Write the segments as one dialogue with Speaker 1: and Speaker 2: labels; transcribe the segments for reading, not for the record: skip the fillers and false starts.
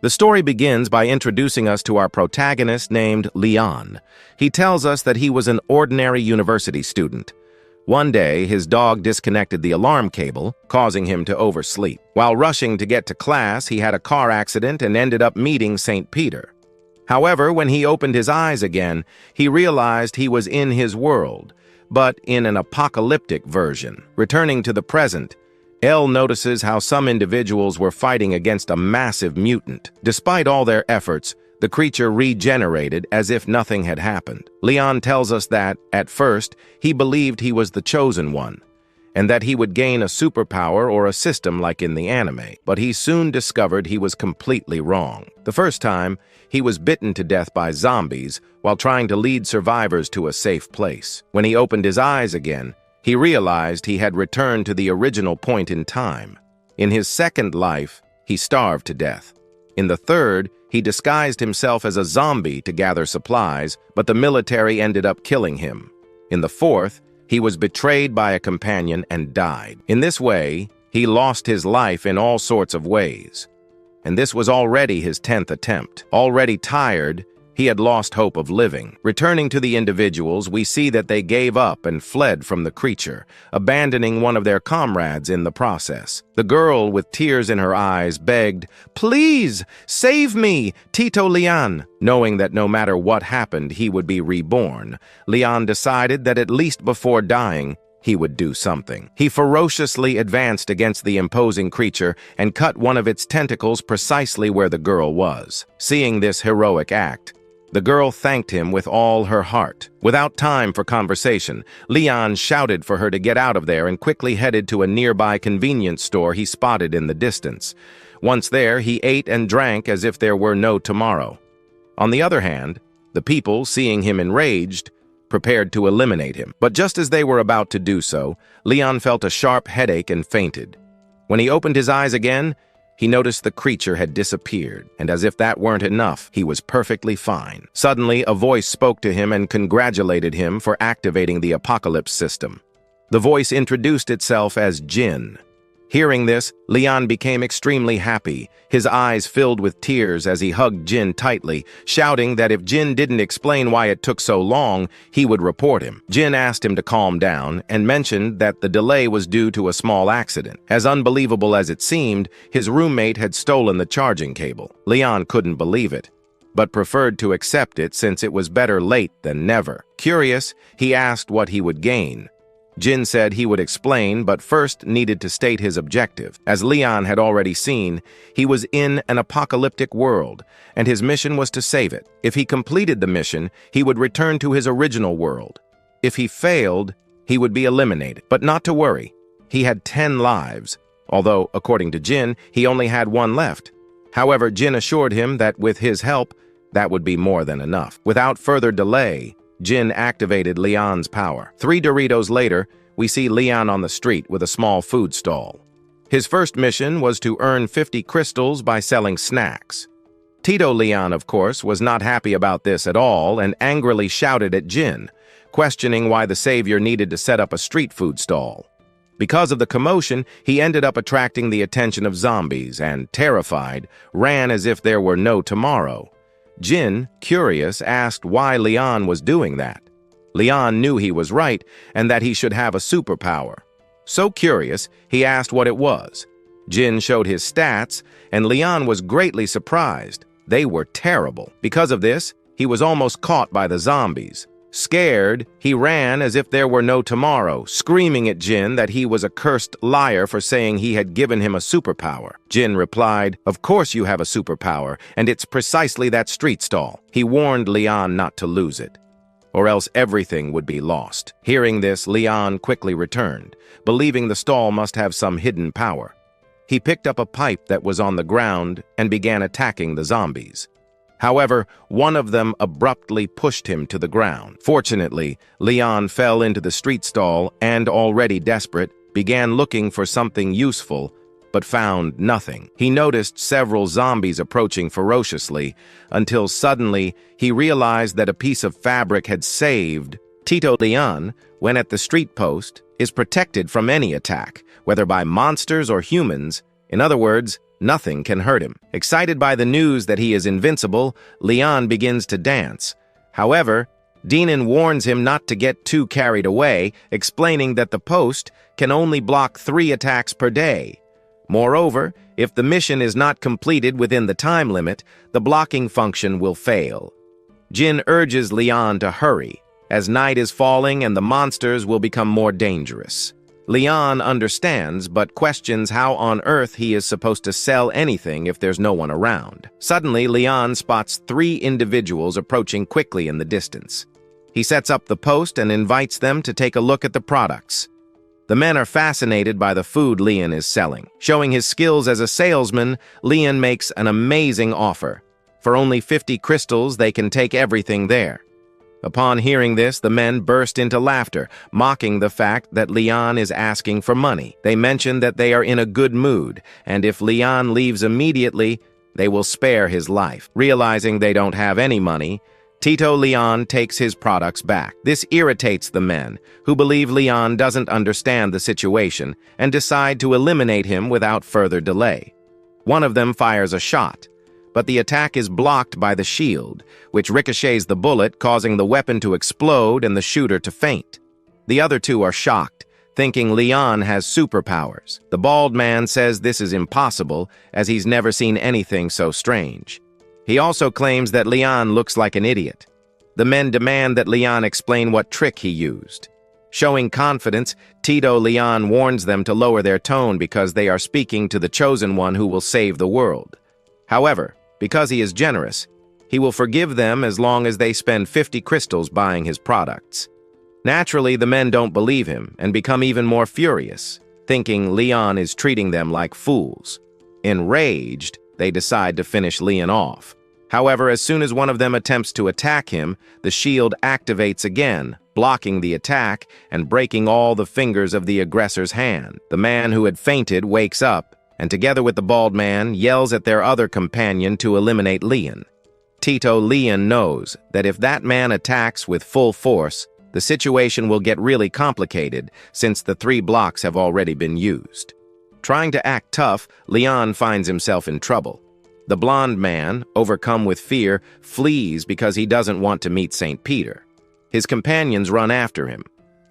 Speaker 1: The story begins by introducing us to our protagonist named Leon. He tells us that he was an ordinary university student. One day, his dog disconnected the alarm cable, causing him to oversleep. While rushing to get to class, he had a car accident and ended up meeting St. Peter. However, when he opened his eyes again, he realized he was in his world, but in an apocalyptic version. Returning to the present, L notices how some individuals were fighting against a massive mutant. Despite all their efforts, the creature regenerated as if nothing had happened. Leon tells us that, at first, he believed he was the chosen one, and that he would gain a superpower or a system like in the anime, but he soon discovered he was completely wrong. The first time, he was bitten to death by zombies while trying to lead survivors to a safe place. When he opened his eyes again, he realized he had returned to the original point in time. In his second life, he starved to death. In the third, he disguised himself as a zombie to gather supplies, but the military ended up killing him. In the fourth, he was betrayed by a companion and died. In this way, he lost his life in all sorts of ways. And this was already his 10th attempt. Already tired, he had lost hope of living. Returning to the individuals, we see that they gave up and fled from the creature, abandoning one of their comrades in the process. The girl, with tears in her eyes, begged, "Please, save me, Tito Leon." Knowing that no matter what happened, he would be reborn, Leon decided that at least before dying, he would do something. He ferociously advanced against the imposing creature and cut one of its tentacles precisely where the girl was. Seeing this heroic act, the girl thanked him with all her heart. Without time for conversation, Leon shouted for her to get out of there and quickly headed to a nearby convenience store he spotted in the distance. Once there, he ate and drank as if there were no tomorrow. On the other hand, the people, seeing him enraged, prepared to eliminate him. But just as they were about to do so, Leon felt a sharp headache and fainted. When he opened his eyes again, he noticed the creature had disappeared, and as if that weren't enough, he was perfectly fine. Suddenly, a voice spoke to him and congratulated him for activating the apocalypse system. The voice introduced itself as Jin. Hearing this, Leon became extremely happy. His eyes filled with tears as he hugged Jin tightly, shouting that if Jin didn't explain why it took so long, he would report him. Jin asked him to calm down and mentioned that the delay was due to a small accident. As unbelievable as it seemed, his roommate had stolen the charging cable. Leon couldn't believe it, but preferred to accept it since it was better late than never. Curious, he asked what he would gain. Jin said he would explain, but first needed to state his objective. As Leon had already seen, he was in an apocalyptic world, and his mission was to save it. If he completed the mission, he would return to his original world. If he failed, he would be eliminated. But not to worry, he had 10 lives, although, according to Jin, he only had 1 left. However, Jin assured him that with his help, that would be more than enough. Without further delay, Jin activated Leon's power. 3 Doritos later, we see Leon on the street with a small food stall. His first mission was to earn 50 crystals by selling snacks. Tito Leon, of course, was not happy about this at all and angrily shouted at Jin, questioning why the savior needed to set up a street food stall. Because of the commotion, he ended up attracting the attention of zombies and, terrified, ran as if there were no tomorrow. Jin, curious, asked why Leon was doing that. Leon knew he was right and that he should have a superpower. So curious, he asked what it was. Jin showed his stats, and Leon was greatly surprised. They were terrible. Because of this, he was almost caught by the zombies. Scared, he ran as if there were no tomorrow, screaming at Jin that he was a cursed liar for saying he had given him a superpower. Jin replied, "Of course you have a superpower, and it's precisely that street stall." He warned Leon not to lose it, or else everything would be lost. Hearing this, Leon quickly returned, believing the stall must have some hidden power. He picked up a pipe that was on the ground and began attacking the zombies. However, one of them abruptly pushed him to the ground. Fortunately, Leon fell into the street stall and, already desperate, began looking for something useful, but found nothing. He noticed several zombies approaching ferociously, until suddenly he realized that a piece of fabric had saved Tito Leon, when at the street post, is protected from any attack, whether by monsters or humans. In other words, Nothing can hurt him. Excited by the news that he is invincible, Leon begins to dance. However, Denon warns him not to get too carried away, explaining that the post can only block 3 attacks per day. Moreover, if the mission is not completed within the time limit, the blocking function will fail. Jin urges Leon to hurry, as night is falling and the monsters will become more dangerous. Leon understands, but questions how on earth he is supposed to sell anything if there's no one around. Suddenly, Leon spots 3 individuals approaching quickly in the distance. He sets up the post and invites them to take a look at the products. The men are fascinated by the food Leon is selling. Showing his skills as a salesman, Leon makes an amazing offer. For only 50 crystals, they can take everything there. Upon hearing this, the men burst into laughter, mocking the fact that Leon is asking for money. They mention that they are in a good mood, and if Leon leaves immediately, they will spare his life. Realizing they don't have any money, Tito Leon takes his products back. This irritates the men, who believe Leon doesn't understand the situation and decide to eliminate him without further delay. One of them fires a shot, but the attack is blocked by the shield, which ricochets the bullet, causing the weapon to explode and the shooter to faint. The other 2 are shocked, thinking Leon has superpowers. The bald man says this is impossible, as he's never seen anything so strange. He also claims that Leon looks like an idiot. The men demand that Leon explain what trick he used. Showing confidence, Tito Leon warns them to lower their tone because they are speaking to the chosen one who will save the world. However, because he is generous, he will forgive them as long as they spend 50 crystals buying his products. Naturally, the men don't believe him and become even more furious, thinking Leon is treating them like fools. Enraged, they decide to finish Leon off. However, as soon as one of them attempts to attack him, the shield activates again, blocking the attack and breaking all the fingers of the aggressor's hand. The man who had fainted wakes up, and together with the bald man, yells at their other companion to eliminate Leon. Tito Leon knows that if that man attacks with full force, the situation will get really complicated since the 3 blocks have already been used. Trying to act tough, Leon finds himself in trouble. The blond man, overcome with fear, flees because he doesn't want to meet St. Peter. His companions run after him.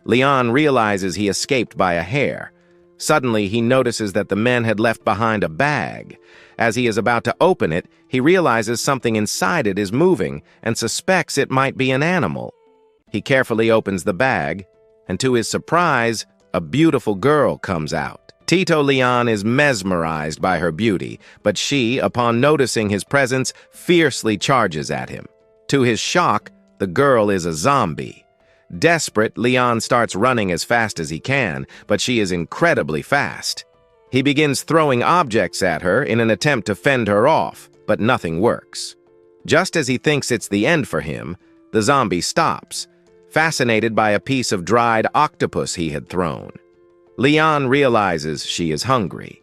Speaker 1: Leon realizes he escaped by a hair. Suddenly, he notices that the men had left behind a bag. As he is about to open it, he realizes something inside it is moving and suspects it might be an animal. He carefully opens the bag, and to his surprise, a beautiful girl comes out. Tito Leon is mesmerized by her beauty, but she, upon noticing his presence, fiercely charges at him. To his shock, the girl is a zombie. Desperate, Leon starts running as fast as he can, but she is incredibly fast. He begins throwing objects at her in an attempt to fend her off, but nothing works. Just as he thinks it's the end for him, the zombie stops, fascinated by a piece of dried octopus he had thrown. Leon realizes she is hungry.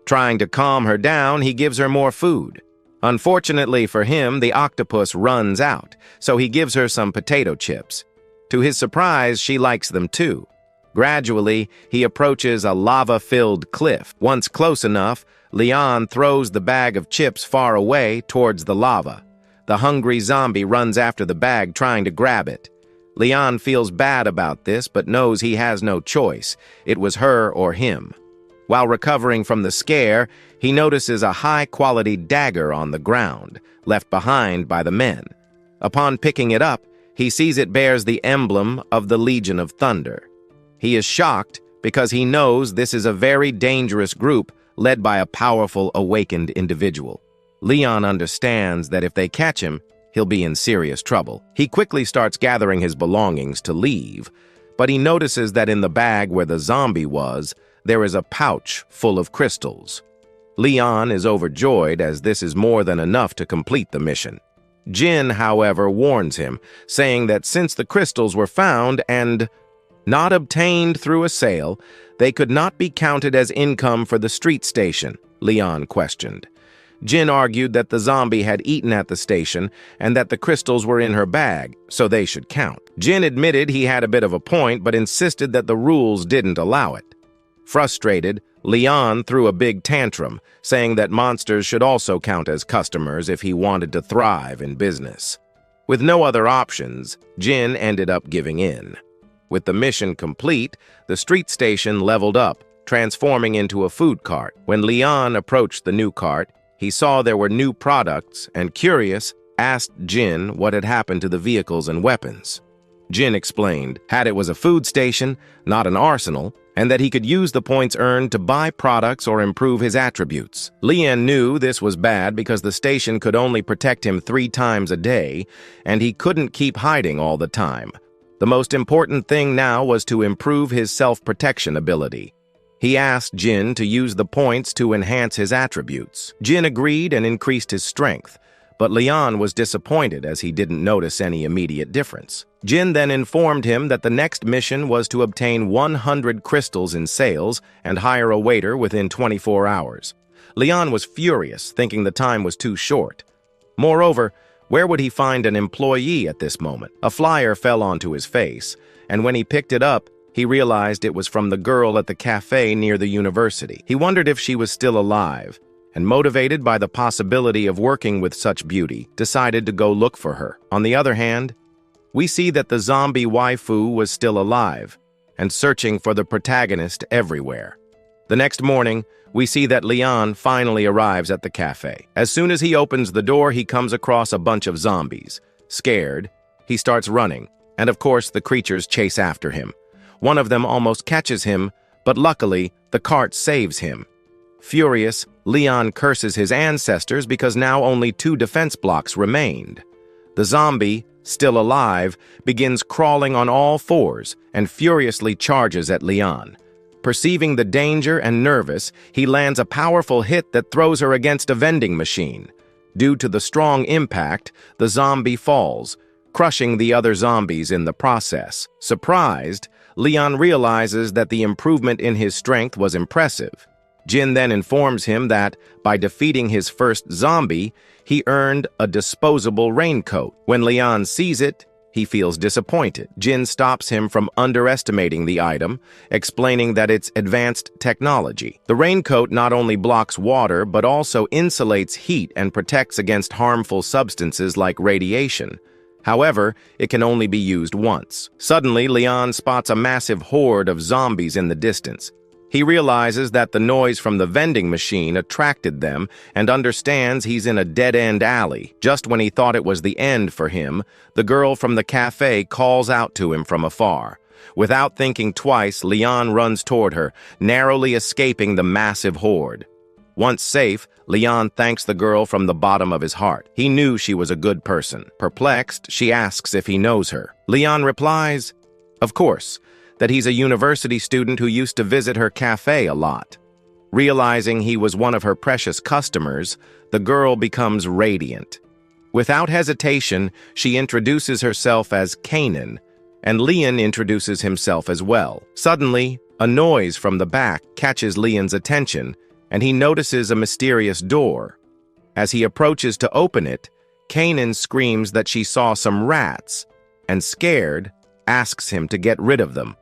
Speaker 1: Trying to calm her down, he gives her more food. Unfortunately for him, the octopus runs out, so he gives her some potato chips. To his surprise, she likes them too. Gradually, he approaches a lava-filled cliff. Once close enough, Leon throws the bag of chips far away towards the lava. The hungry zombie runs after the bag, trying to grab it. Leon feels bad about this, but knows he has no choice. It was her or him. While recovering from the scare, he notices a high-quality dagger on the ground, left behind by the men. Upon picking it up, he sees it bears the emblem of the Legion of Thunder. He is shocked because he knows this is a very dangerous group led by a powerful, awakened individual. Leon understands that if they catch him, he'll be in serious trouble. He quickly starts gathering his belongings to leave, but he notices that in the bag where the zombie was, there is a pouch full of crystals. Leon is overjoyed as this is more than enough to complete the mission. Jin, however, warns him, saying that since the crystals were found and not obtained through a sale, they could not be counted as income for the street station, Leon questioned. Jin argued that the zombie had eaten at the station and that the crystals were in her bag, so they should count. Jin admitted he had a bit of a point, but insisted that the rules didn't allow it. Frustrated, Leon threw a big tantrum, saying that monsters should also count as customers if he wanted to thrive in business. With no other options, Jin ended up giving in. With the mission complete, the street station leveled up, transforming into a food cart. When Leon approached the new cart, he saw there were new products and, curious, asked Jin what had happened to the vehicles and weapons. Jin explained that it was a food station, not an arsenal, and that he could use the points earned to buy products or improve his attributes. Leon knew this was bad because the station could only protect him 3 times a day, and he couldn't keep hiding all the time. The most important thing now was to improve his self-protection ability. He asked Jin to use the points to enhance his attributes. Jin agreed and increased his strength, but Leon was disappointed as he didn't notice any immediate difference. Jin then informed him that the next mission was to obtain 100 crystals in sales and hire a waiter within 24 hours. Leon was furious, thinking the time was too short. Moreover, where would he find an employee at this moment? A flyer fell onto his face, and when he picked it up, he realized it was from the girl at the cafe near the university. He wondered if she was still alive, and motivated by the possibility of working with such beauty, decided to go look for her. On the other hand, we see that the zombie waifu was still alive and searching for the protagonist everywhere. The next morning, we see that Leon finally arrives at the cafe. As soon as he opens the door, he comes across a bunch of zombies. Scared, he starts running, and of course the creatures chase after him. One of them almost catches him, but luckily, the cart saves him. Furious, Leon curses his ancestors because now only 2 defense blocks remained. The zombie, still alive, begins crawling on all 4s and furiously charges at Leon. Perceiving the danger and nervous, he lands a powerful hit that throws her against a vending machine. Due to the strong impact, the zombie falls, crushing the other zombies in the process. Surprised, Leon realizes that the improvement in his strength was impressive. Jin then informs him that, by defeating his first zombie, he earned a disposable raincoat. When Leon sees it, he feels disappointed. Jin stops him from underestimating the item, explaining that it's advanced technology. The raincoat not only blocks water, but also insulates heat and protects against harmful substances like radiation. However, it can only be used once. Suddenly, Leon spots a massive horde of zombies in the distance. He realizes that the noise from the vending machine attracted them and understands he's in a dead-end alley. Just when he thought it was the end for him, the girl from the cafe calls out to him from afar. Without thinking twice, Leon runs toward her, narrowly escaping the massive horde. Once safe, Leon thanks the girl from the bottom of his heart. He knew she was a good person. Perplexed, she asks if he knows her. Leon replies, of course, that he's a university student who used to visit her cafe a lot. Realizing he was one of her precious customers, the girl becomes radiant. Without hesitation, she introduces herself as Kanan, and Leon introduces himself as well. Suddenly, a noise from the back catches Leon's attention, and he notices a mysterious door. As he approaches to open it, Kanan screams that she saw some rats, and scared, asks him to get rid of them.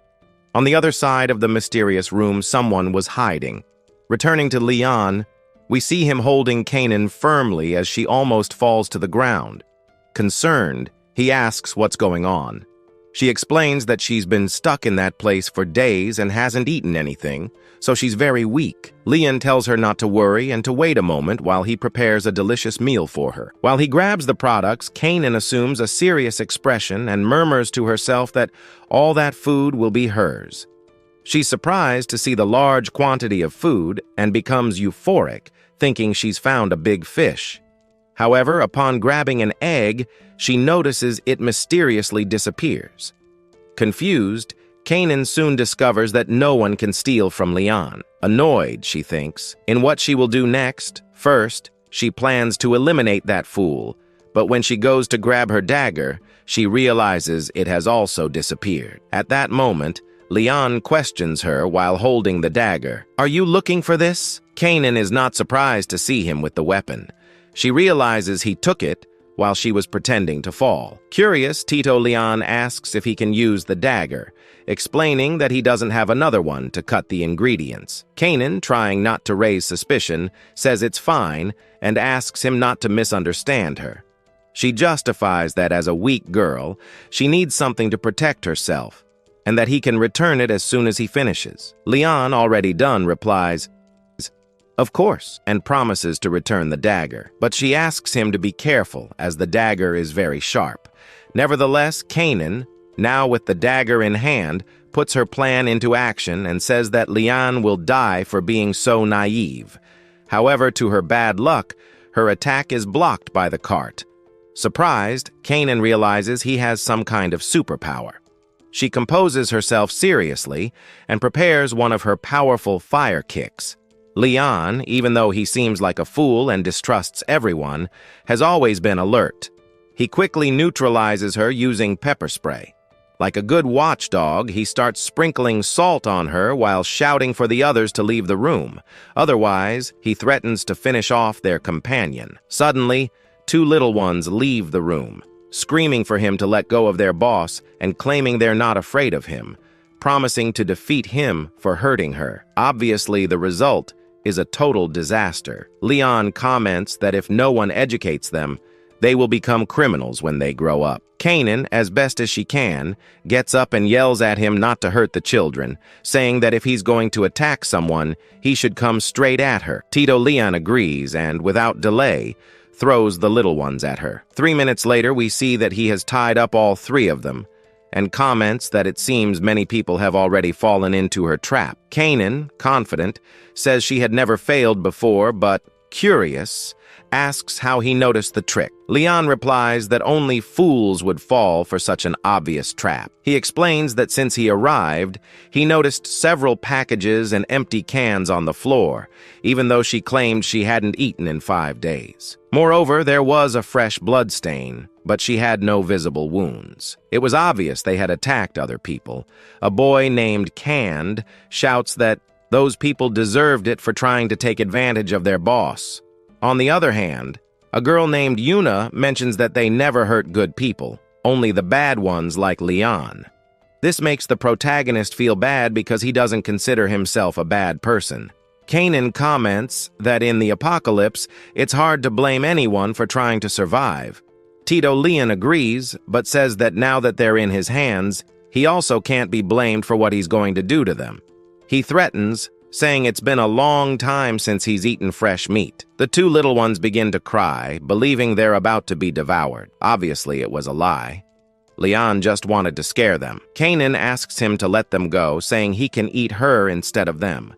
Speaker 1: On the other side of the mysterious room, someone was hiding. Returning to Leon, we see him holding Kanan firmly as she almost falls to the ground. Concerned, he asks what's going on. She explains that she's been stuck in that place for days and hasn't eaten anything, so she's very weak. Leon tells her not to worry and to wait a moment while he prepares a delicious meal for her. While he grabs the products, Kanan assumes a serious expression and murmurs to herself that all that food will be hers. She's surprised to see the large quantity of food and becomes euphoric, thinking she's found a big fish. However, upon grabbing an egg, she notices it mysteriously disappears. Confused, Kanan soon discovers that no one can steal from Leon. Annoyed, she thinks, in what she will do next. First, she plans to eliminate that fool, but when she goes to grab her dagger, she realizes it has also disappeared. At that moment, Leon questions her while holding the dagger. "Are you looking for this?" Kanan is not surprised to see him with the weapon. She realizes he took it while she was pretending to fall. Curious, Tito Leon asks if he can use the dagger, explaining that he doesn't have another one to cut the ingredients. Kanan, trying not to raise suspicion, says it's fine and asks him not to misunderstand her. She justifies that as a weak girl, she needs something to protect herself, and that he can return it as soon as he finishes. Leon, already done, replies, "Of course," and promises to return the dagger. But she asks him to be careful, as the dagger is very sharp. Nevertheless, Kanan, now with the dagger in hand, puts her plan into action and says that Leon will die for being so naive. However, to her bad luck, her attack is blocked by the cart. Surprised, Kanan realizes he has some kind of superpower. She composes herself seriously and prepares one of her powerful fire kicks. Leon, even though he seems like a fool and distrusts everyone, has always been alert. He quickly neutralizes her using pepper spray. Like a good watchdog, he starts sprinkling salt on her while shouting for the others to leave the room. Otherwise, he threatens to finish off their companion. Suddenly, two little ones leave the room, screaming for him to let go of their boss and claiming they're not afraid of him, promising to defeat him for hurting her. Obviously, the result is a total disaster. Leon comments that if no one educates them, they will become criminals when they grow up. Kanan, as best as she can, gets up and yells at him not to hurt the children, saying that if he's going to attack someone, he should come straight at her. Tito Leon agrees and, without delay, throws the little ones at her. 3 minutes later, we see that he has tied up all three of them, and comments that it seems many people have already fallen into her trap. Kanan, confident, says she had never failed before, but, curious, asks how he noticed the trick. Leon replies that only fools would fall for such an obvious trap. He explains that since he arrived, he noticed several packages and empty cans on the floor, even though she claimed she hadn't eaten in 5 days. Moreover, there was a fresh blood stain, but she had no visible wounds. It was obvious they had attacked other people. A boy named Canned shouts that those people deserved it for trying to take advantage of their boss. On the other hand, a girl named Yuna mentions that they never hurt good people, only the bad ones like Leon. This makes the protagonist feel bad because he doesn't consider himself a bad person. Kanan comments that in the apocalypse, it's hard to blame anyone for trying to survive. Tito Leon agrees, but says that now that they're in his hands, he also can't be blamed for what he's going to do to them. He threatens, saying it's been a long time since he's eaten fresh meat. The two little ones begin to cry, believing they're about to be devoured. Obviously, it was a lie. Leon just wanted to scare them. Kanan asks him to let them go, saying he can eat her instead of them.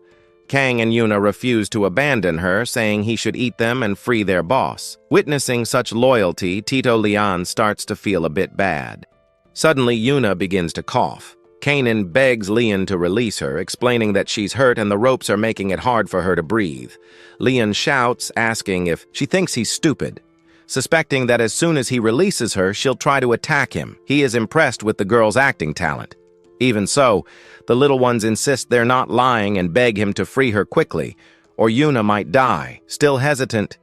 Speaker 1: Kang and Yuna refuse to abandon her, saying he should eat them and free their boss. Witnessing such loyalty, Tito Leon starts to feel a bit bad. Suddenly, Yuna begins to cough. Kanan begs Leon to release her, explaining that she's hurt and the ropes are making it hard for her to breathe. Leon shouts, asking if she thinks he's stupid, suspecting that as soon as he releases her, she'll try to attack him. He is impressed with the girl's acting talent. Even so, the little ones insist they're not lying and beg him to free her quickly, or Yuna might die. Still hesitant,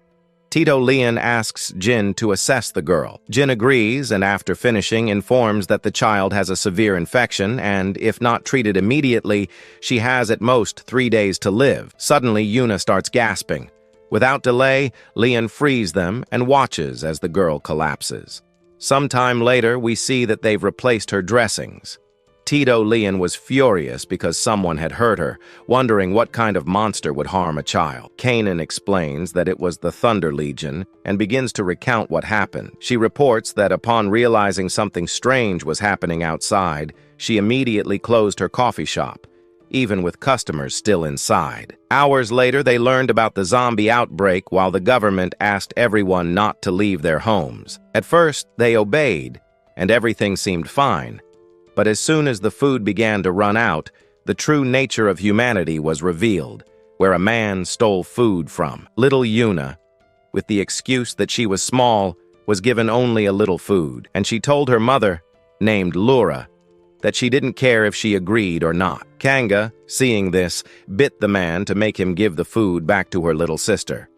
Speaker 1: Tito Leon asks Jin to assess the girl. Jin agrees and after finishing informs that the child has a severe infection and, if not treated immediately, she has at most 3 days to live. Suddenly, Yuna starts gasping. Without delay, Leon frees them and watches as the girl collapses. Sometime later, we see that they've replaced her dressings. Tito Leon was furious because someone had hurt her, wondering what kind of monster would harm a child. Kanan explains that it was the Thunder Legion and begins to recount what happened. She reports that upon realizing something strange was happening outside, she immediately closed her coffee shop, even with customers still inside. Hours later, they learned about the zombie outbreak while the government asked everyone not to leave their homes. At first, they obeyed, and everything seemed fine. But as soon as the food began to run out, the true nature of humanity was revealed, where a man stole food from. Little Yuna, with the excuse that she was small, was given only a little food, and she told her mother, named Lura, that she didn't care if she agreed or not. Kanga, seeing this, bit the man to make him give the food back to her little sister.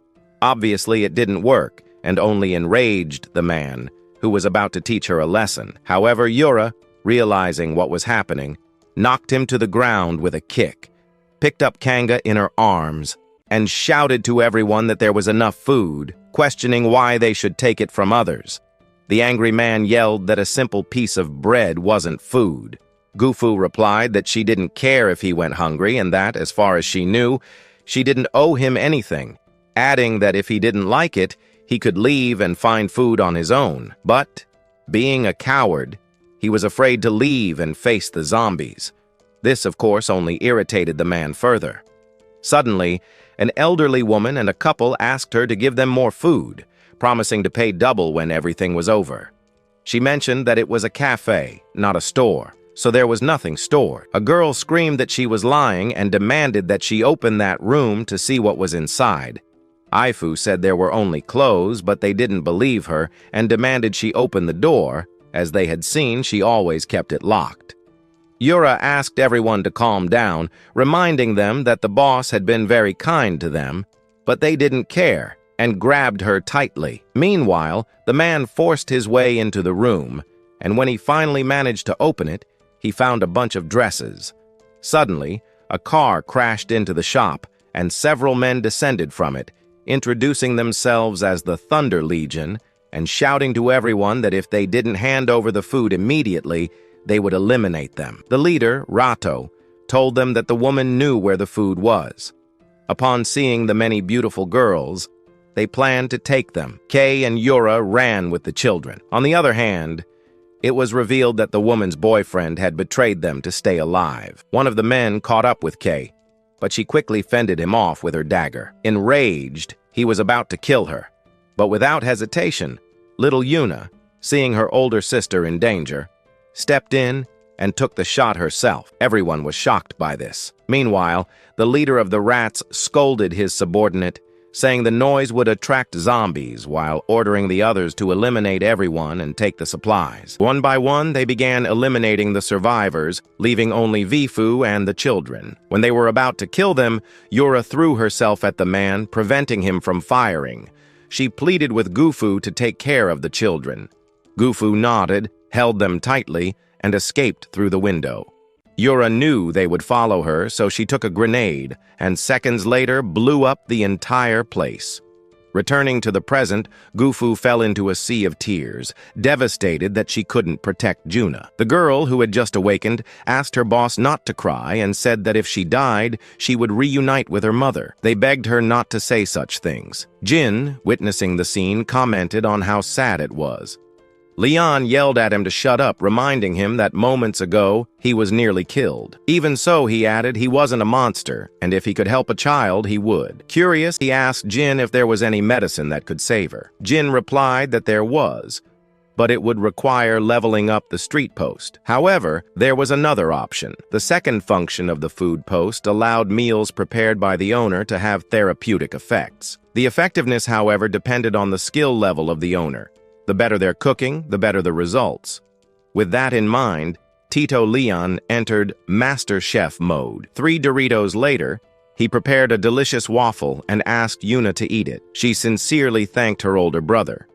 Speaker 1: Obviously, it didn't work, and only enraged the man, who was about to teach her a lesson. However, Yura, realizing what was happening, knocked him to the ground with a kick, picked up Kanga in her arms, and shouted to everyone that there was enough food, questioning why they should take it from others. The angry man yelled that a simple piece of bread wasn't food. Gufu replied that she didn't care if he went hungry and that, as far as she knew, she didn't owe him anything, adding that if he didn't like it, he could leave and find food on his own. But, being a coward, he was afraid to leave and face the zombies. This, of course, only irritated the man further. Suddenly, an elderly woman and a couple asked her to give them more food, promising to pay double when everything was over. She mentioned that it was a cafe, not a store, so there was nothing stored. A girl screamed that she was lying and demanded that she open that room to see what was inside. Ifu said there were only clothes, but they didn't believe her and demanded she open the door, as they had seen she always kept it locked. Yura asked everyone to calm down, reminding them that the boss had been very kind to them, but they didn't care and grabbed her tightly. Meanwhile, the man forced his way into the room, and when he finally managed to open it, he found a bunch of dresses. Suddenly, a car crashed into the shop, and several men descended from it, introducing themselves as the Thunder Legion and shouting to everyone that if they didn't hand over the food immediately, they would eliminate them. The leader, Rato, told them that the woman knew where the food was. Upon seeing the many beautiful girls, they planned to take them. Kei and Yura ran with the children. On the other hand, it was revealed that the woman's boyfriend had betrayed them to stay alive. One of the men caught up with Kei, but she quickly fended him off with her dagger. Enraged, he was about to kill her, but without hesitation, little Yuna, seeing her older sister in danger, stepped in and took the shot herself. Everyone was shocked by this. Meanwhile, the leader of the rats scolded his subordinate, saying the noise would attract zombies while ordering the others to eliminate everyone and take the supplies. One by one, they began eliminating the survivors, leaving only Vifu and the children. When they were about to kill them, Yura threw herself at the man, preventing him from firing. She pleaded with Gufu to take care of the children. Gufu nodded, held them tightly, and escaped through the window. Yura knew they would follow her, so she took a grenade, and seconds later blew up the entire place. Returning to the present, Gufu fell into a sea of tears, devastated that she couldn't protect Juna. The girl, who had just awakened, asked her boss not to cry and said that if she died, she would reunite with her mother. They begged her not to say such things. Jin, witnessing the scene, commented on how sad it was. Leon yelled at him to shut up, reminding him that moments ago he was nearly killed. Even so, he added, he wasn't a monster, and if he could help a child, he would. Curious, he asked Jin if there was any medicine that could save her. Jin replied that there was, but it would require leveling up the street post. However, there was another option. The second function of the food post allowed meals prepared by the owner to have therapeutic effects. The effectiveness, however, depended on the skill level of the owner. The better their cooking, the better the results. With that in mind, Tito Leon entered Master Chef mode. 3 Doritos later, he prepared a delicious waffle and asked Yuna to eat it. She sincerely thanked her older brother.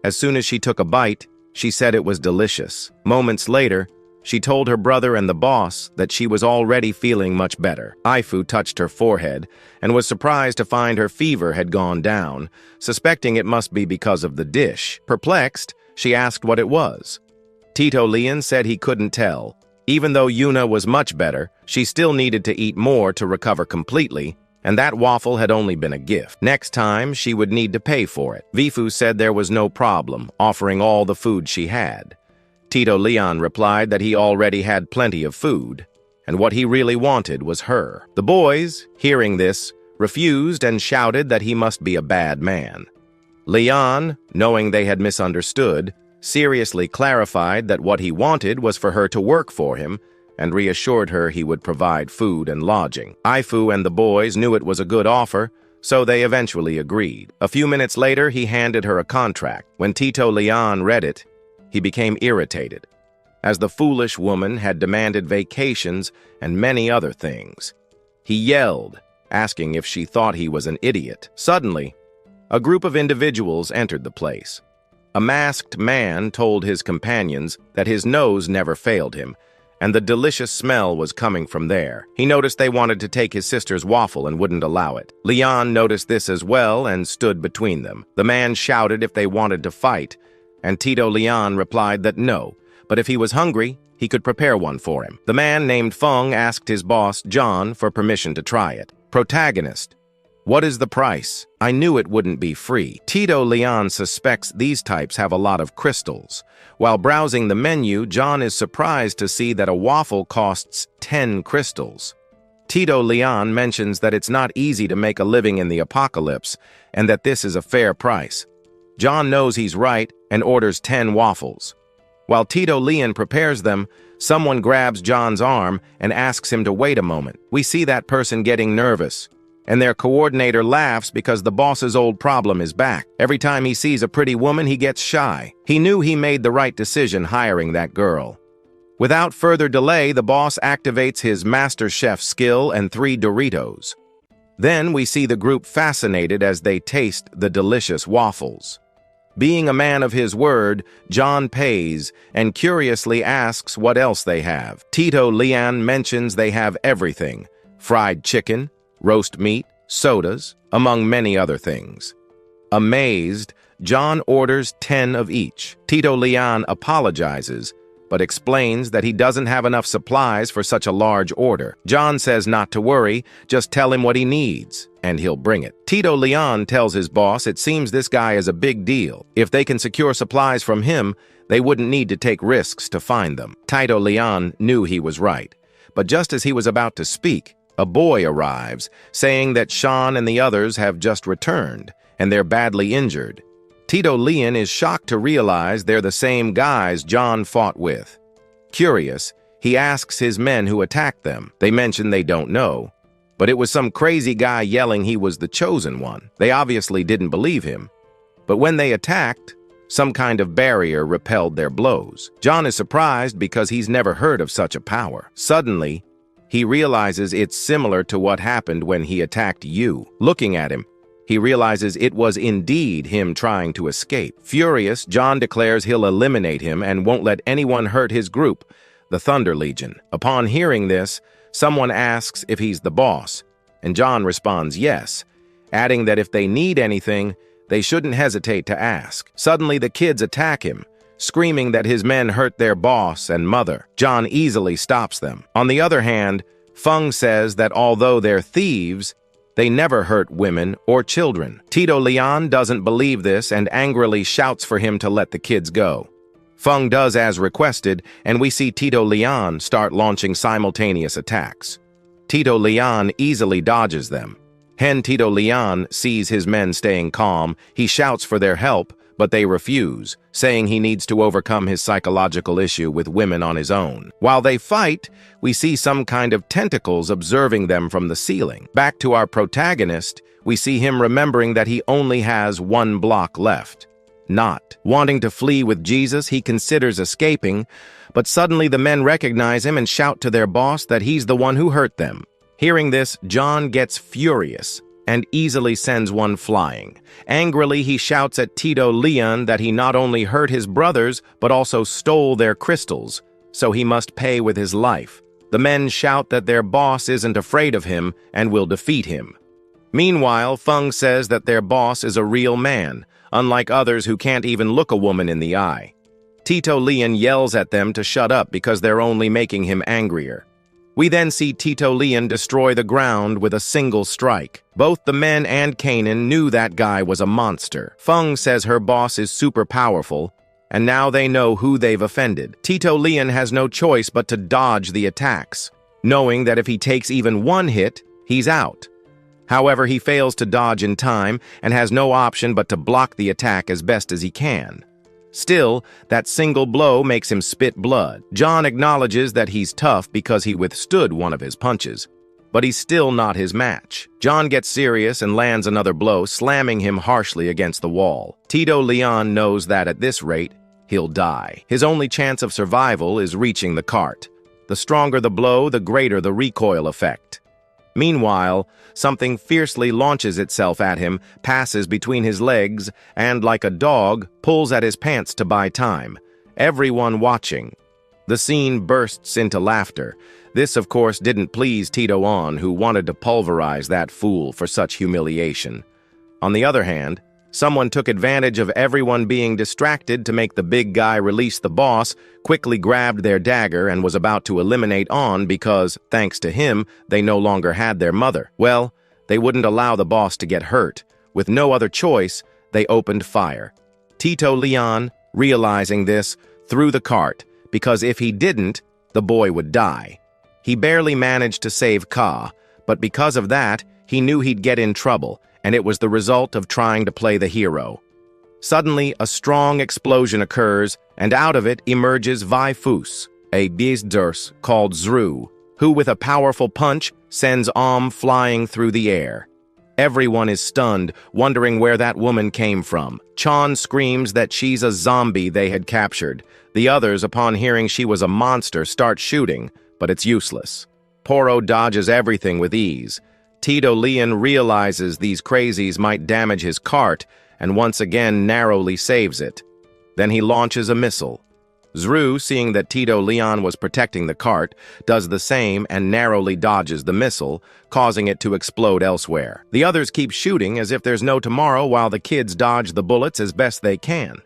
Speaker 1: As soon as she took a bite, she said it was delicious. Moments later, she told her brother and the boss that she was already feeling much better. Ifu touched her forehead and was surprised to find her fever had gone down, suspecting it must be because of the dish. Perplexed, she asked what it was. Tito Leon said he couldn't tell. Even though Yuna was much better, she still needed to eat more to recover completely, and that waffle had only been a gift. Next time, she would need to pay for it. Vifu said there was no problem, offering all the food she had. Tito Leon replied that he already had plenty of food, and what he really wanted was her. The boys, hearing this, refused and shouted that he must be a bad man. Leon, knowing they had misunderstood, seriously clarified that what he wanted was for her to work for him and reassured her he would provide food and lodging. Ifu and the boys knew it was a good offer, so they eventually agreed. A few minutes later, he handed her a contract. When Tito Leon read it, he became irritated, as the foolish woman had demanded vacations and many other things. He yelled, asking if she thought he was an idiot. Suddenly, a group of individuals entered the place. A masked man told his companions that his nose never failed him, and the delicious smell was coming from there. He noticed they wanted to take his sister's waffle and wouldn't allow it. Leon noticed this as well and stood between them. The man shouted if they wanted to fight, and Tito Leon replied that no, but if he was hungry, he could prepare one for him. The man named Feng asked his boss, John, for permission to try it. Protagonist: what is the price? I knew it wouldn't be free. Tito Leon suspects these types have a lot of crystals. While browsing the menu, John is surprised to see that a waffle costs 10 crystals. Tito Leon mentions that it's not easy to make a living in the apocalypse and that this is a fair price. John knows he's right and orders 10 waffles. While Tito Leon prepares them, someone grabs John's arm and asks him to wait a moment. We see that person getting nervous, and their coordinator laughs because the boss's old problem is back. Every time he sees a pretty woman, he gets shy. He knew he made the right decision hiring that girl. Without further delay, the boss activates his Master Chef skill and 3 Doritos. Then we see the group fascinated as they taste the delicious waffles. Being a man of his word, John pays and curiously asks what else they have. Tito Leon mentions they have everything: fried chicken, roast meat, sodas, among many other things. Amazed, John orders 10 of each. Tito Leon apologizes, but explains that he doesn't have enough supplies for such a large order. John says not to worry, just tell him what he needs, and he'll bring it. Tito Leon tells his boss it seems this guy is a big deal. If they can secure supplies from him, they wouldn't need to take risks to find them. Tito Leon knew he was right, but just as he was about to speak, a boy arrives, saying that Shen and the others have just returned, and they're badly injured. Tito Leon is shocked to realize they're the same guys John fought with. Curious, he asks his men who attacked them. They mention they don't know, but it was some crazy guy yelling he was the chosen one. They obviously didn't believe him. But when they attacked, some kind of barrier repelled their blows. John is surprised because he's never heard of such a power. Suddenly, he realizes it's similar to what happened when he attacked you. Looking at him, he realizes it was indeed him trying to escape. Furious, John declares he'll eliminate him and won't let anyone hurt his group, the Thunder Legion. Upon hearing this, someone asks if he's the boss, and John responds yes, adding that if they need anything, they shouldn't hesitate to ask. Suddenly, the kids attack him, screaming that his men hurt their boss and mother. John easily stops them. On the other hand, Feng says that although they're thieves, they never hurt women or children. Tito Leon doesn't believe this and angrily shouts for him to let the kids go. Feng does as requested, and we see Tito Leon start launching simultaneous attacks. Tito Leon easily dodges them. When Tito Leon sees his men staying calm, he shouts for their help, but they refuse, saying he needs to overcome his psychological issue with women on his own. While they fight, we see some kind of tentacles observing them from the ceiling. Back to our protagonist, we see him remembering that he only has 1 block left. Not wanting to flee with Jesus, he considers escaping, but suddenly the men recognize him and shout to their boss that he's the one who hurt them. Hearing this, John gets furious and easily sends one flying. Angrily, he shouts at Tito Leon that he not only hurt his brothers, but also stole their crystals, so he must pay with his life. The men shout that their boss isn't afraid of him and will defeat him. Meanwhile, Feng says that their boss is a real man, unlike others who can't even look a woman in the eye. Tito Leon yells at them to shut up because they're only making him angrier. We then see Tito Leon destroy the ground with a single strike. Both the men and Kanan knew that guy was a monster. Feng says her boss is super powerful, and now they know who they've offended. Tito Leon has no choice but to dodge the attacks, knowing that if he takes even 1 hit, he's out. However, he fails to dodge in time and has no option but to block the attack as best as he can. Still, that single blow makes him spit blood. John acknowledges that he's tough because he withstood one of his punches, but he's still not his match. John gets serious and lands another blow, slamming him harshly against the wall. Tito Leon knows that at this rate, he'll die. His only chance of survival is reaching the cart. The stronger the blow, the greater the recoil effect. Meanwhile, something fiercely launches itself at him, passes between his legs, and like a dog, pulls at his pants to buy time, everyone watching. The scene bursts into laughter. This, of course, didn't please Tito On, who wanted to pulverize that fool for such humiliation. On the other hand, someone took advantage of everyone being distracted to make the big guy release the boss, quickly grabbed their dagger, and was about to eliminate On because, thanks to him, they no longer had their mother. Well, they wouldn't allow the boss to get hurt. With no other choice, they opened fire. Tito Leon, realizing this, threw the cart, because if he didn't, the boy would die. He barely managed to save Ka, but because of that, he knew he'd get in trouble, and it was the result of trying to play the hero. Suddenly, a strong explosion occurs, and out of it emerges Vaifus, a beastdurs called Zru, who with a powerful punch sends flying through the air. Everyone is stunned, wondering where that woman came from. Chan screams that she's a zombie they had captured. The others, upon hearing she was a monster, start shooting, but it's useless. Poro dodges everything with ease. Tito Leon realizes these crazies might damage his cart and once again narrowly saves it. Then he launches a missile. Zru, seeing that Tito Leon was protecting the cart, does the same and narrowly dodges the missile, causing it to explode elsewhere. The others keep shooting as if there's no tomorrow while the kids dodge the bullets as best they can.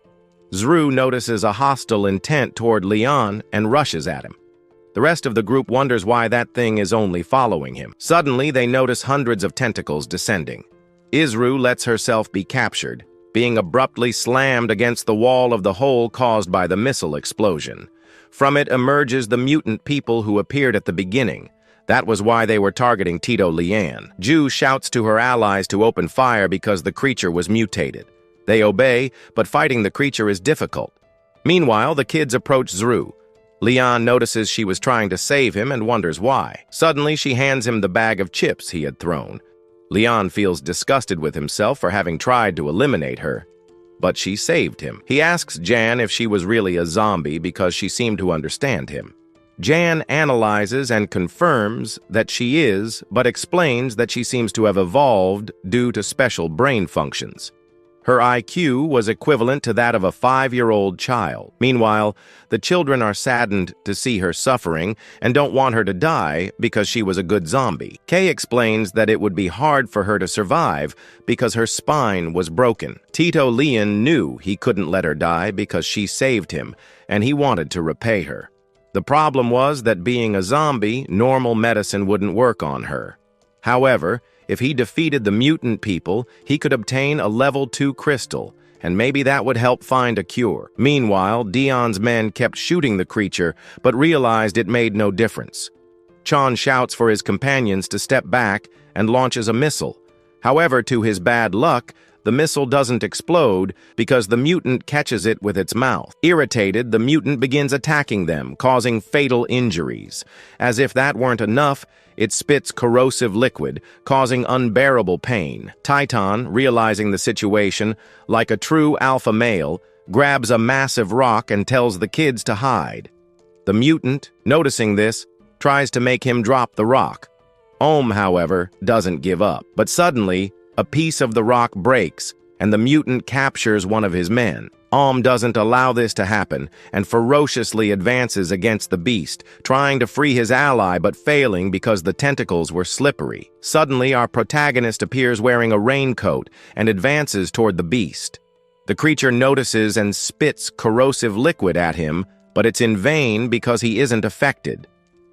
Speaker 1: Zru notices a hostile intent toward Leon and rushes at him. The rest of the group wonders why that thing is only following him. Suddenly, they notice hundreds of tentacles descending. Izru lets herself be captured, being abruptly slammed against the wall of the hole caused by the missile explosion. From it emerges the mutant people who appeared at the beginning. That was why they were targeting Tito Leon. Ju shouts to her allies to open fire because the creature was mutated. They obey, but fighting the creature is difficult. Meanwhile, the kids approach Zru. Leon notices she was trying to save him and wonders why. Suddenly, she hands him the bag of chips he had thrown. Leon feels disgusted with himself for having tried to eliminate her, but she saved him. He asks Jan if she was really a zombie because she seemed to understand him. Jan analyzes and confirms that she is, but explains that she seems to have evolved due to special brain functions. Her IQ was equivalent to that of a 5-year-old child. Meanwhile, the children are saddened to see her suffering and don't want her to die because she was a good zombie. Kay explains that it would be hard for her to survive because her spine was broken. Tito Leon knew he couldn't let her die because she saved him, and he wanted to repay her. The problem was that being a zombie, normal medicine wouldn't work on her. However, if he defeated the mutant people, he could obtain a level 2 crystal, and maybe that would help find a cure. Meanwhile, Dion's men kept shooting the creature, but realized it made no difference. Chan shouts for his companions to step back and launches a missile. However, to his bad luck, the missile doesn't explode because the mutant catches it with its mouth. Irritated, the mutant begins attacking them, causing fatal injuries. As if that weren't enough, it spits corrosive liquid, causing unbearable pain. Titan, realizing the situation, like a true alpha male, grabs a massive rock and tells the kids to hide. The mutant, noticing this, tries to make him drop the rock. However, doesn't give up. But suddenly, a piece of the rock breaks, and the mutant captures one of his men. Doesn't allow this to happen, and ferociously advances against the beast, trying to free his ally but failing because the tentacles were slippery. Suddenly, our protagonist appears wearing a raincoat and advances toward the beast. The creature notices and spits corrosive liquid at him, but it's in vain because he isn't affected.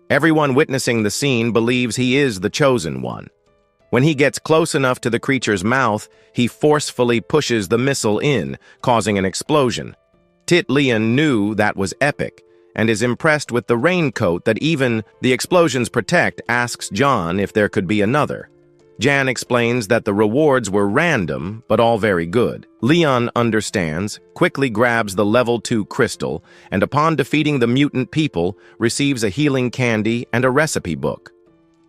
Speaker 1: Everyone witnessing the scene believes he is the chosen one. When he gets close enough to the creature's mouth, he forcefully pushes the missile in, causing an explosion. Tit Leon knew that was epic, and is impressed with the raincoat that even the explosions protect, asks John if there could be another. Jan explains that the rewards were random, but all very good. Leon understands, quickly grabs the level 2 crystal, and upon defeating the mutant people, receives a healing candy and a recipe book.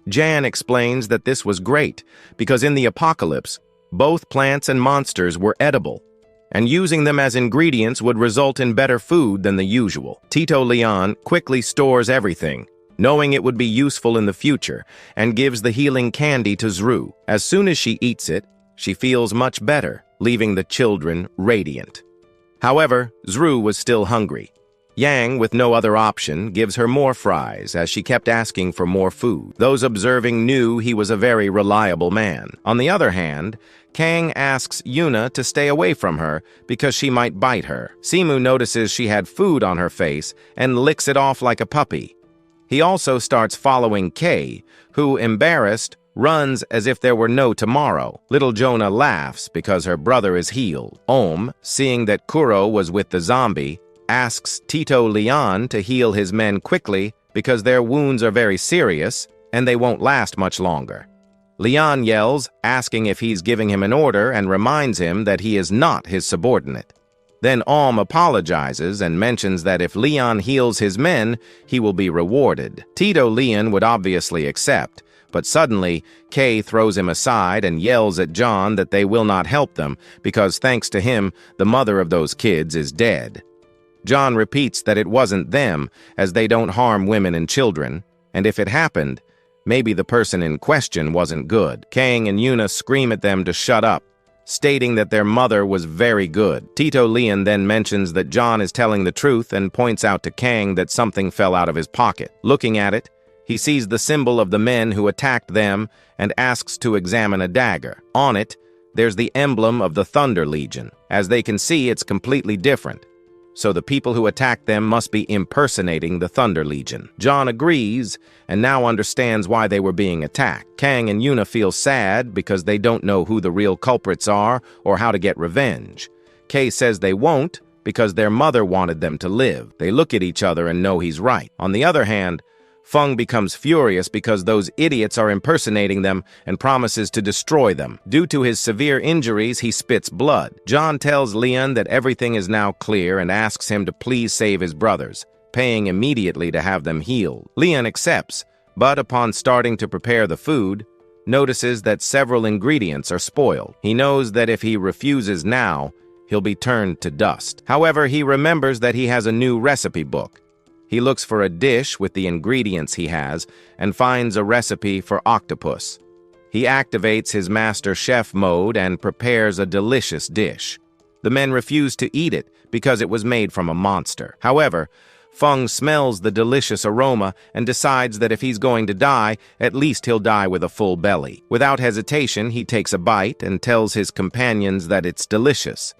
Speaker 1: Jan explains that this was great, because in the apocalypse, both plants and monsters were edible, and using them as ingredients would result in better food than the usual. Tito Leon quickly stores everything, knowing it would be useful in the future, and gives the healing candy to Zru. As soon as she eats it, she feels much better, leaving the children radiant. However, Zru was still hungry. Yang, with no other option, gives her more fries as she kept asking for more food. Those observing knew he was a very reliable man. On the other hand, Kang asks Yuna to stay away from her because she might bite her. Simu notices she had food on her face and licks it off like a puppy. He also starts following Kei, who, embarrassed, runs as if there were no tomorrow. Little Jonah laughs because her brother is healed. Seeing that Kuro was with the zombie, asks Tito Leon to heal his men quickly because their wounds are very serious and they won't last much longer. Leon yells, asking if he's giving him an order, and reminds him that he is not his subordinate. Then apologizes and mentions that if Leon heals his men, he will be rewarded. Tito Leon would obviously accept, but suddenly, Kei throws him aside and yells at John that they will not help them because thanks to him, the mother of those kids is dead. John repeats that it wasn't them, as they don't harm women and children, and if it happened, maybe the person in question wasn't good. Kang and Yuna scream at them to shut up, stating that their mother was very good. Tito Leon then mentions that John is telling the truth and points out to Kang that something fell out of his pocket. Looking at it, he sees the symbol of the men who attacked them and asks to examine a dagger. On it, there's the emblem of the Thunder Legion. As they can see, it's completely different. So the people who attacked them must be impersonating the Thunder Legion. John agrees and now understands why they were being attacked. Kang and Yuna feel sad because they don't know who the real culprits are or how to get revenge. Kei says they won't because their mother wanted them to live. They look at each other and know he's right. On the other hand, Feng becomes furious because those idiots are impersonating them and promises to destroy them. Due to his severe injuries, he spits blood. John tells Leon that everything is now clear and asks him to please save his brothers, paying immediately to have them healed. Leon accepts, but upon starting to prepare the food, notices that several ingredients are spoiled. He knows that if he refuses now, he'll be turned to dust. However, he remembers that he has a new recipe book. He looks for a dish with the ingredients he has and finds a recipe for octopus. He activates his master chef mode and prepares a delicious dish. The men refuse to eat it because it was made from a monster. However, Feng smells the delicious aroma and decides that if he's going to die, at least he'll die with a full belly. Without hesitation, he takes a bite and tells his companions that it's delicious.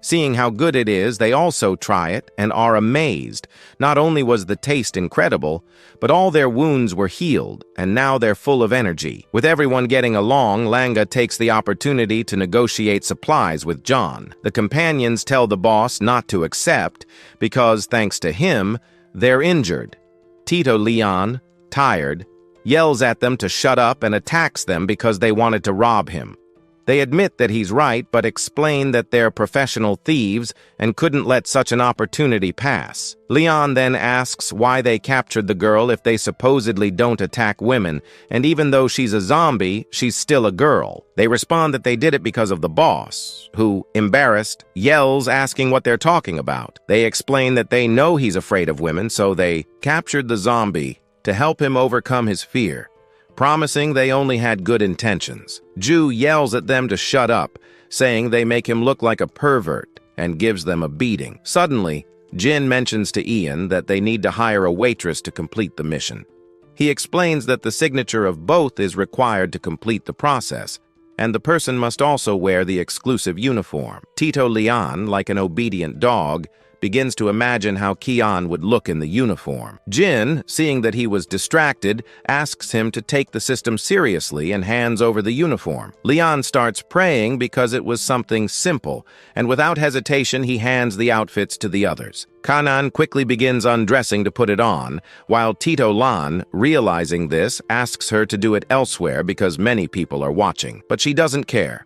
Speaker 1: Seeing how good it is, they also try it and are amazed. Not only was the taste incredible, but all their wounds were healed, and now they're full of energy. With everyone getting along, Langa takes the opportunity to negotiate supplies with John. The companions tell the boss not to accept, because thanks to him, they're injured. Tito Leon, tired, yells at them to shut up and attacks them because they wanted to rob him. They admit that he's right, but explain that they're professional thieves and couldn't let such an opportunity pass. Leon then asks why they captured the girl if they supposedly don't attack women, and even though she's a zombie, she's still a girl. They respond that they did it because of the boss, who, embarrassed, yells asking what they're talking about. They explain that they know he's afraid of women, so they captured the zombie to help him overcome his fear, promising they only had good intentions. Ju yells at them to shut up, saying they make him look like a pervert, and gives them a beating. Suddenly, Jin mentions to Ian that they need to hire a waitress to complete the mission. He explains that the signature of both is required to complete the process, and the person must also wear the exclusive uniform. Tito Leon, like an obedient dog, begins to imagine how Kian would look in the uniform. Jin, seeing that he was distracted, asks him to take the system seriously and hands over the uniform. Leon starts praying because it was something simple, and without hesitation he hands the outfits to the others. Kanan quickly begins undressing to put it on, while Tito Lan, realizing this, asks her to do it elsewhere because many people are watching. But she doesn't care.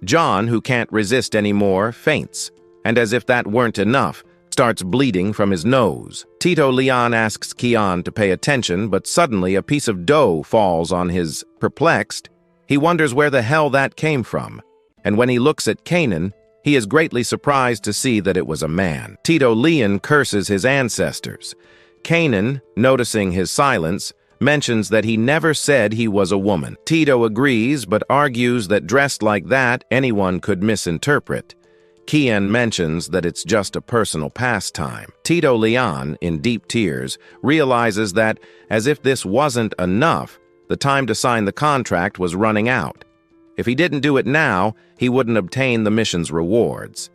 Speaker 1: John, who can't resist anymore, faints, and as if that weren't enough, starts bleeding from his nose. Tito Leon asks Kian to pay attention, but suddenly a piece of dough falls on his. Perplexed, he wonders where the hell that came from, and when he looks at Kanan, he is greatly surprised to see that it was a man. Tito Leon curses his ancestors. Kanan, noticing his silence, mentions that he never said he was a woman. Tito agrees, but argues that dressed like that, anyone could misinterpret. Kian mentions that it's just a personal pastime. Tito Leon, in deep tears, realizes that, as if this wasn't enough, the time to sign the contract was running out. If he didn't do it now, he wouldn't obtain the mission's rewards.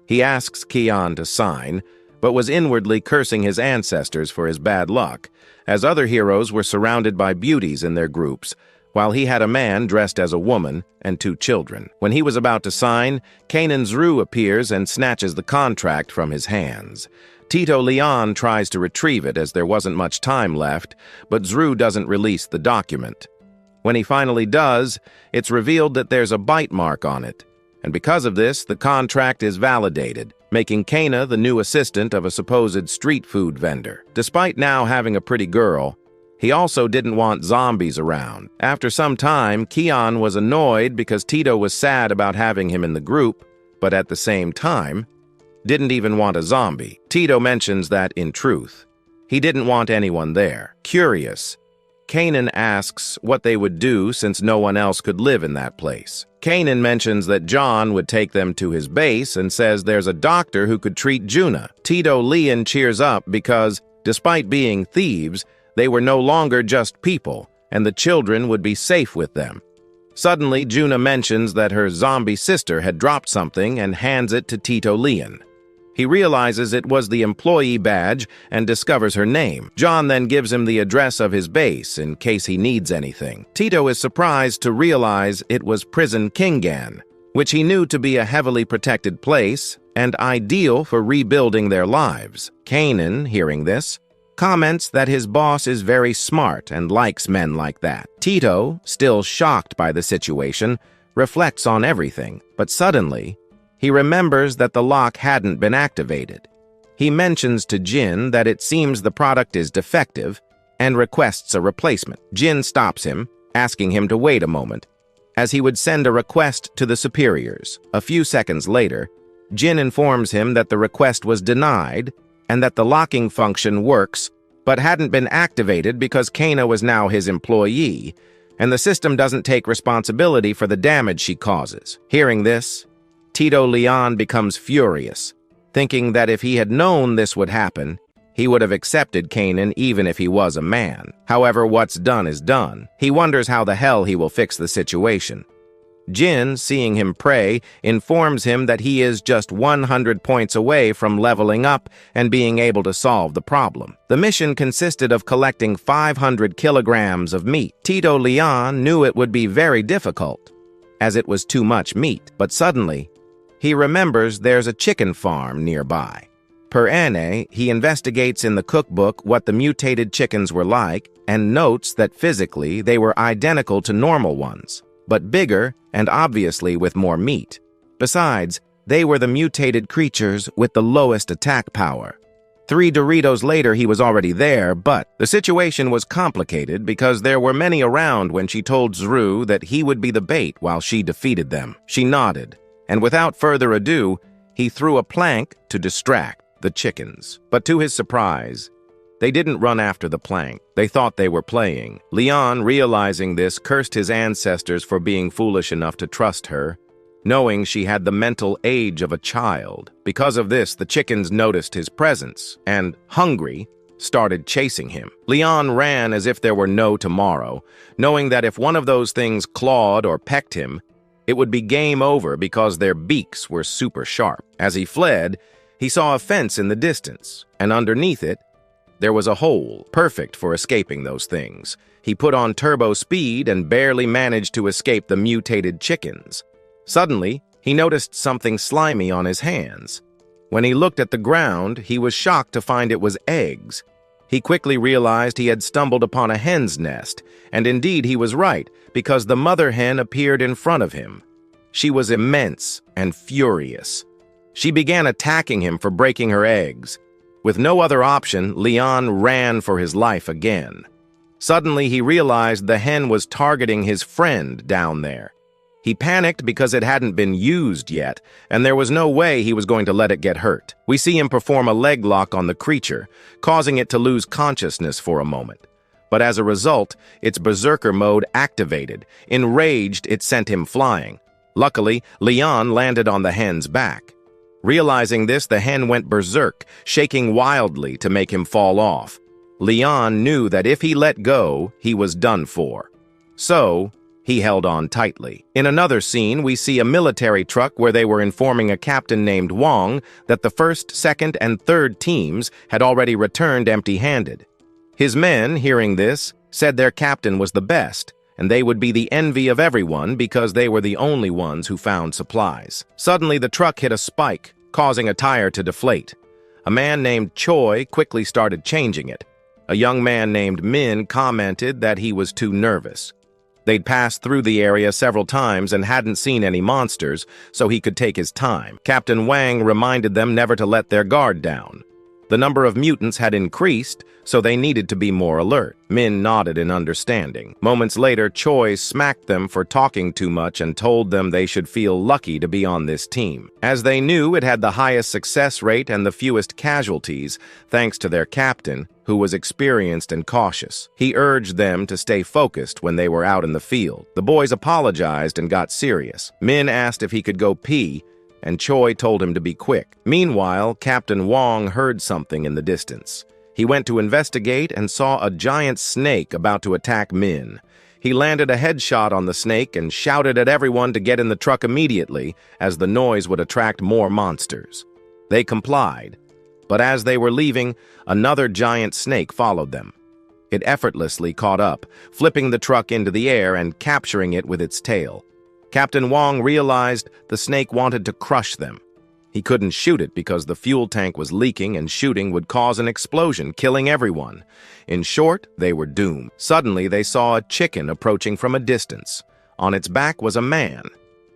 Speaker 1: He asks Kian to sign, but was inwardly cursing his ancestors for his bad luck, as other heroes were surrounded by beauties in their groups, while he had a man dressed as a woman and 2 children. When he was about to sign, Kanan Zru appears and snatches the contract from his hands. Tito Leon tries to retrieve it as there wasn't much time left, but Zru doesn't release the document. When he finally does, it's revealed that there's a bite mark on it, and because of this, the contract is validated, making Kana the new assistant of a supposed street food vendor. Despite now having a pretty girl, he also didn't want zombies around. After some time, Kian was annoyed because Tito was sad about having him in the group, but at the same time, didn't even want a zombie. Tito mentions that, in truth, he didn't want anyone there. Curious, Kanan asks what they would do since no one else could live in that place. Kanan mentions that John would take them to his base and says there's a doctor who could treat Juna. Tito Leon cheers up because, despite being thieves, they were no longer just people, and the children would be safe with them. Suddenly, Juna mentions that her zombie sister had dropped something and hands it to Tito Leon. He realizes it was the employee badge and discovers her name. John then gives him the address of his base in case he needs anything. Tito is surprised to realize it was Prison Kingan, which he knew to be a heavily protected place and ideal for rebuilding their lives. Kanan, hearing this, comments that his boss is very smart and likes men like that. Tito, still shocked by the situation, reflects on everything, but suddenly, he remembers that the lock hadn't been activated. He mentions to Jin that it seems the product is defective and requests a replacement. Jin stops him, asking him to wait a moment, as he would send a request to the superiors. A few seconds later, Jin informs him that the request was denied and that the locking function works but hadn't been activated because Kana was now his employee, and the system doesn't take responsibility for the damage she causes. Hearing this, Tito Leon becomes furious, thinking that if he had known this would happen, he would have accepted Kanan even if he was a man. However, what's done is done. He wonders how the hell he will fix the situation. Jin, seeing him pray, informs him that he is just 100 points away from leveling up and being able to solve the problem. The mission consisted of collecting 500 kilograms of meat. Tito Leon knew it would be very difficult, as it was too much meat, but suddenly, he remembers there's a chicken farm nearby. Per Anne, he investigates in the cookbook what the mutated chickens were like and notes that physically they were identical to normal ones, but bigger and obviously with more meat. Besides, they were the mutated creatures with the lowest attack power. 3 Doritos later, he was already there, but the situation was complicated because there were many around when she told Zru that he would be the bait while she defeated them. She nodded, and without further ado, he threw a plank to distract the chickens. But to his surprise, they didn't run after the plank. They thought they were playing. Leon, realizing this, cursed his ancestors for being foolish enough to trust her, knowing she had the mental age of a child. Because of this, the chickens noticed his presence and, hungry, started chasing him. Leon ran as if there were no tomorrow, knowing that if one of those things clawed or pecked him, it would be game over because their beaks were super sharp. As he fled, he saw a fence in the distance, and underneath it, there was a hole, perfect for escaping those things. He put on turbo speed and barely managed to escape the mutated chickens. Suddenly, he noticed something slimy on his hands. When he looked at the ground, he was shocked to find it was eggs. He quickly realized he had stumbled upon a hen's nest, and indeed he was right, because the mother hen appeared in front of him. She was immense and furious. She began attacking him for breaking her eggs. With no other option, Leon ran for his life again. Suddenly, he realized the hen was targeting his friend down there. He panicked because it hadn't been used yet, and there was no way he was going to let it get hurt. We see him perform a leg lock on the creature, causing it to lose consciousness for a moment. But as a result, its berserker mode activated. Enraged, it sent him flying. Luckily, Leon landed on the hen's back. Realizing this, the hen went berserk, shaking wildly to make him fall off. Leon knew that if he let go, he was done for. So, he held on tightly. In another scene, we see a military truck where they were informing a captain named Wong that the first, second, and third teams had already returned empty-handed. His men, hearing this, said their captain was the best, and they would be the envy of everyone because they were the only ones who found supplies. Suddenly, the truck hit a spike, causing a tire to deflate. A man named Choi quickly started changing it. A young man named Min commented that he was too nervous. They'd passed through the area several times and hadn't seen any monsters, so he could take his time. Captain Wang reminded them never to let their guard down. The number of mutants had increased, so they needed to be more alert. Min nodded in understanding. Moments later, Choi smacked them for talking too much and told them they should feel lucky to be on this team, as they knew it had the highest success rate and the fewest casualties, thanks to their captain, who was experienced and cautious. He urged them to stay focused when they were out in the field. The boys apologized and got serious. Min asked if he could go pee, and Choi told him to be quick. Meanwhile, Captain Wong heard something in the distance. He went to investigate and saw a giant snake about to attack Min. He landed a headshot on the snake and shouted at everyone to get in the truck immediately, as the noise would attract more monsters. They complied, but as they were leaving, another giant snake followed them. It effortlessly caught up, flipping the truck into the air and capturing it with its tail. Captain Wong realized the snake wanted to crush them. He couldn't shoot it because the fuel tank was leaking and shooting would cause an explosion, killing everyone. In short, they were doomed. Suddenly, they saw a chicken approaching from a distance. On its back was a man.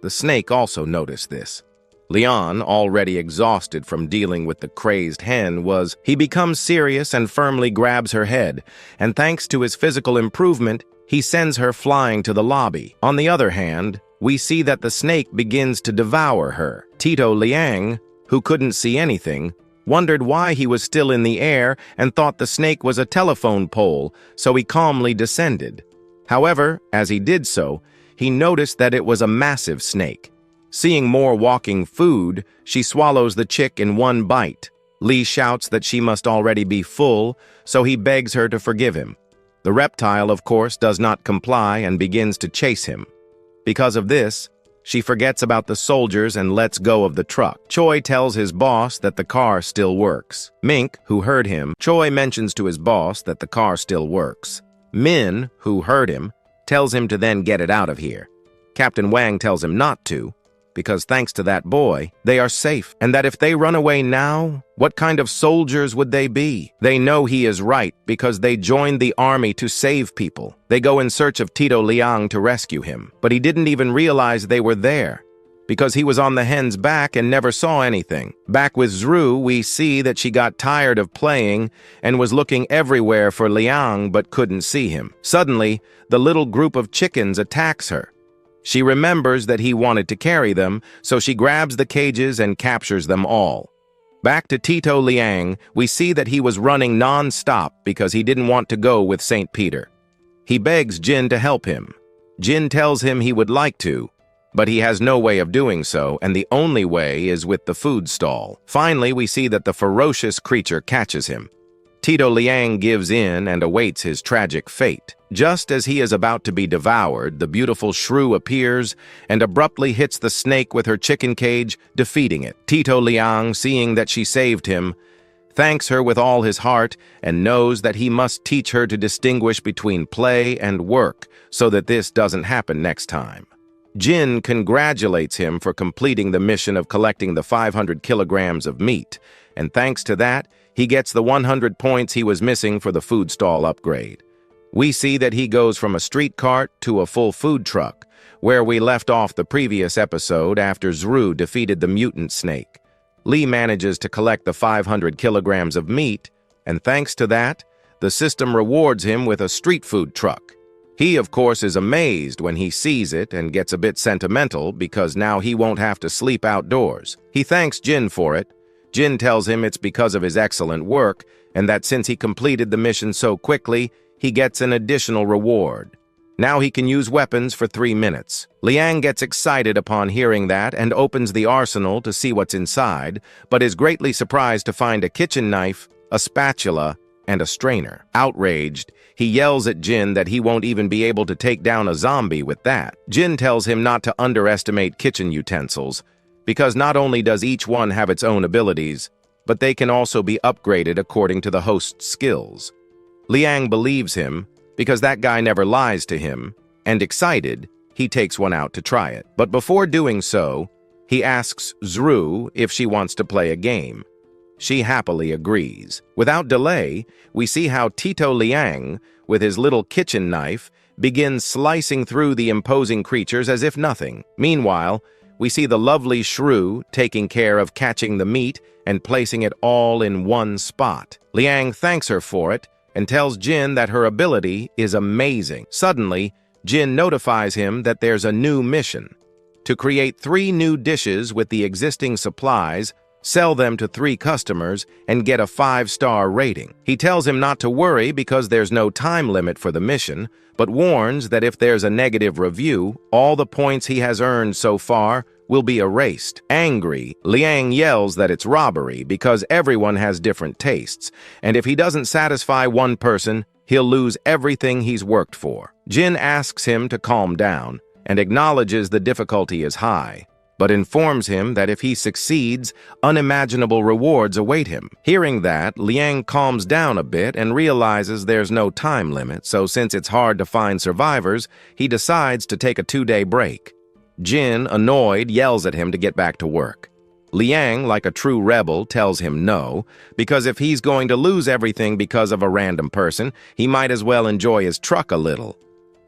Speaker 1: The snake also noticed this. Leon, already exhausted from dealing with the crazed hen, he becomes serious and firmly grabs her head, and thanks to his physical improvement, he sends her flying to the lobby. On the other hand, we see that the snake begins to devour her. Tito Liang, who couldn't see anything, wondered why he was still in the air and thought the snake was a telephone pole, so he calmly descended. However, as he did so, he noticed that it was a massive snake. Seeing more walking food, she swallows the chick in one bite. Lee shouts that she must already be full, so he begs her to forgive him. The reptile, of course, does not comply and begins to chase him. Because of this, she forgets about the soldiers and lets go of the truck. Choi tells his boss that the car still works. Mink, who heard him, Choi mentions to his boss that the car still works. Min, who heard him, tells him to then get it out of here. Captain Wang tells him not to, because thanks to that boy, they are safe, and that if they run away now, what kind of soldiers would they be? They know he is right because they joined the army to save people. They go in search of Tito Liang to rescue him, but he didn't even realize they were there because he was on the hen's back and never saw anything. Back with Zru, we see that she got tired of playing and was looking everywhere for Liang but couldn't see him. Suddenly, the little group of chickens attacks her. She remembers that he wanted to carry them, so she grabs the cages and captures them all. Back to Tito Liang, we see that he was running non-stop because he didn't want to go with St. Peter. He begs Jin to help him. Jin tells him he would like to, but he has no way of doing so, and the only way is with the food stall. Finally, we see that the ferocious creature catches him. Tito Liang gives in and awaits his tragic fate. Just as he is about to be devoured, the beautiful shrew appears and abruptly hits the snake with her chicken cage, defeating it. Tito Liang, seeing that she saved him, thanks her with all his heart and knows that he must teach her to distinguish between play and work so that this doesn't happen next time. Jin congratulates him for completing the mission of collecting the 500 kilograms of meat, and thanks to that, he gets the 100 points he was missing for the food stall upgrade. We see that he goes from a street cart to a full food truck, where we left off the previous episode after Zru defeated the mutant snake. Lee manages to collect the 500 kilograms of meat, and thanks to that, the system rewards him with a street food truck. He, of course, is amazed when he sees it and gets a bit sentimental because now he won't have to sleep outdoors. He thanks Jin for it. Jin tells him it's because of his excellent work and that since he completed the mission so quickly, he gets an additional reward. Now he can use weapons for 3 minutes. Liang gets excited upon hearing that and opens the arsenal to see what's inside, but is greatly surprised to find a kitchen knife, a spatula, and a strainer. Outraged, he yells at Jin that he won't even be able to take down a zombie with that. Jin tells him not to underestimate kitchen utensils, because not only does each one have its own abilities, but they can also be upgraded according to the host's skills. Liang believes him, because that guy never lies to him, and excited, he takes one out to try it. But before doing so, he asks Zru if she wants to play a game. She happily agrees. Without delay, we see how Tito Liang, with his little kitchen knife, begins slicing through the imposing creatures as if nothing. Meanwhile, we see the lovely Shrew taking care of catching the meat and placing it all in one spot. Liang thanks her for it and tells Jin that her ability is amazing. Suddenly, Jin notifies him that there's a new mission: to create 3 new dishes with the existing supplies, sell them to 3 customers, and get a 5-star rating. He tells him not to worry because there's no time limit for the mission, but warns that if there's a negative review, all the points he has earned so far will be erased. Angry, Liang yells that it's robbery because everyone has different tastes, and if he doesn't satisfy one person, he'll lose everything he's worked for. Jin asks him to calm down and acknowledges the difficulty is high, but informs him that if he succeeds, unimaginable rewards await him. Hearing that, Liang calms down a bit and realizes there's no time limit, so since it's hard to find survivors, he decides to take a 2-day break. Jin, annoyed, yells at him to get back to work. Liang, like a true rebel, tells him no, because if he's going to lose everything because of a random person, he might as well enjoy his truck a little.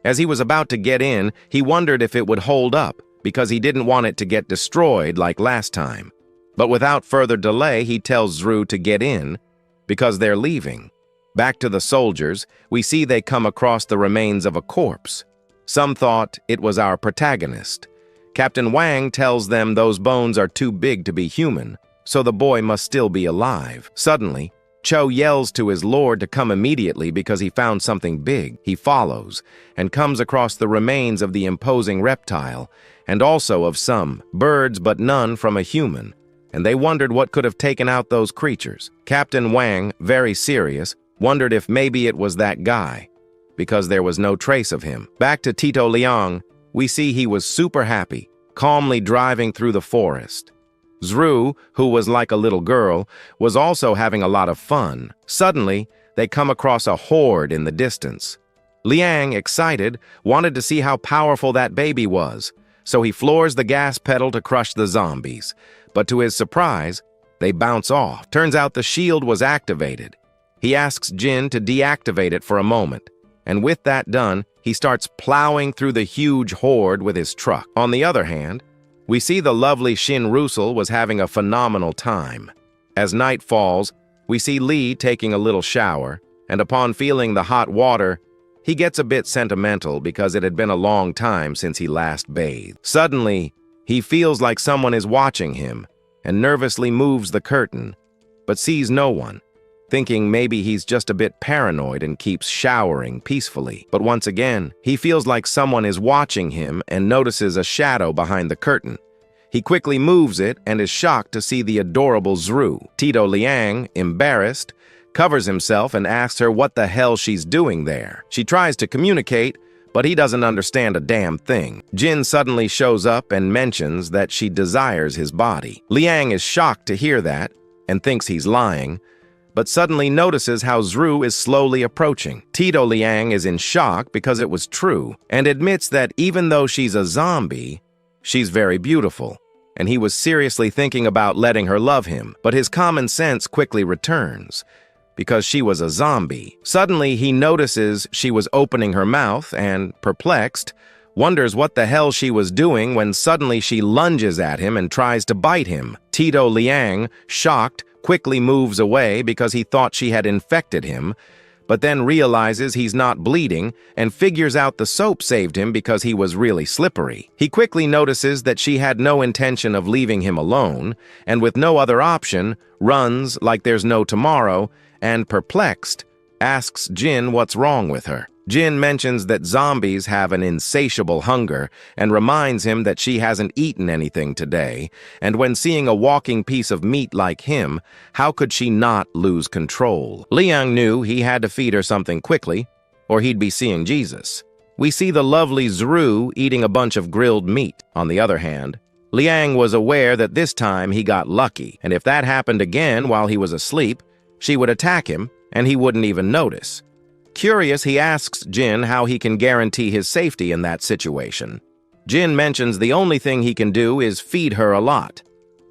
Speaker 1: As he was about to get in, he wondered if it would hold up, because he didn't want it to get destroyed like last time. But without further delay, he tells Zru to get in, because they're leaving. Back to the soldiers, we see they come across the remains of a corpse. Some thought it was our protagonist. Captain Wang tells them those bones are too big to be human, so the boy must still be alive. Suddenly, Cho yells to his lord to come immediately because he found something big. He follows, and comes across the remains of the imposing reptile, and also of some birds but none from a human, and they wondered what could have taken out those creatures. Captain Wang, very serious, wondered if maybe it was that guy, because there was no trace of him. Back to Tito Liang, we see he was super happy, calmly driving through the forest. Zru, who was like a little girl, was also having a lot of fun. Suddenly, they come across a horde in the distance. Liang, excited, wanted to see how powerful that baby was, so he floors the gas pedal to crush the zombies. But to his surprise, they bounce off. Turns out the shield was activated. He asks Jin to deactivate it for a moment, and with that done, he starts plowing through the huge horde with his truck. On the other hand, we see the lovely Shin Rusel was having a phenomenal time. As night falls, we see Lee taking a little shower, and upon feeling the hot water, he gets a bit sentimental because it had been a long time since he last bathed. Suddenly, he feels like someone is watching him and nervously moves the curtain, but sees no one, thinking maybe he's just a bit paranoid and keeps showering peacefully. But once again, he feels like someone is watching him and notices a shadow behind the curtain. He quickly moves it and is shocked to see the adorable Zru. Tito Liang, embarrassed, covers himself and asks her what the hell she's doing there. She tries to communicate, but he doesn't understand a damn thing. Jin suddenly shows up and mentions that she desires his body. Liang is shocked to hear that and thinks he's lying, but suddenly notices how Zru is slowly approaching. Tito Liang is in shock because it was true, and admits that even though she's a zombie, she's very beautiful, and he was seriously thinking about letting her love him, but his common sense quickly returns, because she was a zombie. Suddenly, he notices she was opening her mouth and, perplexed, wonders what the hell she was doing when suddenly she lunges at him and tries to bite him. Tito Liang, shocked, quickly moves away because he thought she had infected him, but then realizes he's not bleeding and figures out the soap saved him because he was really slippery. He quickly notices that she had no intention of leaving him alone, and with no other option, runs like there's no tomorrow, and perplexed, asks Jin what's wrong with her. Jin mentions that zombies have an insatiable hunger and reminds him that she hasn't eaten anything today, and when seeing a walking piece of meat like him, how could she not lose control? Liang knew he had to feed her something quickly, or he'd be seeing Jesus. We see the lovely Zru eating a bunch of grilled meat. On the other hand, Liang was aware that this time he got lucky, and if that happened again while he was asleep, she would attack him, and he wouldn't even notice. Curious, he asks Jin how he can guarantee his safety in that situation. Jin mentions the only thing he can do is feed her a lot.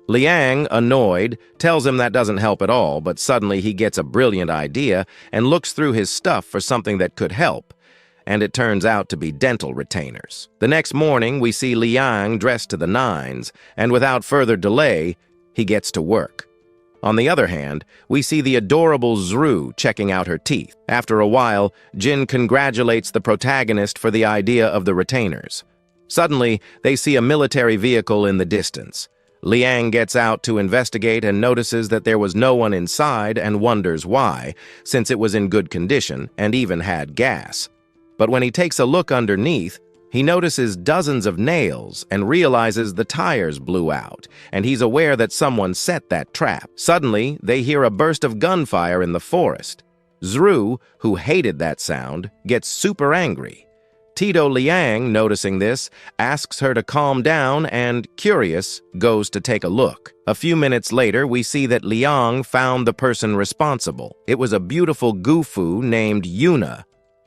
Speaker 1: Liang, annoyed, tells him that doesn't help at all, but suddenly he gets a brilliant idea and looks through his stuff for something that could help, and it turns out to be dental retainers. The next morning, we see Liang dressed to the nines, and without further delay, he gets to work. On the other hand, we see the adorable Zru checking out her teeth. After a while, Jin congratulates the protagonist for the idea of the retainers. Suddenly, they see a military vehicle in the distance. Liang gets out to investigate and notices that there was no one inside and wonders why, since it was in good condition and even had gas. But when he takes a look underneath, he notices dozens of nails and realizes the tires blew out, and he's aware that someone set that trap. Suddenly, they hear a burst of gunfire in the forest. Zru, who hated that sound, gets super angry. Tito Liang, noticing this, asks her to calm down and, curious, goes to take a look. A few minutes later, we see that Liang found the person responsible. It was a beautiful waifu named Yuna,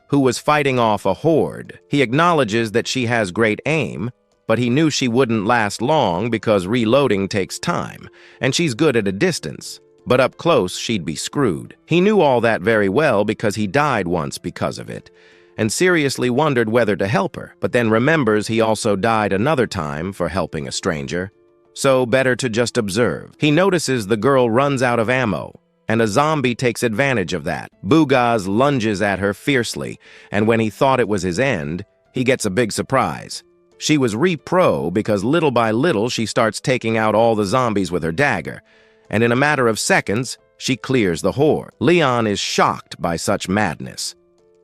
Speaker 1: who was fighting off a horde. He acknowledges that she has great aim, but he knew she wouldn't last long because reloading takes time, and she's good at a distance, but up close she'd be screwed. He knew all that very well because he died once because of it, and seriously wondered whether to help her, but then remembers he also died another time for helping a stranger, so better to just observe. He notices the girl runs out of ammo, and a zombie takes advantage of that. Bugaz lunges at her fiercely, and when he thought it was his end, he gets a big surprise. She was repro because little by little she starts taking out all the zombies with her dagger, and in a matter of seconds, she clears the horde. Leon is shocked by such madness.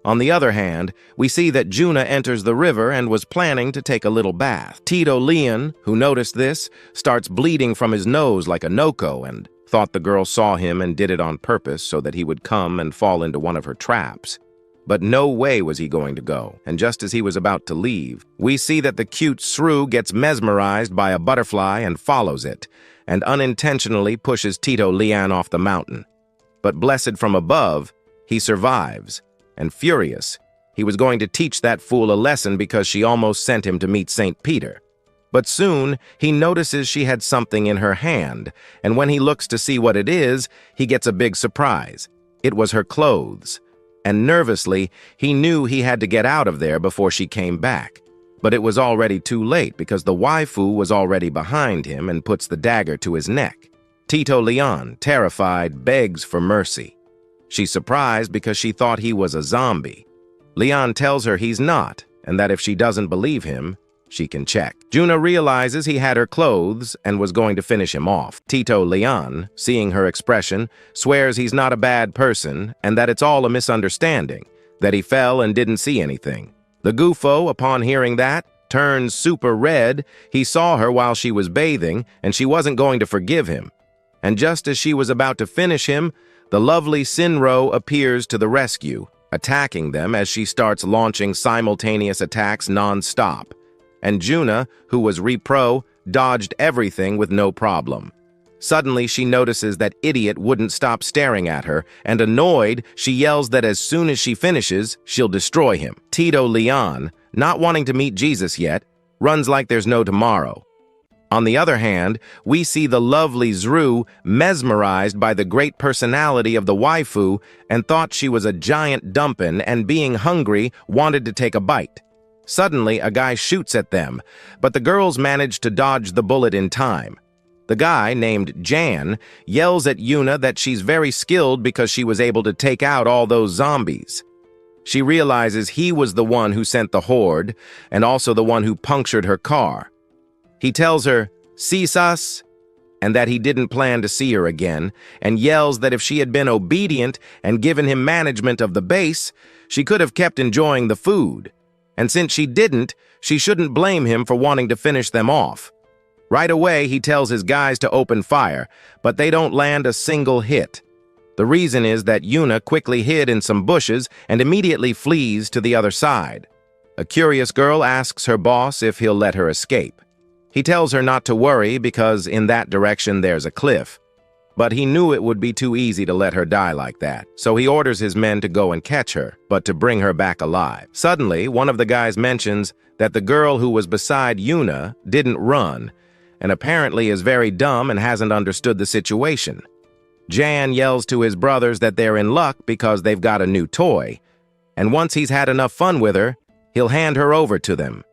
Speaker 1: On the other hand, we see that Juna enters the river and was planning to take a little bath. Tito Leon, who noticed this, starts bleeding from his nose like a Noko and thought the girl saw him and did it on purpose so that he would come and fall into one of her traps. But no way was he going to go, and just as he was about to leave, we see that the cute shrew gets mesmerized by a butterfly and follows it, and unintentionally pushes Tito Lian off the mountain. But blessed from above, he survives, and furious, he was going to teach that fool a lesson because she almost sent him to meet St. Peter. But soon, he notices she had something in her hand, and when he looks to see what it is, he gets a big surprise. It was her clothes, and nervously, he knew he had to get out of there before she came back. But it was already too late because the waifu was already behind him and puts the dagger to his neck. Tito Leon, terrified, begs for mercy. She's surprised because she thought he was a zombie. Leon tells her he's not, and that if she doesn't believe him, she can check. Juna realizes he had her clothes and was going to finish him off. Tito Leon, seeing her expression, swears he's not a bad person and that it's all a misunderstanding, that he fell and didn't see anything. The Gufo, upon hearing that, turns super red. He saw her while she was bathing and she wasn't going to forgive him. And just as she was about to finish him, the lovely Sinro appears to the rescue, attacking them as she starts launching simultaneous attacks non-stop. And Juna, who was repro, dodged everything with no problem. Suddenly, she notices that idiot wouldn't stop staring at her, and annoyed, she yells that as soon as she finishes, she'll destroy him. Tito Leon, not wanting to meet Jesus yet, runs like there's no tomorrow. On the other hand, we see the lovely Zru mesmerized by the great personality of the waifu and thought she was a giant dumpin and being hungry wanted to take a bite. Suddenly, a guy shoots at them, but the girls manage to dodge the bullet in time. The guy, named Jan, yells at Yuna that she's very skilled because she was able to take out all those zombies. She realizes he was the one who sent the horde, and also the one who punctured her car. He tells her, "Sisas," and that he didn't plan to see her again, and yells that if she had been obedient and given him management of the base, she could have kept enjoying the food. And since she didn't, she shouldn't blame him for wanting to finish them off. Right away, he tells his guys to open fire, but they don't land a single hit. The reason is that Yuna quickly hid in some bushes and immediately flees to the other side. A curious girl asks her boss if he'll let her escape. He tells her not to worry because in that direction there's a cliff. But he knew it would be too easy to let her die like that, so he orders his men to go and catch her, but to bring her back alive. Suddenly, one of the guys mentions that the girl who was beside Yuna didn't run, and apparently is very dumb and hasn't understood the situation. Jan yells to his brothers that they're in luck because they've got a new toy, and once he's had enough fun with her, he'll hand her over to them.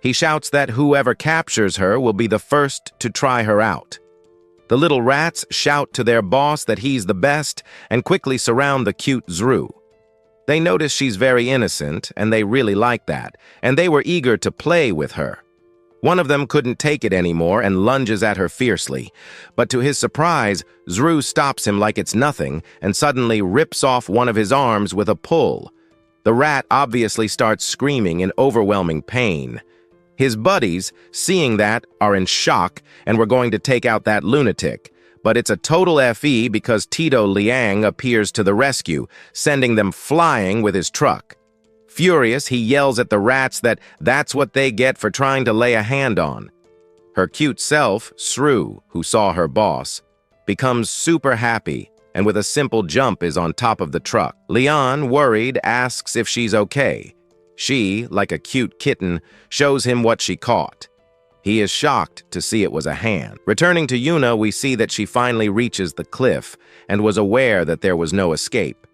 Speaker 1: He shouts that whoever captures her will be the first to try her out. The little rats shout to their boss that he's the best and quickly surround the cute Zru. They notice she's very innocent, and they really like that, and they were eager to play with her. One of them couldn't take it anymore and lunges at her fiercely, but to his surprise, Zru stops him like it's nothing and suddenly rips off one of his arms with a pull. The rat obviously starts screaming in overwhelming pain. His buddies, seeing that, are in shock and were going to take out that lunatic, but it's a total FE because Tito Liang appears to the rescue, sending them flying with his truck. Furious, he yells at the rats that that's what they get for trying to lay a hand on. Her cute self, Sru, who saw her boss, becomes super happy and with a simple jump is on top of the truck. Leon, worried, asks if she's okay. She, like a cute kitten, shows him what she caught. He is shocked to see it was a hand. Returning to Yuna, we see that she finally reaches the cliff and was aware that there was no escape.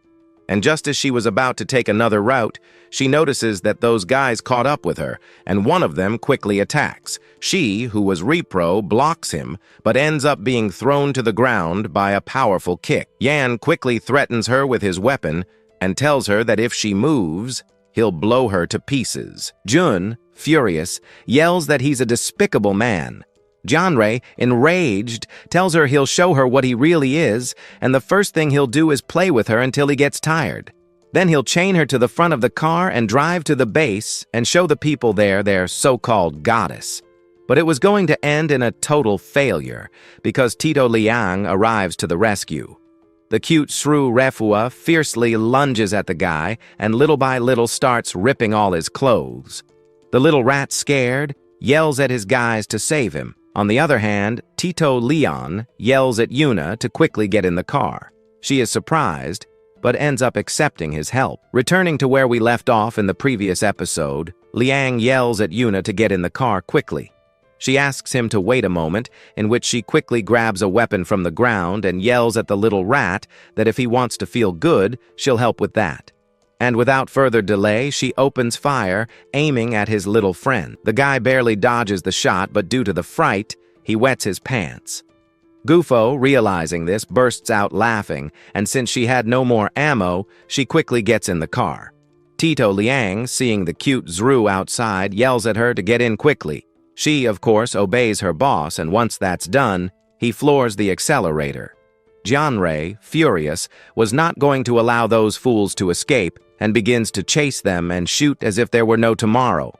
Speaker 1: And just as she was about to take another route, she notices that those guys caught up with her, and one of them quickly attacks. She, who was repro, blocks him, but ends up being thrown to the ground by a powerful kick. Yan quickly threatens her with his weapon and tells her that if she moves, he'll blow her to pieces. Jun, furious, yells that he's a despicable man. Janrei, enraged, tells her he'll show her what he really is, and the first thing he'll do is play with her until he gets tired. Then he'll chain her to the front of the car and drive to the base and show the people there their so-called goddess. But it was going to end in a total failure, because Tito Liang arrives to the rescue. The cute Shrew Refua fiercely lunges at the guy and little by little starts ripping all his clothes. The little rat, scared, yells at his guys to save him. On the other hand, Tito Leon yells at Yuna to quickly get in the car. She is surprised, but ends up accepting his help. Returning to where we left off in the previous episode, Liang yells at Yuna to get in the car quickly. She asks him to wait a moment, in which she quickly grabs a weapon from the ground and yells at the little rat that if he wants to feel good, she'll help with that. And without further delay, she opens fire, aiming at his little friend. The guy barely dodges the shot, but due to the fright, he wets his pants. Gufo, realizing this, bursts out laughing, and since she had no more ammo, she quickly gets in the car. Tito Liang, seeing the cute Zru outside, yells at her to get in quickly. She, of course, obeys her boss, and once that's done, he floors the accelerator. Janrei, furious, was not going to allow those fools to escape and begins to chase them and shoot as if there were no tomorrow.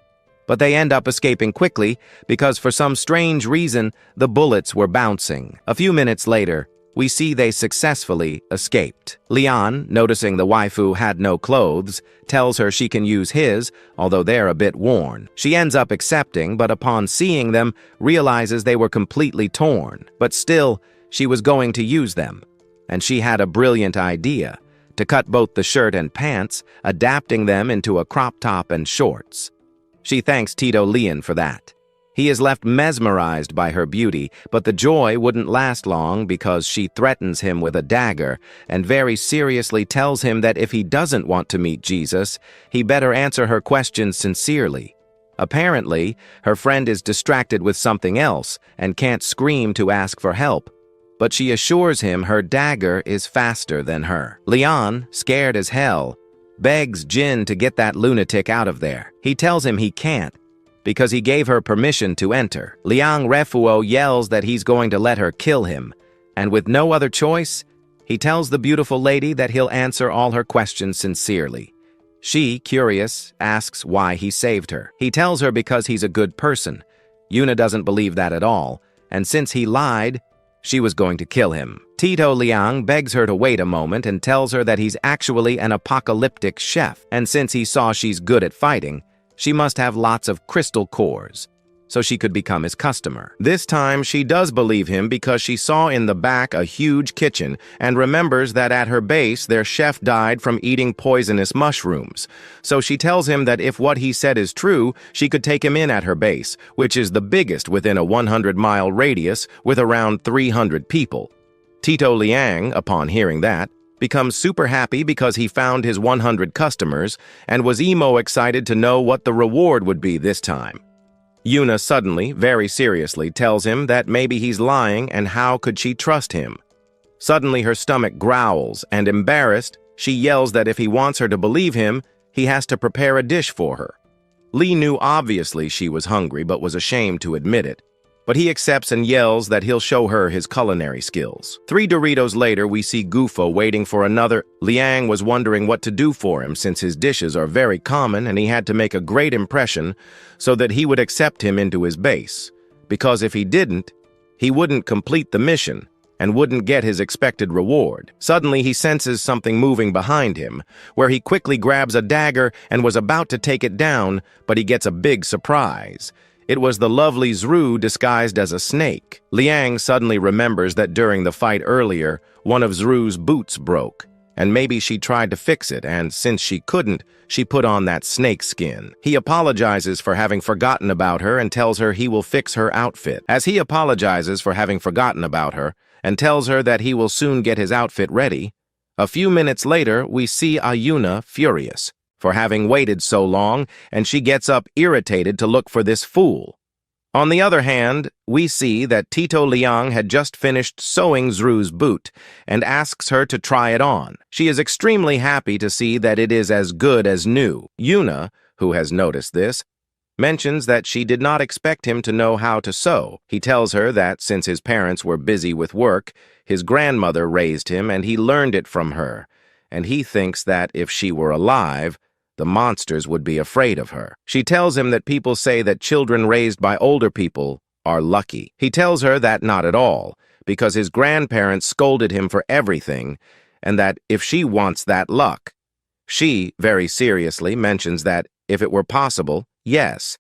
Speaker 1: But they end up escaping quickly because for some strange reason, the bullets were bouncing. A few minutes later, we see they successfully escaped. Leon, noticing the waifu had no clothes, tells her she can use his, although they're a bit worn. She ends up accepting, but upon seeing them, realizes they were completely torn. But still, she was going to use them. And she had a brilliant idea, to cut both the shirt and pants, adapting them into a crop top and shorts. She thanks Tito Leon for that. He is left mesmerized by her beauty, but the joy wouldn't last long because she threatens him with a dagger and very seriously tells him that if he doesn't want to meet Jesus, he better answer her questions sincerely. Apparently, her friend is distracted with something else and can't scream to ask for help, but she assures him her dagger is faster than her. Leon, scared as hell, begs Jin to get that lunatic out of there. He tells him he can't, because he gave her permission to enter. Liang Refuo yells that he's going to let her kill him, and with no other choice, he tells the beautiful lady that he'll answer all her questions sincerely. She, curious, asks why he saved her. He tells her because he's a good person. Yuna doesn't believe that at all, and since he lied, she was going to kill him. Tito Liang begs her to wait a moment and tells her that he's actually an apocalyptic chef, and since he saw she's good at fighting, she must have lots of crystal cores, so she could become his customer. This time, she does believe him because she saw in the back a huge kitchen and remembers that at her base, their chef died from eating poisonous mushrooms. So she tells him that if what he said is true, she could take him in at her base, which is the biggest within a 100-mile radius with around 300 people. Tito Liang, upon hearing that, becomes super happy because he found his 100 customers and was emo excited to know what the reward would be this time. Yuna suddenly, very seriously, tells him that maybe he's lying and how could she trust him. Suddenly her stomach growls and, embarrassed, she yells that if he wants her to believe him, he has to prepare a dish for her. Lee knew obviously she was hungry but was ashamed to admit it. But he accepts and yells that he'll show her his culinary skills. 3 Doritos later, we see Gufo waiting for another. Liang was wondering what to do for him since his dishes are very common and he had to make a great impression so that he would accept him into his base. Because if he didn't, he wouldn't complete the mission and wouldn't get his expected reward. Suddenly, he senses something moving behind him, where he quickly grabs a dagger and was about to take it down, but he gets a big surprise. It was the lovely Zru disguised as a snake. Liang suddenly remembers that during the fight earlier, one of Zru's boots broke, and maybe she tried to fix it, and since she couldn't, she put on that snake skin. He apologizes for having forgotten about her and tells her he will fix her outfit. As he apologizes for having forgotten about her and tells her that he will soon get his outfit ready, a few minutes later, we see Ayuna furious for having waited so long, and she gets up irritated to look for this fool. On the other hand, we see that Tito Liang had just finished sewing Zru's boot and asks her to try it on. She is extremely happy to see that it is as good as new. Yuna, who has noticed this, mentions that she did not expect him to know how to sew. He tells her that since his parents were busy with work, his grandmother raised him and he learned it from her, and he thinks that if she were alive, the monsters would be afraid of her. She tells him that people say that children raised by older people are lucky. He tells her that not at all, because his grandparents scolded him for everything, and that if she wants that luck, she, very seriously, mentions that if it were possible, yes,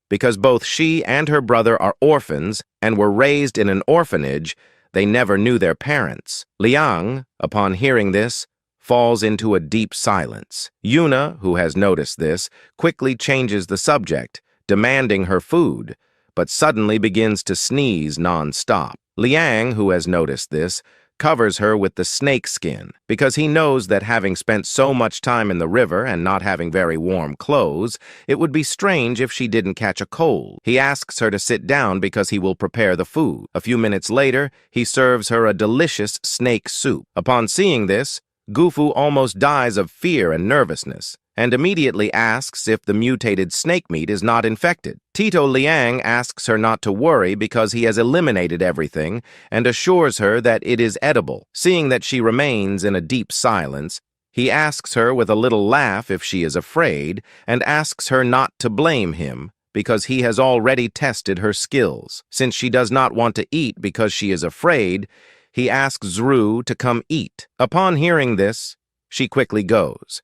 Speaker 1: because both she and her brother are orphans and were raised in an orphanage, they never knew their parents. Liang, upon hearing this, falls into a deep silence. Yuna, who has noticed this, quickly changes the subject, demanding her food, but suddenly begins to sneeze non-stop. Liang, who has noticed this, covers her with the snake skin, because he knows that having spent so much time in the river and not having very warm clothes, it would be strange if she didn't catch a cold. He asks her to sit down because he will prepare the food. A few minutes later, he serves her a delicious snake soup. Upon seeing this, Gufu almost dies of fear and nervousness, and immediately asks if the mutated snake meat is not infected. Tito Liang asks her not to worry because he has eliminated everything and assures her that it is edible. Seeing that she remains in a deep silence, he asks her with a little laugh if she is afraid and asks her not to blame him because he has already tested her skills. Since she does not want to eat because she is afraid, he asks Zru to come eat. Upon hearing this, she quickly goes.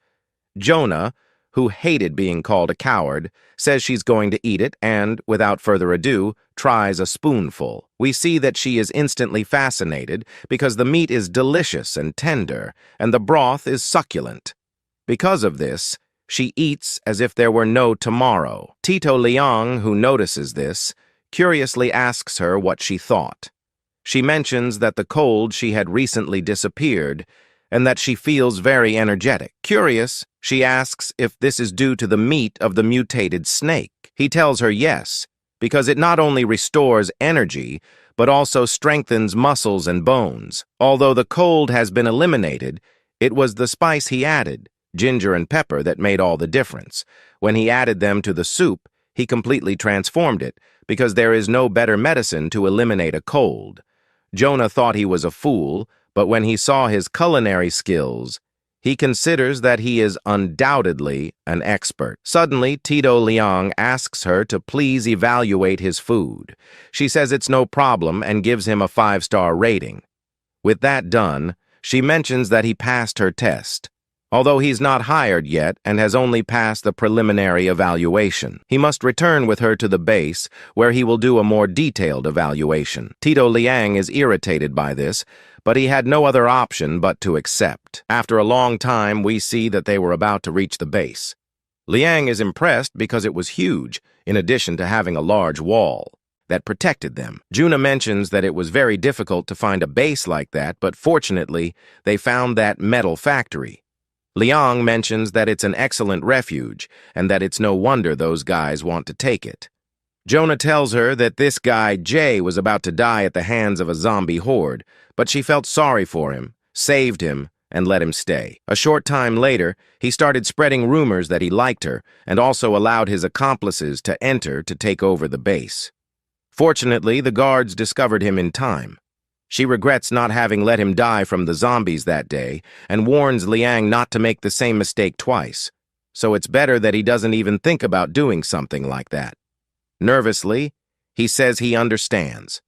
Speaker 1: Jonah, who hated being called a coward, says she's going to eat it and, without further ado, tries a spoonful. We see that she is instantly fascinated because the meat is delicious and tender, and the broth is succulent. Because of this, she eats as if there were no tomorrow. Tito Liang, who notices this, curiously asks her what she thought. She mentions that the cold she had recently disappeared and that she feels very energetic. Curious, she asks if this is due to the meat of the mutated snake. He tells her yes, because it not only restores energy, but also strengthens muscles and bones. Although the cold has been eliminated, it was the spice he added, ginger and pepper, that made all the difference. When he added them to the soup, he completely transformed it because there is no better medicine to eliminate a cold. Jonah thought he was a fool, but when he saw his culinary skills, he considers that he is undoubtedly an expert. Suddenly, Tito Liang asks her to please evaluate his food. She says it's no problem and gives him a 5-star rating. With that done, she mentions that he passed her test, although he's not hired yet and has only passed the preliminary evaluation. He must return with her to the base, where he will do a more detailed evaluation. Tito Liang is irritated by this, but he had no other option but to accept. After a long time, we see that they were about to reach the base. Liang is impressed because it was huge, in addition to having a large wall that protected them. Juna mentions that it was very difficult to find a base like that, but fortunately, they found that metal factory. Liang mentions that it's an excellent refuge, and that it's no wonder those guys want to take it. Jonah tells her that this guy, Jay, was about to die at the hands of a zombie horde, but she felt sorry for him, saved him, and let him stay. A short time later, he started spreading rumors that he liked her, and also allowed his accomplices to enter to take over the base. Fortunately, the guards discovered him in time. She regrets not having let him die from the zombies that day, and warns Liang not to make the same mistake twice, so it's better that he doesn't even think about doing something like that. Nervously, he says he understands.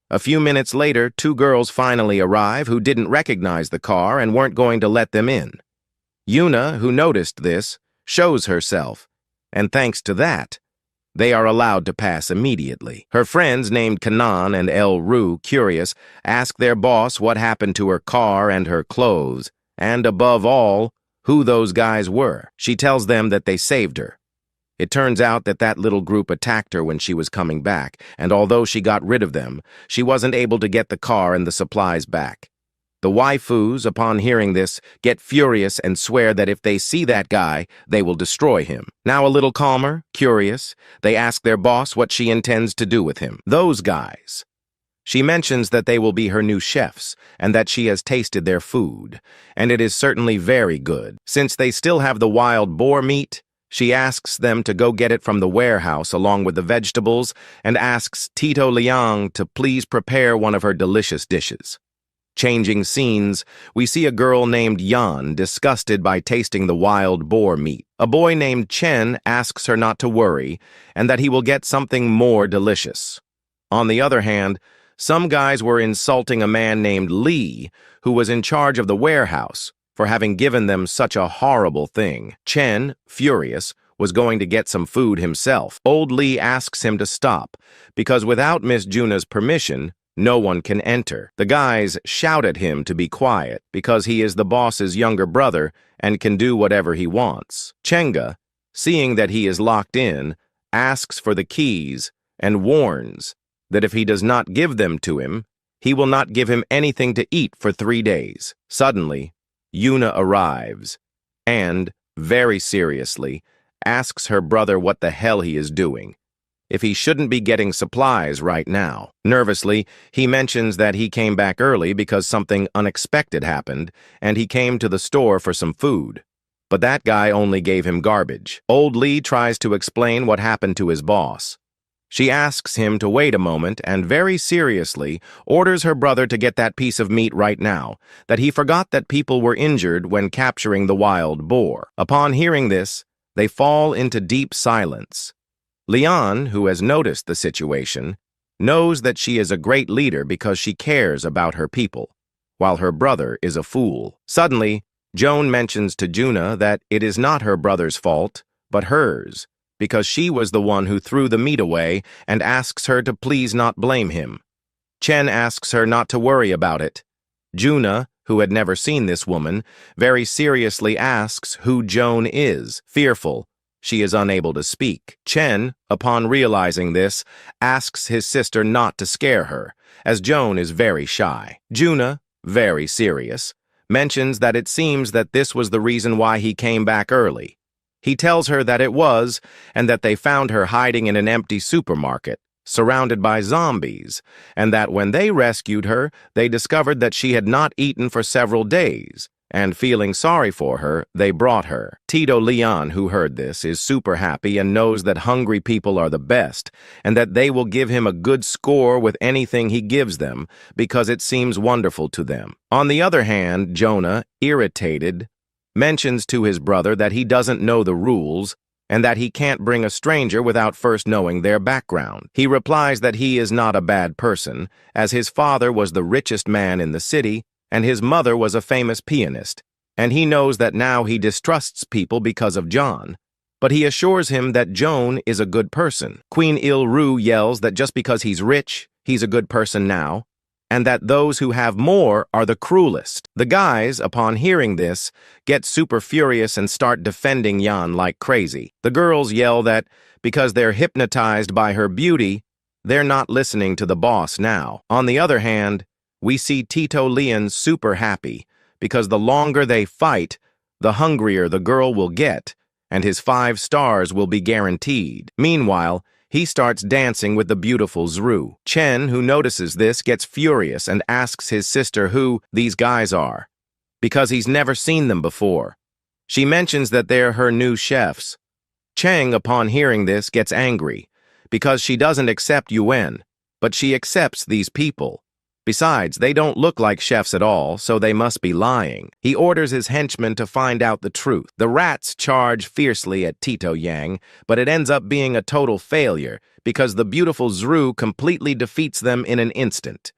Speaker 1: A few minutes later, 2 girls finally arrive who didn't recognize the car and weren't going to let them in. Yuna, who noticed this, shows herself, and thanks to that, they are allowed to pass immediately. Her friends named Kanan and El Ru, curious, ask their boss what happened to her car and her clothes, and above all, who those guys were. She tells them that they saved her. It turns out that that little group attacked her when she was coming back, and although she got rid of them, she wasn't able to get the car and the supplies back. The waifus, upon hearing this, get furious and swear that if they see that guy, they will destroy him. Now a little calmer, curious, they ask their boss what she intends to do with him. Those guys. She mentions that they will be her new chefs, and that she has tasted their food, and it is certainly very good. Since they still have the wild boar meat, she asks them to go get it from the warehouse along with the vegetables and asks Tito Liang to please prepare one of her delicious dishes. Changing scenes, we see a girl named Yan disgusted by tasting the wild boar meat. A boy named Shen asks her not to worry and that he will get something more delicious. On the other hand, some guys were insulting a man named Lee, who was in charge of the warehouse, for having given them such a horrible thing. Chen, furious, was going to get some food himself. Old Lee asks him to stop, because without Miss Juna's permission, no one can enter. The guys shout at him to be quiet, because he is the boss's younger brother and can do whatever he wants. Chenga, seeing that he is locked in, asks for the keys and warns that if he does not give them to him, he will not give him anything to eat for 3 days. Suddenly, Yuna arrives and, very seriously, asks her brother what the hell he is doing, if he shouldn't be getting supplies right now. Nervously, he mentions that he came back early because something unexpected happened, and he came to the store for some food. But that guy only gave him garbage. Old Lee tries to explain what happened to his boss. She asks him to wait a moment and very seriously orders her brother to get that piece of meat right now, that he forgot that people were injured when capturing the wild boar. Upon hearing this, they fall into deep silence. Lian, who has noticed the situation, knows that she is a great leader because she cares about her people, while her brother is a fool. Suddenly, Joan mentions to Juna that it is not her brother's fault, but hers, because she was the one who threw the meat away and asks her to please not blame him. Chen asks her not to worry about it. Juna, who had never seen this woman, very seriously asks who Joan is. Fearful, she is unable to speak. Chen, upon realizing this, asks his sister not to scare her, as Joan is very shy. Juna, very serious, mentions that it seems that this was the reason why he came back early. He tells her that it was, and that they found her hiding in an empty supermarket, surrounded by zombies, and that when they rescued her, they discovered that she had not eaten for several days, and feeling sorry for her, they brought her. Tito Leon, who heard this, is super happy and knows that hungry people are the best, and that they will give him a good score with anything he gives them, because it seems wonderful to them. On the other hand, Jonah, irritated, mentions to his brother that he doesn't know the rules, and that he can't bring a stranger without first knowing their background. He replies that he is not a bad person, as his father was the richest man in the city, and his mother was a famous pianist, and he knows that now he distrusts people because of John. But he assures him that Joan is a good person. Queen Il-Ru yells that just because he's rich, he's a good person now, and that those who have more are the cruelest. The guys, upon hearing this, get super furious and start defending Yan like crazy. The girls yell that because they're hypnotized by her beauty, they're not listening to the boss now. On the other hand, we see Tito Leon super happy because the longer they fight, the hungrier the girl will get, and his 5 stars will be guaranteed. Meanwhile, he starts dancing with the beautiful Zru. Shen, who notices this, gets furious and asks his sister who these guys are, because he's never seen them before. She mentions that they're her new chefs. Cheng, upon hearing this, gets angry, because she doesn't accept Yuen, but she accepts these people. Besides, they don't look like chefs at all, so they must be lying. He orders his henchmen to find out the truth. The rats charge fiercely at Tito Yang, but it ends up being a total failure because the beautiful Zru completely defeats them in an instant.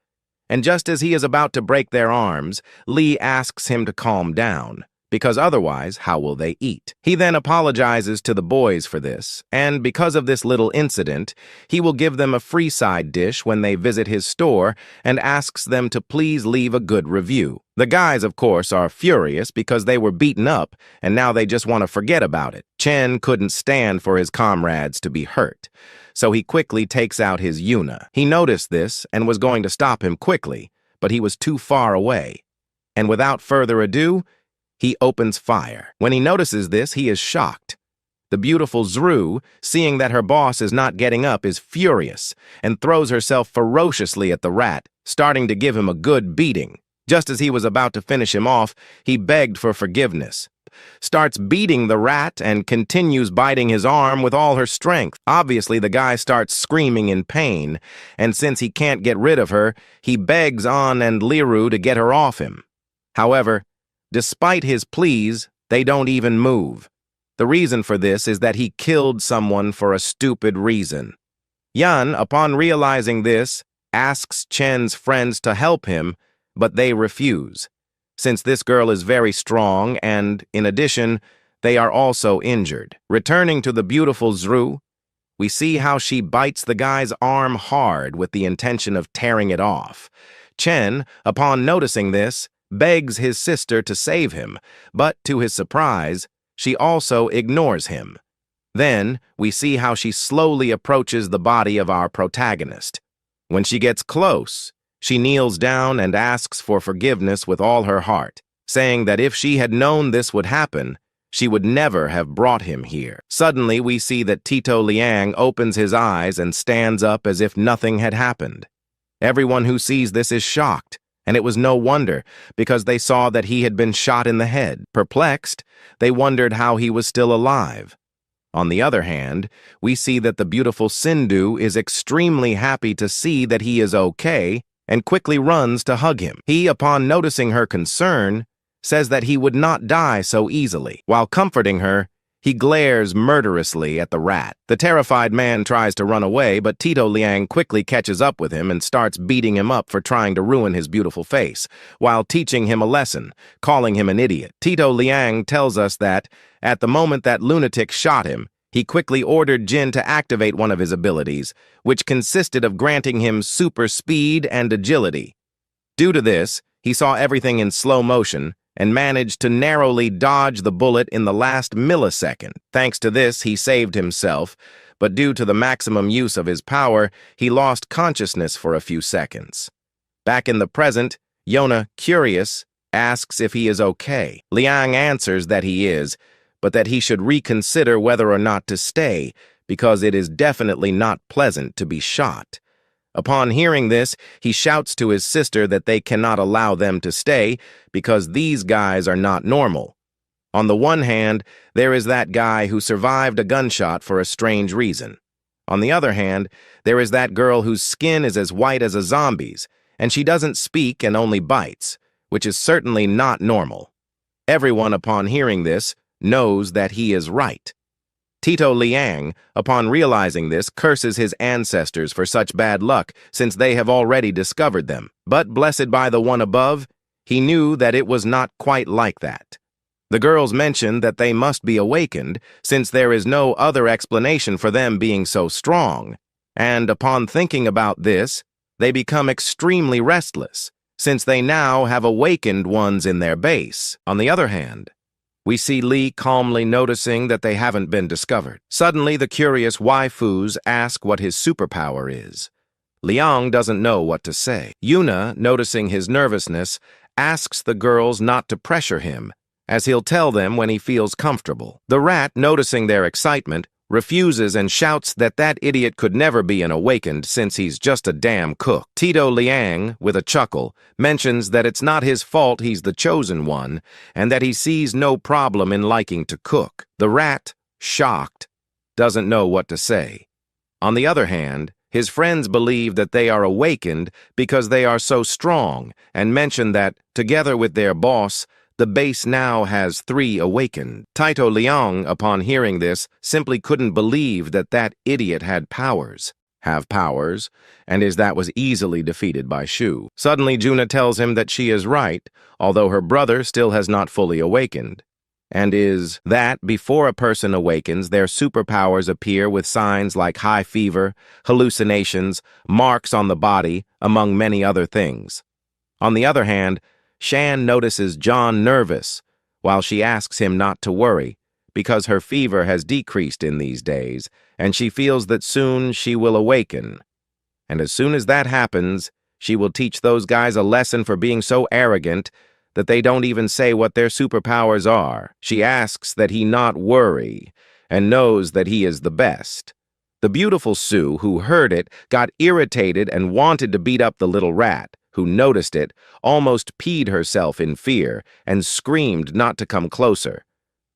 Speaker 1: And just as he is about to break their arms, Lee asks him to calm down, because otherwise, how will they eat? He then apologizes to the boys for this, and because of this little incident, he will give them a free side dish when they visit his store and asks them to please leave a good review. The guys, of course, are furious because they were beaten up, and now they just want to forget about it. Chen couldn't stand for his comrades to be hurt, so he quickly takes out his Yuna. He noticed this and was going to stop him quickly, but he was too far away. And without further ado, he opens fire. When he notices this, he is shocked. The beautiful Zru, seeing that her boss is not getting up, is furious and throws herself ferociously at the rat, starting to give him a good beating. Just as he was about to finish him off, he begged for forgiveness, starts beating the rat, and continues biting his arm with all her strength. Obviously, the guy starts screaming in pain, and since he can't get rid of her, he begs An and Liru to get her off him. However, despite his pleas, they don't even move. The reason for this is that he killed someone for a stupid reason. Yan, upon realizing this, asks Chen's friends to help him, but they refuse, since this girl is very strong and, in addition, they are also injured. Returning to the beautiful Zru, we see how she bites the guy's arm hard with the intention of tearing it off. Chen, upon noticing this, begs his sister to save him, but to his surprise, she also ignores him. Then, we see how she slowly approaches the body of our protagonist. When she gets close, she kneels down and asks for forgiveness with all her heart, saying that if she had known this would happen, she would never have brought him here. Suddenly, we see that Tito Liang opens his eyes and stands up as if nothing had happened. Everyone who sees this is shocked, and it was no wonder, because they saw that he had been shot in the head. Perplexed, they wondered how he was still alive. On the other hand, we see that the beautiful Sindhu is extremely happy to see that he is okay and quickly runs to hug him. He, upon noticing her concern, says that he would not die so easily. While comforting her, he glares murderously at the rat. The terrified man tries to run away, but Tito Liang quickly catches up with him and starts beating him up for trying to ruin his beautiful face, while teaching him a lesson, calling him an idiot. Tito Liang tells us that, at the moment that lunatic shot him, he quickly ordered Jin to activate one of his abilities, which consisted of granting him super speed and agility. Due to this, he saw everything in slow motion, and managed to narrowly dodge the bullet in the last millisecond. Thanks to this, he saved himself, but due to the maximum use of his power, he lost consciousness for a few seconds. Back in the present, Yona, curious, asks if he is okay. Liang answers that he is, but that he should reconsider whether or not to stay, because it is definitely not pleasant to be shot. Upon hearing this, he shouts to his sister that they cannot allow them to stay because these guys are not normal. On the one hand, there is that guy who survived a gunshot for a strange reason. On the other hand, there is that girl whose skin is as white as a zombie's, and she doesn't speak and only bites, which is certainly not normal. Everyone, upon hearing this, knows that he is right. Tito Liang, upon realizing this, curses his ancestors for such bad luck, since they have already discovered them. But blessed by the one above, he knew that it was not quite like that. The girls mentioned that they must be awakened, since there is no other explanation for them being so strong, and upon thinking about this, they become extremely restless, since they now have awakened ones in their base. On the other hand, we see Lee calmly noticing that they haven't been discovered. Suddenly, the curious waifus ask what his superpower is. Liang doesn't know what to say. Yuna, noticing his nervousness, asks the girls not to pressure him, as he'll tell them when he feels comfortable. The rat, noticing their excitement, refuses and shouts that that idiot could never be an awakened since he's just a damn cook. Tito Liang, with a chuckle, mentions that it's not his fault he's the chosen one, and that he sees no problem in liking to cook. The rat, shocked, doesn't know what to say. On the other hand, his friends believe that they are awakened because they are so strong, and mention that, together with their boss, the base now has 3 awakened. Tito Liang, upon hearing this, simply couldn't believe that that idiot had powers. Have powers, and that was easily defeated by Shu. Suddenly, Juna tells him that she is right, although her brother still has not fully awakened, and is that before a person awakens, their superpowers appear with signs like high fever, hallucinations, marks on the body, among many other things. On the other hand, Shen notices John nervous, while she asks him not to worry, because her fever has decreased in these days, and she feels that soon she will awaken. And as soon as that happens, she will teach those guys a lesson for being so arrogant that they don't even say what their superpowers are. She asks that he not worry, and knows that he is the best. The beautiful Sue, who heard it, got irritated and wanted to beat up the little rat, who noticed it, almost peed herself in fear, and screamed not to come closer.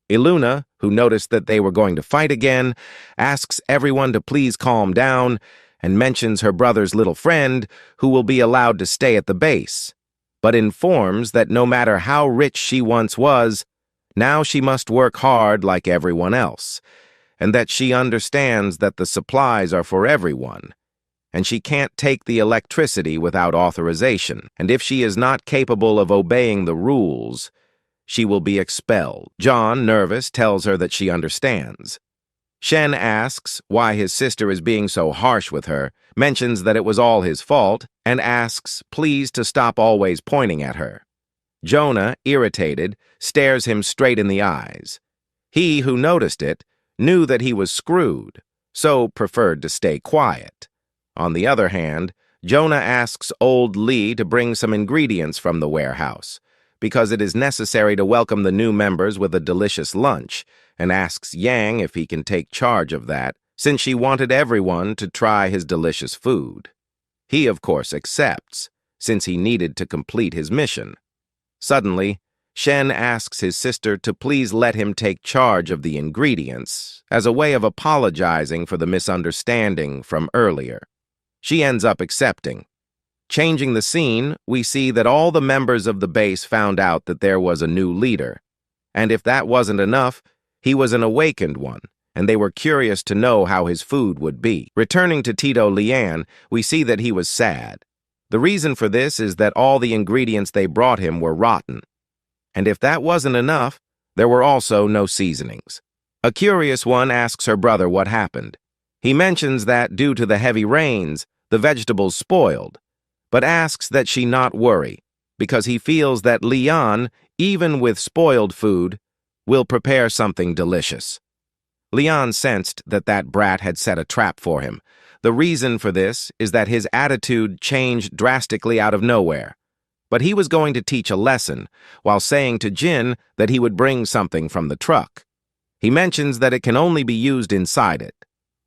Speaker 1: Iluna, who noticed that they were going to fight again, asks everyone to please calm down, and mentions her brother's little friend, who will be allowed to stay at the base, but informs that no matter how rich she once was, now she must work hard like everyone else, and that she understands that the supplies are for everyone, and she can't take the electricity without authorization, and if she is not capable of obeying the rules, she will be expelled. John, nervous, tells her that she understands. Shen asks why his sister is being so harsh with her, mentions that it was all his fault, and asks please to stop always pointing at her. Jonah, irritated, stares him straight in the eyes. He, who noticed it, knew that he was screwed, so preferred to stay quiet. On the other hand, Jonah asks old Lee to bring some ingredients from the warehouse, because it is necessary to welcome the new members with a delicious lunch, and asks Yang if he can take charge of that, since she wanted everyone to try his delicious food. He, of course, accepts, since he needed to complete his mission. Suddenly, Shen asks his sister to please let him take charge of the ingredients, as a way of apologizing for the misunderstanding from earlier. She ends up accepting. Changing the scene, we see that all the members of the base found out that there was a new leader, and if that wasn't enough, he was an awakened one, and they were curious to know how his food would be. Returning to Tito Lian, we see that he was sad. The reason for this is that all the ingredients they brought him were rotten, and if that wasn't enough, there were also no seasonings. A curious one asks her brother what happened. He mentions that due to the heavy rains, the vegetables spoiled, but asks that she not worry, because he feels that Lian, even with spoiled food, will prepare something delicious. Lian sensed that that brat had set a trap for him. The reason for this is that his attitude changed drastically out of nowhere, but he was going to teach a lesson, while saying to Jin that he would bring something from the truck. He mentions that it can only be used inside it.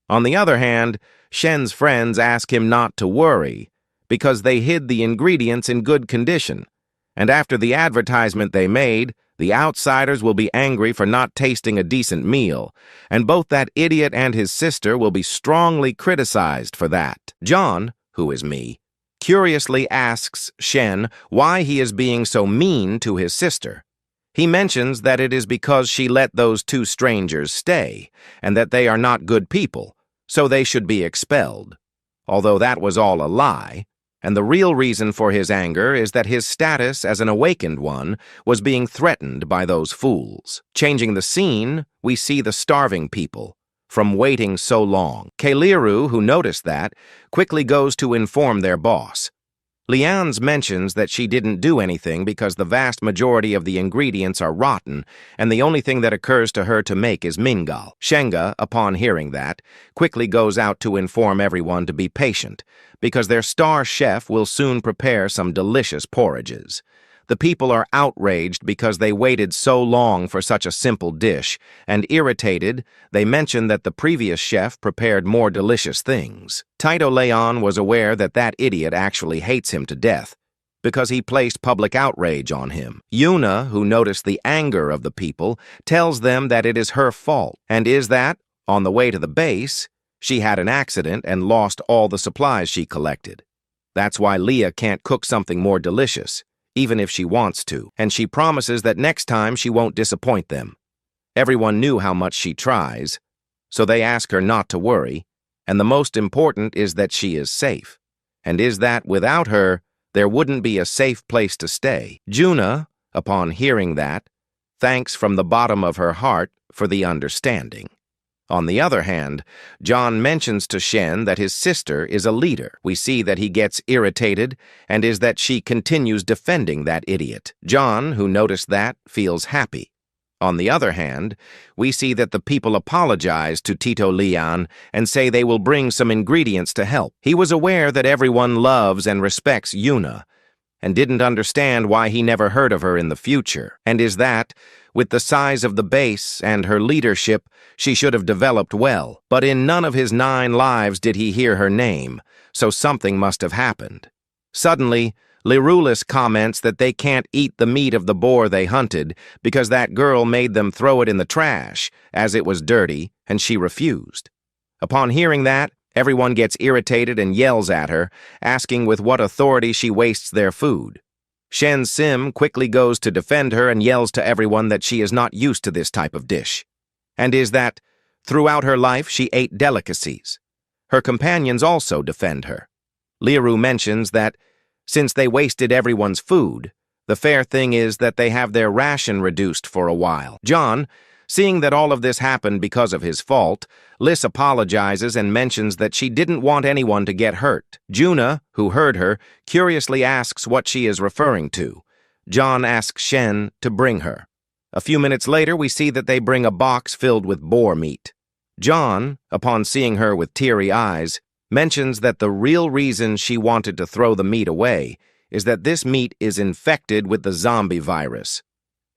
Speaker 1: On the other hand, Shen's friends ask him not to worry because they hid the ingredients in good condition. And after the advertisement they made, the outsiders will be angry for not tasting a decent meal, and both that idiot and his sister will be strongly criticized for that. John, who is me, curiously asks Shen why he is being so mean to his sister. He mentions that it is because she let those two strangers stay, and that they are not good people, so they should be expelled. Although that was all a lie, and the real reason for his anger is that his status as an awakened one was being threatened by those fools. Changing the scene, we see the starving people, from waiting so long. Kaliru, who noticed that, quickly goes to inform their boss. Lian's mentions that she didn't do anything because the vast majority of the ingredients are rotten, and the only thing that occurs to her to make is mingal. Shenga, upon hearing that, quickly goes out to inform everyone to be patient, because their star chef will soon prepare some delicious porridges. The people are outraged because they waited so long for such a simple dish, and irritated, they mention that the previous chef prepared more delicious things. Taito Leon was aware that that idiot actually hates him to death, because he placed public outrage on him. Yuna, who noticed the anger of the people, tells them that it is her fault, and is that, on the way to the base, she had an accident and lost all the supplies she collected. That's why Leah can't cook something more delicious, even if she wants to, and she promises that next time she won't disappoint them. Everyone knew how much she tries, so they ask her not to worry, and the most important is that she is safe, and is that without her, there wouldn't be a safe place to stay. Juna, upon hearing that, thanks from the bottom of her heart for the understanding. On the other hand, John mentions to Shen that his sister is a leader. We see that he gets irritated, and is that she continues defending that idiot. John, who noticed that, feels happy. On the other hand, we see that the people apologize to Tito Leon and say they will bring some ingredients to help. He was aware that everyone loves and respects Yuna, and didn't understand why he never heard of her in the future, and is that, with the size of the base and her leadership, she should have developed well. But in none of his 9 lives did he hear her name, so something must have happened. Suddenly, Lirulis comments that they can't eat the meat of the boar they hunted because that girl made them throw it in the trash, as it was dirty, and she refused. Upon hearing that, everyone gets irritated and yells at her, asking with what authority she wastes their food. Shen Sim quickly goes to defend her and yells to everyone that she is not used to this type of dish, and is that, throughout her life, she ate delicacies. Her companions also defend her. Liru mentions that, since they wasted everyone's food, the fair thing is that they have their ration reduced for a while. John, seeing that all of this happened because of his fault, Liz apologizes and mentions that she didn't want anyone to get hurt. Juna, who heard her, curiously asks what she is referring to. John asks Shen to bring her. A few minutes later, we see that they bring a box filled with boar meat. John, upon seeing her with teary eyes, mentions that the real reason she wanted to throw the meat away is that this meat is infected with the zombie virus.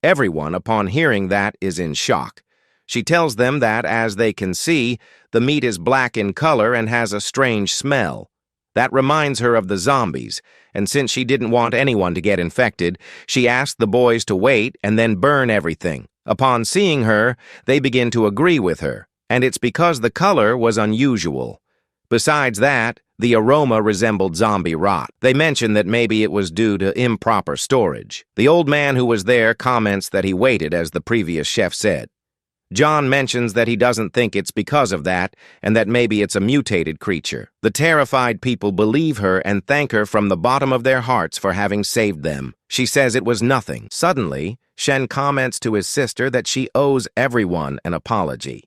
Speaker 1: Everyone, upon hearing that, is in shock. She tells them that, as they can see, the meat is black in color and has a strange smell. That reminds her of the zombies, and since she didn't want anyone to get infected, she asked the boys to wait and then burn everything. Upon seeing her, they begin to agree with her, and it's because the color was unusual. Besides that, the aroma resembled zombie rot. They mention that maybe it was due to improper storage. The old man who was there comments that he waited, as the previous chef said. John mentions that he doesn't think it's because of that, and that maybe it's a mutated creature. The terrified people believe her and thank her from the bottom of their hearts for having saved them. She says it was nothing. Suddenly, Shen comments to his sister that she owes everyone an apology.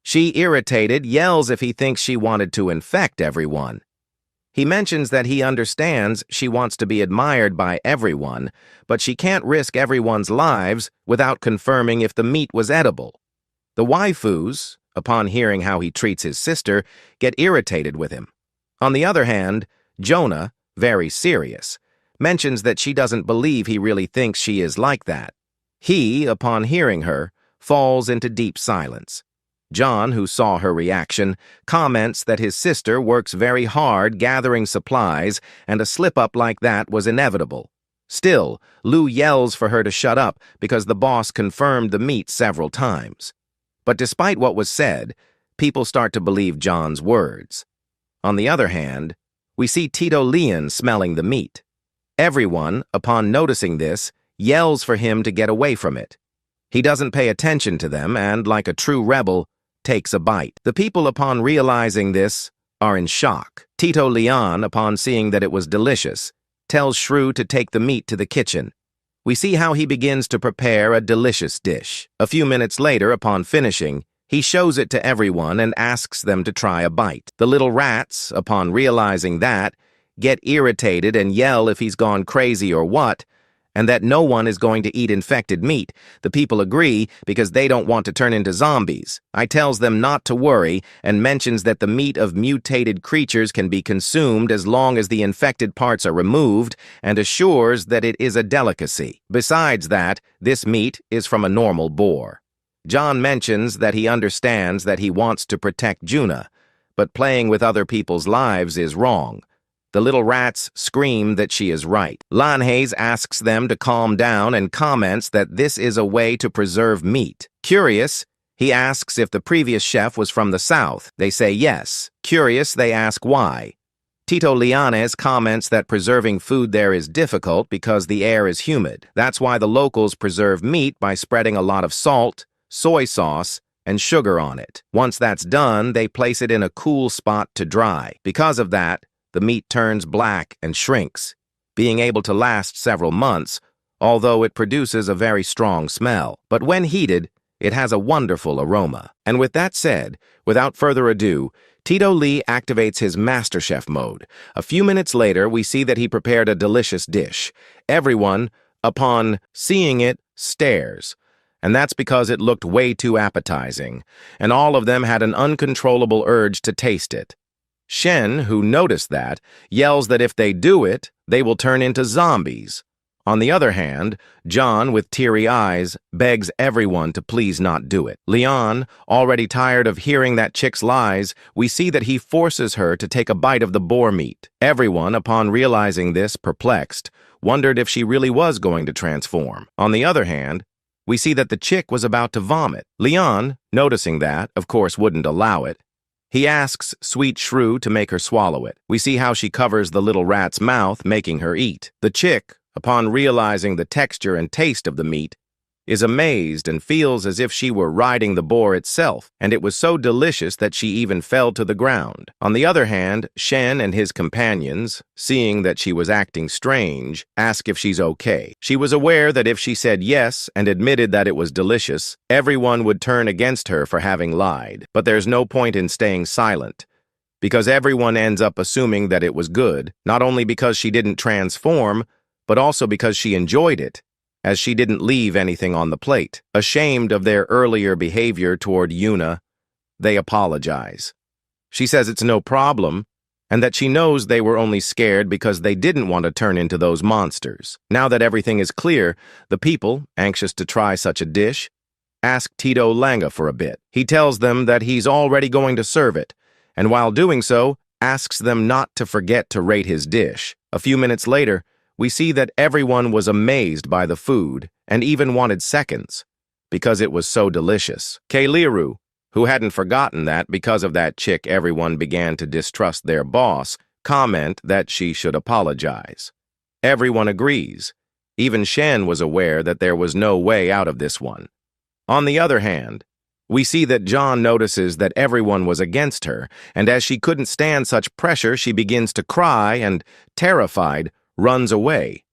Speaker 1: She, irritated, yells if he thinks she wanted to infect everyone. He mentions that he understands she wants to be admired by everyone, but she can't risk everyone's lives without confirming if the meat was edible. The waifus, upon hearing how he treats his sister, get irritated with him. On the other hand, Jonah, very serious, mentions that she doesn't believe he really thinks she is like that. He, upon hearing her, falls into deep silence. John, who saw her reaction, comments that his sister works very hard gathering supplies and a slip-up like that was inevitable. Still, Lu yells for her to shut up because the boss confirmed the meat several times. But despite what was said, people start to believe John's words. On the other hand, we see Tito Leon smelling the meat. Everyone, upon noticing this, yells for him to get away from it. He doesn't pay attention to them and, like a true rebel, takes a bite. The people, upon realizing this, are in shock. Tito Leon, upon seeing that it was delicious, tells Shrew to take the meat to the kitchen. We see how he begins to prepare a delicious dish. A few minutes later, upon finishing, he shows it to everyone and asks them to try a bite. The little rats, upon realizing that, get irritated and yell if he's gone crazy or what, and that no one is going to eat infected meat. The people agree because they don't want to turn into zombies. I tells them not to worry and mentions that the meat of mutated creatures can be consumed as long as the infected parts are removed, and assures that it is a delicacy. Besides that, this meat is from a normal boar. John mentions that he understands that he wants to protect Juna, but playing with other people's lives is wrong. The little rats scream that she is right. Lanhays asks them to calm down and comments that this is a way to preserve meat. Curious, he asks if the previous chef was from the south. They say yes. Curious, they ask why. Tito Leones comments that preserving food there is difficult because the air is humid. That's why the locals preserve meat by spreading a lot of salt, soy sauce, and sugar on it. Once that's done, they place it in a cool spot to dry. Because of that, the meat turns black and shrinks, being able to last several months, although it produces a very strong smell. But when heated, it has a wonderful aroma. And with that said, without further ado, Tito Lee activates his MasterChef mode. A few minutes later, we see that he prepared a delicious dish. Everyone, upon seeing it, stares. And that's because it looked way too appetizing, and all of them had an uncontrollable urge to taste it. Shen, who noticed that, yells that if they do it, they will turn into zombies. On the other hand, John, with teary eyes, begs everyone to please not do it. Leon, already tired of hearing that chick's lies, we see that he forces her to take a bite of the boar meat. Everyone, upon realizing this, perplexed, wondered if she really was going to transform. On the other hand, we see that the chick was about to vomit. Leon, noticing that, of course wouldn't allow it. He asks Sweet Shrew to make her swallow it. We see how she covers the little rat's mouth, making her eat. The chick, upon realizing the texture and taste of the meat, is amazed and feels as if she were riding the boar itself, and it was so delicious that she even fell to the ground. On the other hand, Shen and his companions, seeing that she was acting strange, ask if she's okay. She was aware that if she said yes and admitted that it was delicious, everyone would turn against her for having lied. But there's no point in staying silent, because everyone ends up assuming that it was good, not only because she didn't transform, but also because she enjoyed it, as she didn't leave anything on the plate. Ashamed of their earlier behavior toward Yuna, they apologize. She says it's no problem, and that she knows they were only scared because they didn't want to turn into those monsters. Now that everything is clear, the people, anxious to try such a dish, ask Tito Langa for a bit. He tells them that he's already going to serve it, and while doing so, asks them not to forget to rate his dish. A few minutes later, we see that everyone was amazed by the food and even wanted seconds because it was so delicious. Kailiru, who hadn't forgotten that because of that chick everyone began to distrust their boss, comment that she should apologize. Everyone agrees. Even Shen was aware that there was no way out of this one. On the other hand, we see that John notices that everyone was against her, and as she couldn't stand such pressure, she begins to cry and, terrified, runs away.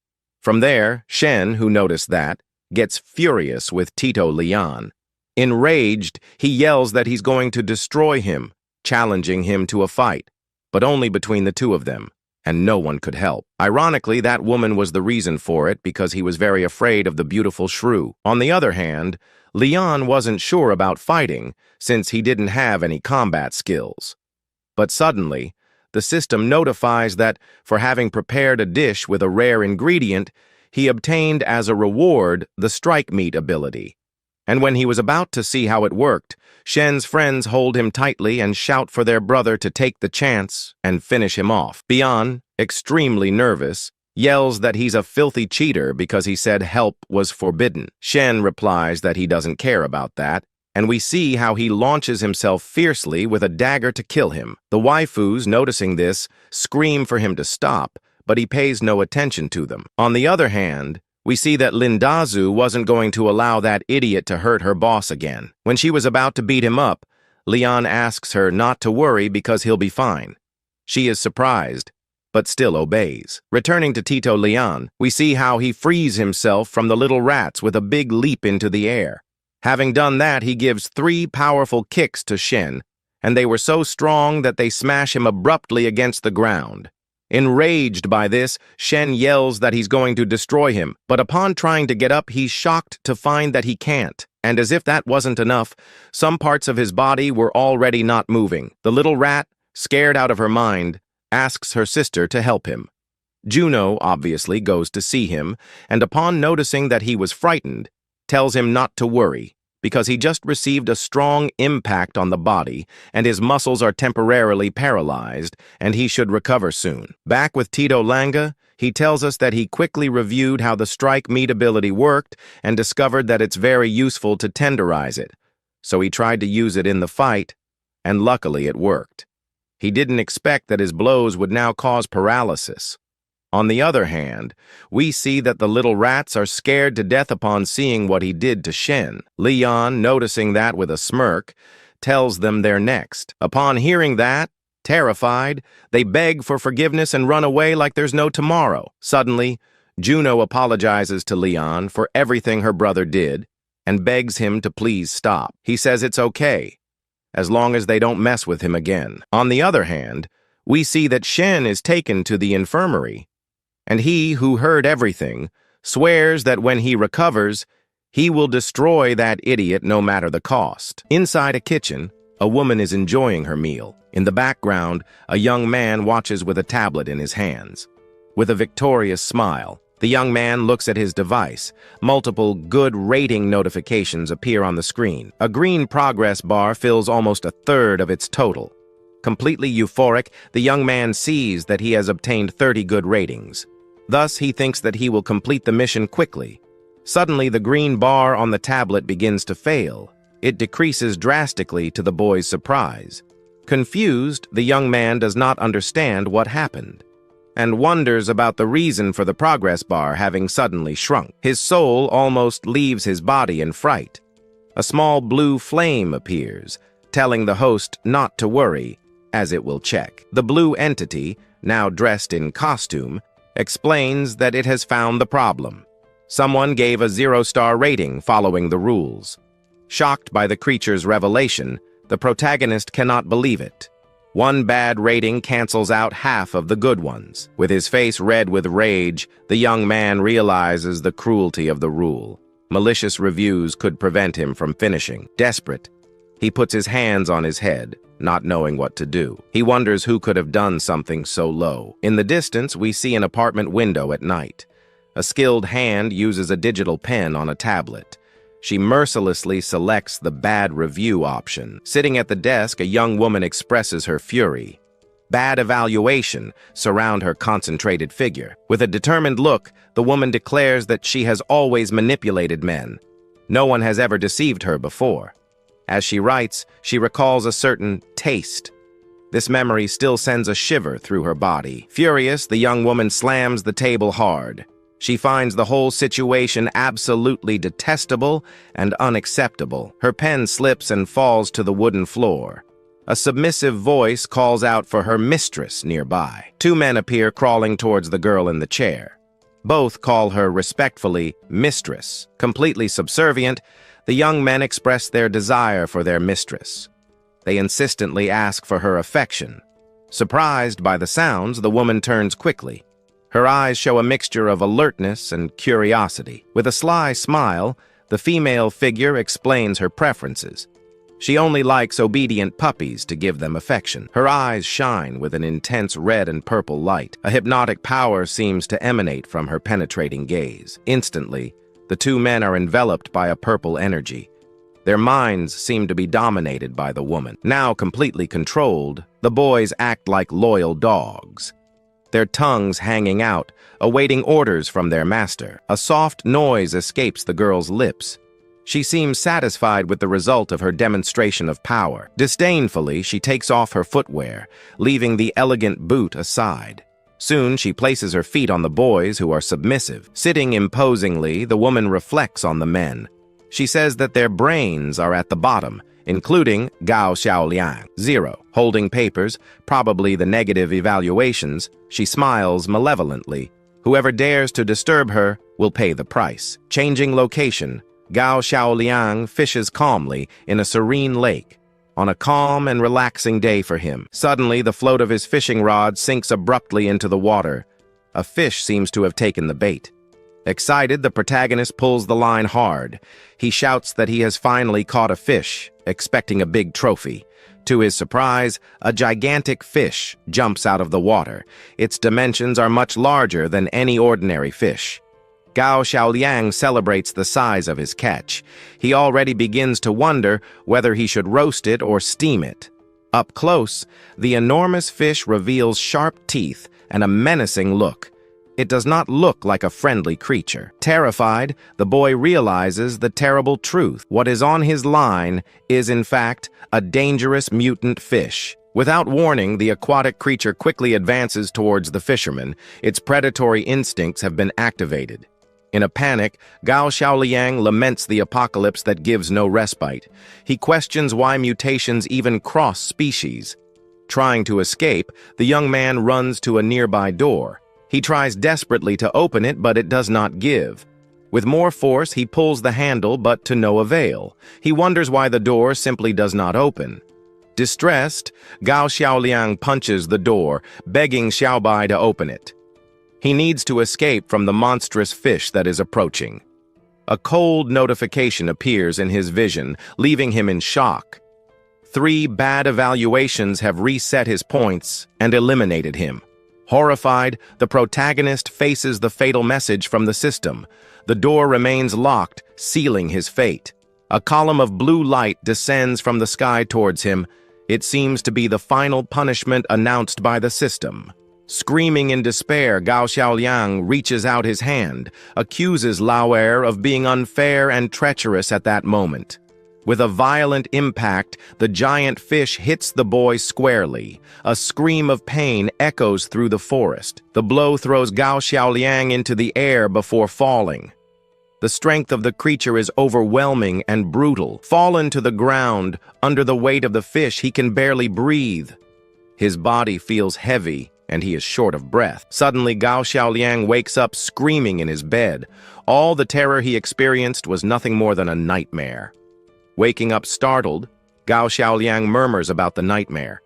Speaker 1: From there, Shen, who noticed that, gets furious with Tito Leon. Enraged, he yells that he's going to destroy him, challenging him to a fight, but only between the two of them, and no one could help. Ironically, that woman was the reason for it because he was very afraid of the beautiful shrew. On the other hand, Leon wasn't sure about fighting since he didn't have any combat skills. But suddenly, the system notifies that, for having prepared a dish with a rare ingredient, he obtained as a reward the strike meat ability, And when he was about to see how it worked, Shen's friends hold him tightly and shout for their brother to take the chance and finish him off. Bian, extremely nervous, yells that he's a filthy cheater because he said help was forbidden. Shen replies that he doesn't care about that, and we see how he launches himself fiercely with a dagger to kill him. The waifus, noticing this, scream for him to stop, but he pays no attention to them. On the other hand, we see that Lindazu wasn't going to allow that idiot to hurt her boss again. When she was about to beat him up, Leon asks her not to worry because he'll be fine. She is surprised, but still obeys. Returning to Tito Leon, we see how he frees himself from the little rats with a big leap into the air. Having done that, he gives 3 powerful kicks to Shen, and they were so strong that they smash him abruptly against the ground. Enraged by this, Shen yells that he's going to destroy him, but upon trying to get up, he's shocked to find that he can't. And as if that wasn't enough, some parts of his body were already not moving. The little rat, scared out of her mind, asks her sister to help him. Juno obviously goes to see him, and upon noticing that he was frightened, tells him not to worry, because he just received a strong impact on the body, and his muscles are temporarily paralyzed, and he should recover soon. Back with Tito Langa, he tells us that he quickly reviewed how the strike meat ability worked and discovered that it's very useful to tenderize it. So he tried to use it in the fight, and luckily it worked. He didn't expect that his blows would now cause paralysis. On the other hand, we see that the little rats are scared to death upon seeing what he did to Shen. Leon, noticing that with a smirk, tells them they're next. Upon hearing that, terrified, they beg for forgiveness and run away like there's no tomorrow. Suddenly, Juno apologizes to Leon for everything her brother did and begs him to please stop. He says it's okay, as long as they don't mess with him again. On the other hand, we see that Shen is taken to the infirmary, and he, who heard everything, swears that when he recovers, he will destroy that idiot no matter the cost. Inside a kitchen, a woman is enjoying her meal. In the background, a young man watches with a tablet in his hands. With a victorious smile, the young man looks at his device. Multiple good rating notifications appear on the screen. A green progress bar fills almost a third of its total. Completely euphoric, the young man sees that he has obtained 30 good ratings. Thus, he thinks that he will complete the mission quickly. Suddenly, the green bar on the tablet begins to fail. It decreases drastically to the boy's surprise. Confused, the young man does not understand what happened, and wonders about the reason for the progress bar having suddenly shrunk. His soul almost leaves his body in fright. A small blue flame appears, telling the host not to worry, as it will check. The blue entity, now dressed in costume, explains that it has found the problem. Someone gave a 0-star rating following the rules. Shocked by the creature's revelation, the protagonist cannot believe it. 1 bad rating cancels out half of the good ones. With his face red with rage, the young man realizes the cruelty of the rule. Malicious reviews could prevent him from finishing. Desperate, he puts his hands on his head, not knowing what to do. He wonders who could have done something so low. In the distance, we see an apartment window at night. A skilled hand uses a digital pen on a tablet. She mercilessly selects the bad review option. Sitting at the desk, a young woman expresses her fury. Bad evaluation surround her concentrated figure. With a determined look, the woman declares that she has always manipulated men. No one has ever deceived her before. As she writes, she recalls a certain taste. This memory still sends a shiver through her body. Furious, the young woman slams the table hard. She finds the whole situation absolutely detestable and unacceptable. Her pen slips and falls to the wooden floor. A submissive voice calls out for her mistress nearby. 2 men appear crawling towards the girl in the chair. Both call her respectfully mistress. Completely subservient, the young men express their desire for their mistress. They insistently ask for her affection. Surprised by the sounds, the woman turns quickly. Her eyes show a mixture of alertness and curiosity. With a sly smile, the female figure explains her preferences. She only likes obedient puppies to give them affection. Her eyes shine with an intense red and purple light. A hypnotic power seems to emanate from her penetrating gaze. Instantly, the 2 men are enveloped by a purple energy, Their minds seem to be dominated by the woman. Now completely controlled, the boys act like loyal dogs, their tongues hanging out, awaiting orders from their master. A soft noise escapes the girl's lips. She seems satisfied with the result of her demonstration of power. Disdainfully, she takes off her footwear, leaving the elegant boot aside. Soon, she places her feet on the boys, who are submissive. Sitting imposingly, the woman reflects on the men. She says that their brains are at the bottom, including Gao Xiaoliang. 0. Holding papers, probably the negative evaluations, she smiles malevolently. Whoever dares to disturb her will pay the price. Changing location, Gao Xiaoliang fishes calmly in a serene lake, on a calm and relaxing day for him. Suddenly, the float of his fishing rod sinks abruptly into the water. A fish seems to have taken the bait. Excited, the protagonist pulls the line hard. He shouts that he has finally caught a fish, expecting a big trophy. To his surprise, a gigantic fish jumps out of the water. Its dimensions are much larger than any ordinary fish. Gao Xiaoliang celebrates the size of his catch. He already begins to wonder whether he should roast it or steam it. Up close, the enormous fish reveals sharp teeth and a menacing look. It does not look like a friendly creature. Terrified, the boy realizes the terrible truth. What is on his line is, in fact, a dangerous mutant fish. Without warning, the aquatic creature quickly advances towards the fisherman. Its predatory instincts have been activated. In a panic, Gao Xiaoliang laments the apocalypse that gives no respite. He questions why mutations even cross species. Trying to escape, the young man runs to a nearby door. He tries desperately to open it, but it does not give. With more force, he pulls the handle, but to no avail. He wonders why the door simply does not open. Distressed, Gao Xiaoliang punches the door, begging Xiaobai to open it. He needs to escape from the monstrous fish that is approaching. A cold notification appears in his vision, leaving him in shock. 3 bad evaluations have reset his points and eliminated him. Horrified, the protagonist faces the fatal message from the system. The door remains locked, sealing his fate. A column of blue light descends from the sky towards him. It seems to be the final punishment announced by the system. Screaming in despair, Gao Xiaoliang reaches out his hand, accuses Lauer of being unfair and treacherous at that moment. With a violent impact, the giant fish hits the boy squarely. A scream of pain echoes through the forest. The blow throws Gao Xiaoliang into the air before falling. The strength of the creature is overwhelming and brutal. Fallen to the ground, under the weight of the fish, he can barely breathe. His body feels heavy, and he is short of breath. Suddenly, Gao Xiaoliang wakes up screaming in his bed. All the terror he experienced was nothing more than a nightmare. Waking up startled, Gao Xiaoliang murmurs about the nightmare.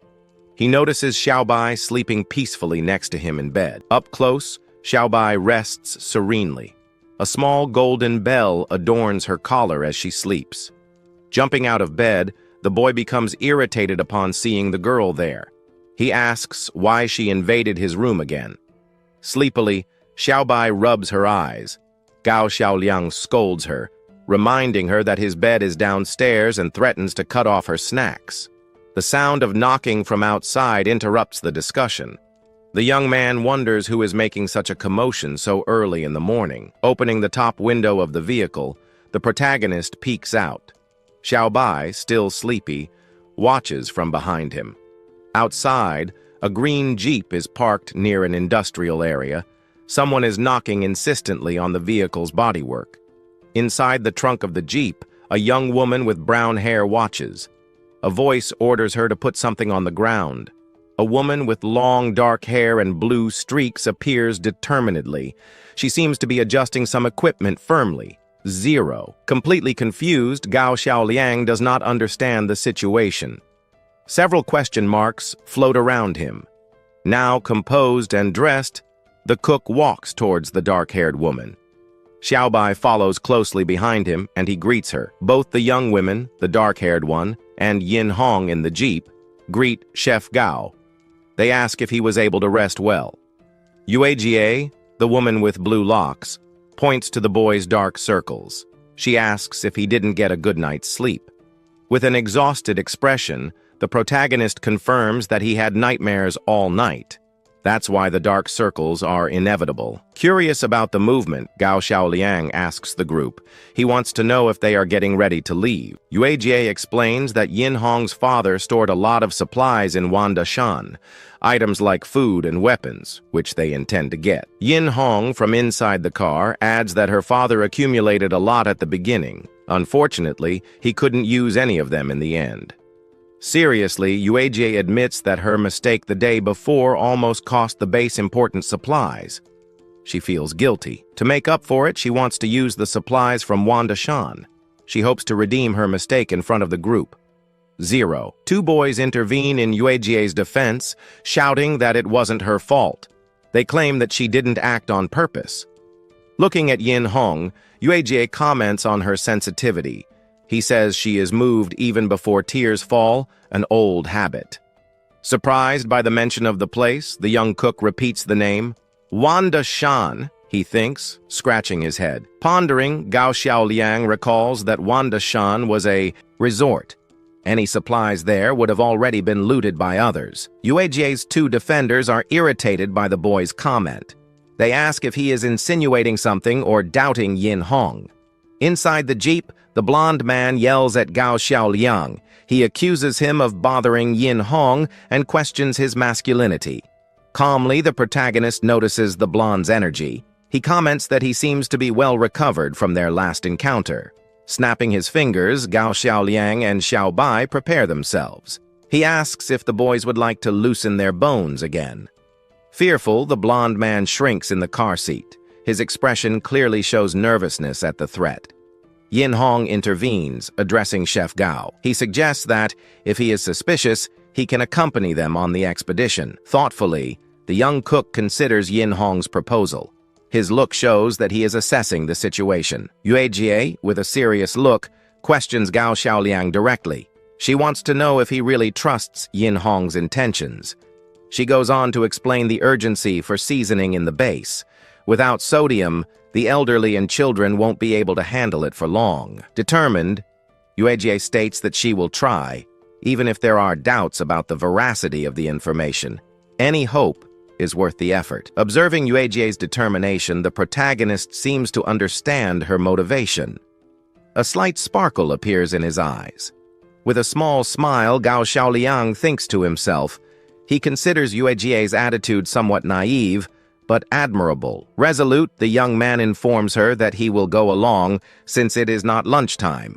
Speaker 1: He notices Xiaobai sleeping peacefully next to him in bed. Up close, Xiaobai rests serenely. A small golden bell adorns her collar as she sleeps. Jumping out of bed, the boy becomes irritated upon seeing the girl there. He asks why she invaded his room again. Sleepily, Xiaobai rubs her eyes. Gao Xiaoliang scolds her, reminding her that his bed is downstairs and threatens to cut off her snacks. The sound of knocking from outside interrupts the discussion. The young man wonders who is making such a commotion so early in the morning. Opening the top window of the vehicle, the protagonist peeks out. Xiaobai, still sleepy, watches from behind him. Outside, a green Jeep is parked near an industrial area. Someone is knocking insistently on the vehicle's bodywork. Inside the trunk of the Jeep, a young woman with brown hair watches. A voice orders her to put something on the ground. A woman with long dark hair and blue streaks appears determinedly. She seems to be adjusting some equipment firmly. 0. Completely confused, Gao Xiaoliang does not understand the situation. Several question marks float around him. Now composed and dressed, the cook walks towards the dark-haired woman. Xiaobai follows closely behind him, and he greets her. Both the young women, the dark-haired one, and Yin Hong in the Jeep, greet Chef Gao. They ask if he was able to rest well. Yuejie, the woman with blue locks, points to the boy's dark circles. She asks if he didn't get a good night's sleep. With an exhausted expression, the protagonist confirms that he had nightmares all night. That's why the dark circles are inevitable. Curious about the movement, Gao Xiaoliang asks the group. He wants to know if they are getting ready to leave. Yuejie explains that Yin Hong's father stored a lot of supplies in Wanda Shan, items like food and weapons, which they intend to get. Yin Hong, from inside the car, adds that her father accumulated a lot at the beginning. Unfortunately, he couldn't use any of them in the end. Seriously, Yuejie admits that her mistake the day before almost cost the base important supplies. She feels guilty. To make up for it, she wants to use the supplies from Wanda Shan. She hopes to redeem her mistake in front of the group. 0. Two boys intervene in Yuejie's defense, shouting that it wasn't her fault. They claim that she didn't act on purpose. Looking at Yin Hong, Yuejie comments on her sensitivity. He says she is moved even before tears fall, an old habit. Surprised by the mention of the place, the young cook repeats the name. Wanda Shan, he thinks, scratching his head. Pondering, Gao Xiaoliang recalls that Wanda Shan was a resort. Any supplies there would have already been looted by others. Yuejie's two defenders are irritated by the boy's comment. They ask if he is insinuating something or doubting Yin Hong. Inside the jeep, the blonde man yells at Gao Xiaoliang. He accuses him of bothering Yin Hong and questions his masculinity. Calmly, the protagonist notices the blonde's energy. He comments that he seems to be well recovered from their last encounter. Snapping his fingers, Gao Xiaoliang and Xiaobai prepare themselves. He asks if the boys would like to loosen their bones again. Fearful, the blonde man shrinks in the car seat. His expression clearly shows nervousness at the threat. Yin Hong intervenes, addressing Chef Gao. He suggests that, if he is suspicious, he can accompany them on the expedition. Thoughtfully, the young cook considers Yin Hong's proposal. His look shows that he is assessing the situation. Yuejie, with a serious look, questions Gao Xiaoliang directly. She wants to know if he really trusts Yin Hong's intentions. She goes on to explain the urgency for seasoning in the base. Without sodium, the elderly and children won't be able to handle it for long. Determined, Yuejie states that she will try, even if there are doubts about the veracity of the information. Any hope is worth the effort. Observing Yuejie's determination, the protagonist seems to understand her motivation. A slight sparkle appears in his eyes. With a small smile, Gao Xiaoliang thinks to himself. He considers Yuejie's attitude somewhat naive, but admirable. Resolute, the young man informs her that he will go along since it is not lunchtime.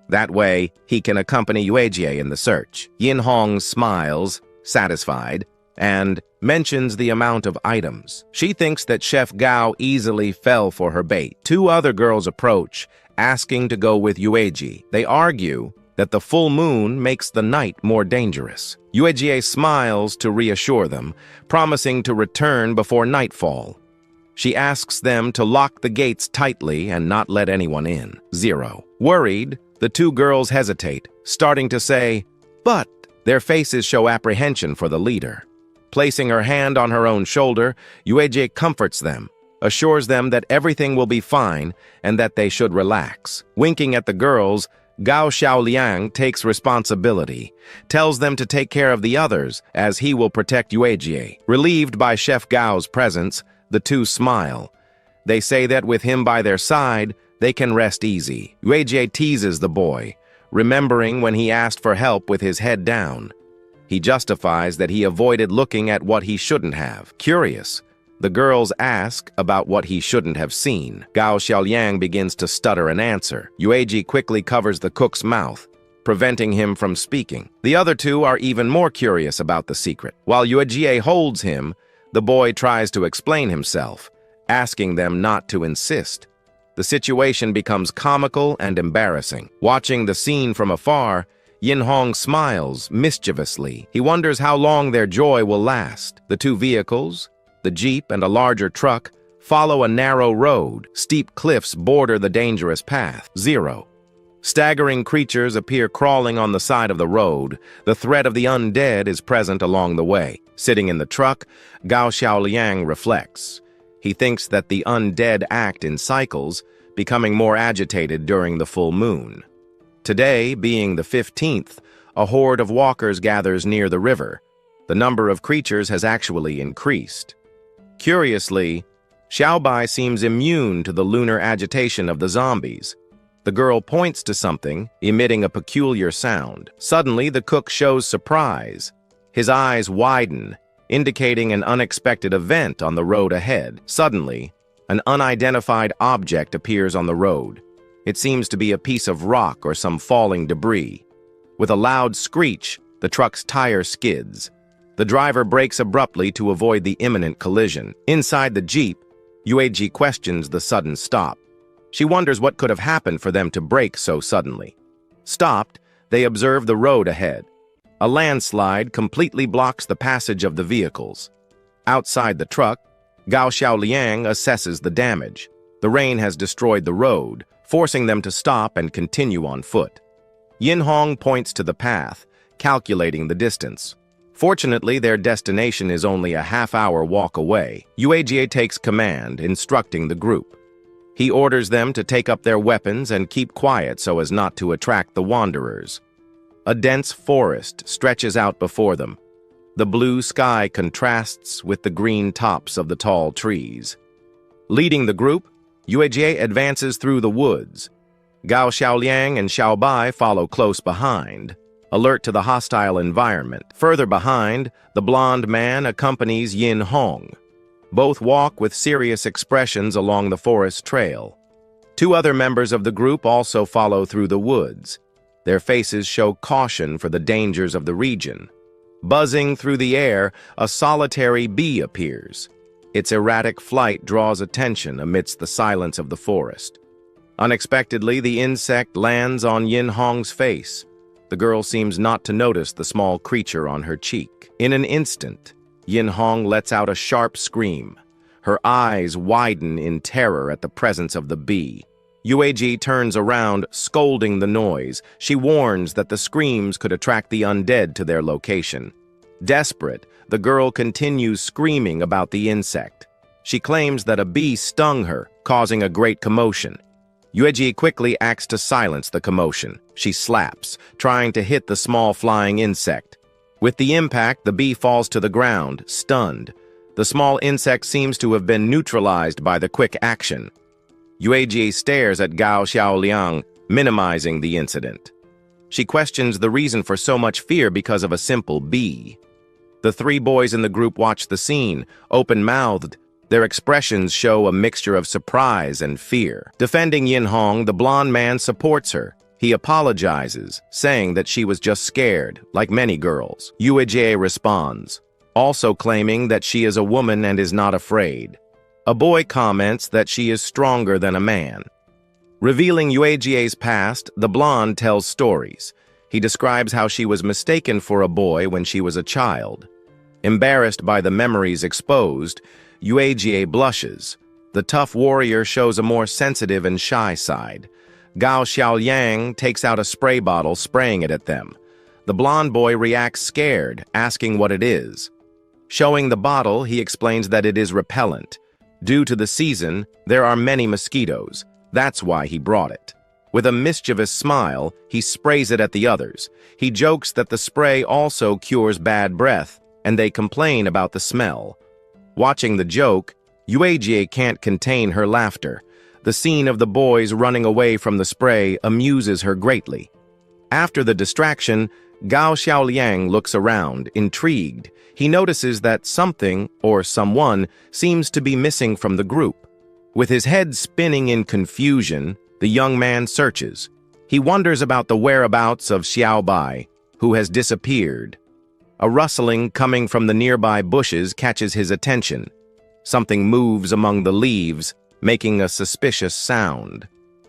Speaker 1: That way, he can accompany Yuejie in the search. Yin Hong smiles, satisfied, and mentions the amount of items. She thinks that Chef Gao easily fell for her bait. Two other girls approach, asking to go with Yuejie. They argue that the full moon makes the night more dangerous. Yuejie smiles to reassure them, promising to return before nightfall. She asks them to lock the gates tightly and not let anyone in. 0. Worried, the two girls hesitate, starting to say, "But," their faces show apprehension for the leader. Placing her hand on her own shoulder, Yuejie comforts them, assures them that everything will be fine and that they should relax. Winking at the girls, Gao Xiaoliang takes responsibility, tells them to take care of the others as he will protect Yuejie. Relieved by Chef Gao's presence, the two smile. They say that with him by their side, they can rest easy. Yuejie teases the boy, remembering when he asked for help with his head down. He justifies that he avoided looking at what he shouldn't have. Curious, the girls ask about what he shouldn't have seen. Gao Xiaoliang begins to stutter an answer. Yuejie quickly covers the cook's mouth, preventing him from speaking. The other two are even more curious about the secret. While Yuejie holds him, the boy tries to explain himself, asking them not to insist. The situation becomes comical and embarrassing. Watching the scene from afar, Yin Hong smiles mischievously. He wonders how long their joy will last. The two vehicles, the jeep and a larger truck, follow a narrow road. Steep cliffs border the dangerous path. 0. Staggering creatures appear crawling on the side of the road. The threat of the undead is present along the way. Sitting in the truck, Gao Xiaoliang reflects. He thinks that the undead act in cycles, becoming more agitated during the full moon. Today, being the 15th, a horde of walkers gathers near the river. The number of creatures has actually increased. Curiously, Xiaobai seems immune to the lunar agitation of the zombies. The girl points to something, emitting a peculiar sound. Suddenly, the cook shows surprise. His eyes widen, indicating an unexpected event on the road ahead. Suddenly, an unidentified object appears on the road. It seems to be a piece of rock or some falling debris. With a loud screech, the truck's tire skids. The driver brakes abruptly to avoid the imminent collision. Inside the Jeep, Yueji questions the sudden stop. She wonders what could have happened for them to brake so suddenly. Stopped, they observe the road ahead. A landslide completely blocks the passage of the vehicles. Outside the truck, Gao Xiaoliang assesses the damage. The rain has destroyed the road, forcing them to stop and continue on foot. Yin Hong points to the path, calculating the distance. Fortunately, their destination is only a half-hour walk away. Yuejie takes command, instructing the group. He orders them to take up their weapons and keep quiet so as not to attract the wanderers. A dense forest stretches out before them. The blue sky contrasts with the green tops of the tall trees. Leading the group, Yuejie advances through the woods. Gao Xiaoliang and Xiaobai follow close behind, alert to the hostile environment. Further behind, the blond man accompanies Yin Hong. Both walk with serious expressions along the forest trail. Two other members of the group also follow through the woods. Their faces show caution for the dangers of the region. Buzzing through the air, a solitary bee appears. Its erratic flight draws attention amidst the silence of the forest. Unexpectedly, the insect lands on Yin Hong's face. The girl seems not to notice the small creature on her cheek. In an instant, Yin Hong lets out a sharp scream. Her eyes widen in terror at the presence of the bee. Yueji turns around, scolding the noise. She warns that the screams could attract the undead to their location. Desperate, the girl continues screaming about the insect. She claims that a bee stung her, causing a great commotion. Yueji quickly acts to silence the commotion. She slaps, trying to hit the small flying insect. With the impact, the bee falls to the ground, stunned. The small insect seems to have been neutralized by the quick action. Yueji stares at Gao Xiaoliang, minimizing the incident. She questions the reason for so much fear because of a simple bee. The three boys in the group watch the scene, open-mouthed. Their expressions show a mixture of surprise and fear. Defending Yin Hong, the blonde man supports her. He apologizes, saying that she was just scared, like many girls. Yuejie responds, also claiming that she is a woman and is not afraid. A boy comments that she is stronger than a man. Revealing Yuejie's past, the blonde tells stories. He describes how she was mistaken for a boy when she was a child. Embarrassed by the memories exposed, Yuejie blushes. The tough warrior shows a more sensitive and shy side. Gao Xiaoliang takes out a spray bottle, spraying it at them. The blonde boy reacts scared, asking what it is. Showing the bottle, he explains that it is repellent. Due to the season, there are many mosquitoes. That's why he brought it. With a mischievous smile, he sprays it at the others. He jokes that the spray also cures bad breath, and they complain about the smell. Watching the joke, Yuejie can't contain her laughter. The scene of the boys running away from the spray amuses her greatly. After the distraction, Gao Xiaoliang looks around, intrigued. He notices that something, or someone, seems to be missing from the group. With his head spinning in confusion, the young man searches. He wonders about the whereabouts of Xiaobai, who has disappeared. A rustling coming from the nearby bushes catches his attention. Something moves among the leaves, making a suspicious sound.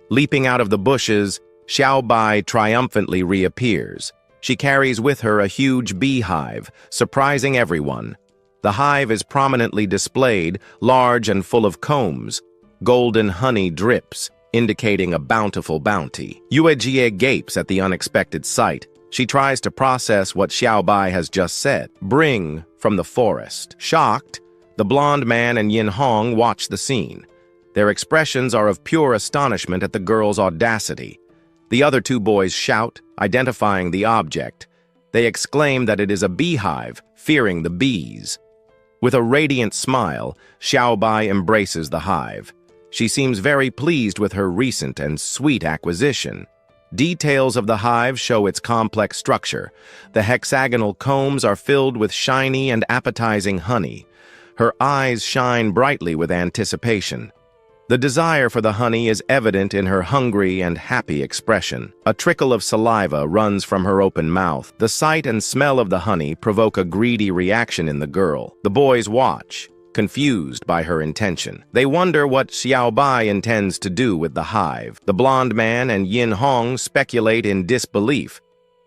Speaker 1: Leaping out of the bushes, Xiaobai triumphantly reappears. She carries with her a huge beehive, surprising everyone. The hive is prominently displayed, large and full of combs. Golden honey drips, indicating a bountiful bounty. Yuejie gapes at the unexpected sight. She tries to process what Xiaobai has just said. Bring from the forest. Shocked, the blonde man and Yin Hong watch the scene. Their expressions are of pure astonishment at the girl's audacity. The other two boys shout, identifying the object. They exclaim that it is a beehive, fearing the bees. With a radiant smile, Xiaobai embraces the hive. She seems very pleased with her recent and sweet acquisition. Details of the hive show its complex structure. The hexagonal combs are filled with shiny and appetizing honey. Her eyes shine brightly with anticipation. The desire for the honey is evident in her hungry and happy expression. A trickle of saliva runs from her open mouth. The sight and smell of the honey provoke a greedy reaction in the girl. The boys watch, confused by her intention. They wonder what Xiaobai intends to do with the hive. The blonde man and Yin Hong speculate in disbelief.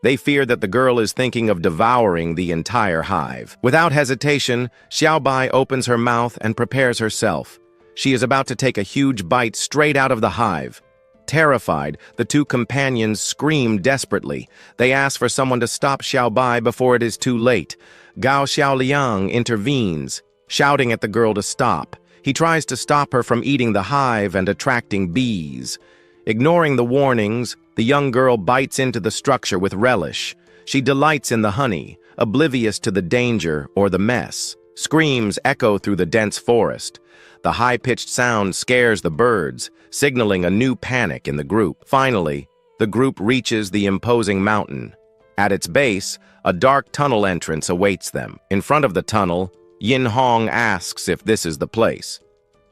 Speaker 1: They fear that the girl is thinking of devouring the entire hive. Without hesitation, Xiaobai opens her mouth and prepares herself. She is about to take a huge bite straight out of the hive. Terrified, the two companions scream desperately. They ask for someone to stop Xiaobai before it is too late. Gao Xiaoliang intervenes, shouting at the girl to stop. He tries to stop her from eating the hive and attracting bees. Ignoring the warnings, the young girl bites into the structure with relish. She delights in the honey, oblivious to the danger or the mess. Screams echo through the dense forest. The high-pitched sound scares the birds, signaling a new panic in the group. Finally, the group reaches the imposing mountain. At its base, a dark tunnel entrance awaits them. In front of the tunnel, Yin Hong asks if this is the place.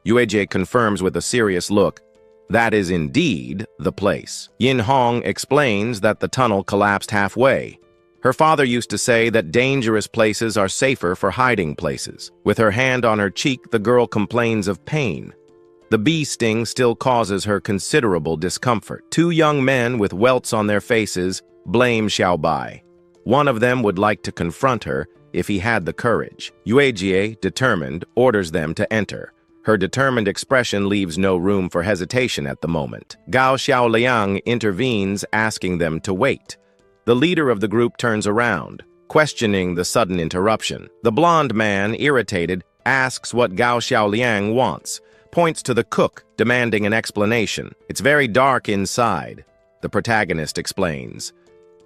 Speaker 1: Yuejie confirms with a serious look, that is indeed the place. Yin Hong explains that the tunnel collapsed halfway. Her father used to say that dangerous places are safer for hiding places. With her hand on her cheek, the girl complains of pain. The bee sting still causes her considerable discomfort. Two young men with welts on their faces blame Xiaobai. One of them would like to confront her if he had the courage. Yuejie, determined, orders them to enter. Her determined expression leaves no room for hesitation at the moment. Gao Xiaoliang intervenes, asking them to wait. The leader of the group turns around, questioning the sudden interruption. The blonde man, irritated, asks what Gao Xiaoliang wants, points to the cook, demanding an explanation. It's very dark inside, the protagonist explains.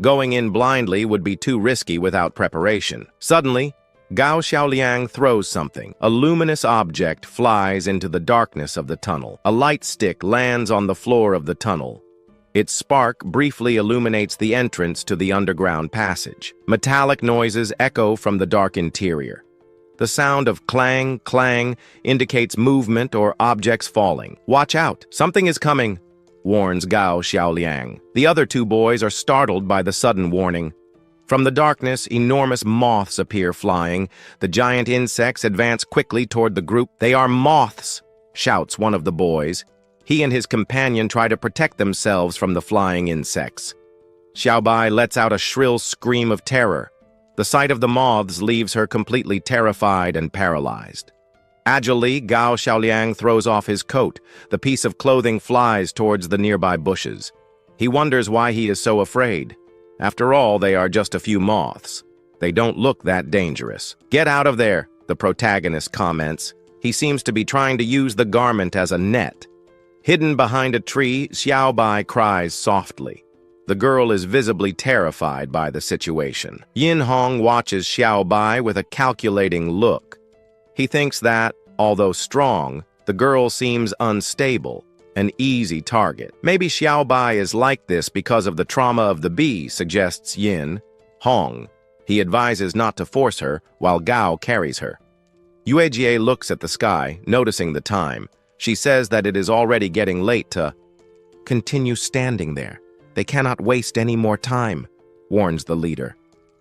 Speaker 1: Going in blindly would be too risky without preparation. Suddenly, Gao Xiaoliang throws something. A luminous object flies into the darkness of the tunnel. A light stick lands on the floor of the tunnel. Its spark briefly illuminates the entrance to the underground passage. Metallic noises echo from the dark interior. The sound of clang, clang indicates movement or objects falling. Watch out, something is coming, warns Gao Xiaoliang. The other two boys are startled by the sudden warning. From the darkness, enormous moths appear flying. The giant insects advance quickly toward the group. They are moths, shouts one of the boys. He and his companion try to protect themselves from the flying insects. Xiaobai lets out a shrill scream of terror. The sight of the moths leaves her completely terrified and paralyzed. Agilely, Gao Xiaoliang throws off his coat. The piece of clothing flies towards the nearby bushes. He wonders why he is so afraid. After all, they are just a few moths. They don't look that dangerous. Get out of there, the protagonist comments. He seems to be trying to use the garment as a net. Hidden behind a tree, Xiaobai cries softly. The girl is visibly terrified by the situation. Yin Hong watches Xiaobai with a calculating look. He thinks that, although strong, the girl seems unstable, an easy target. Maybe Xiaobai is like this because of the trauma of the bee, suggests Yin Hong. He advises not to force her while Gao carries her. Yuejie looks at the sky, noticing the time. She says that it is already getting late to continue standing there. They cannot waste any more time, warns the leader.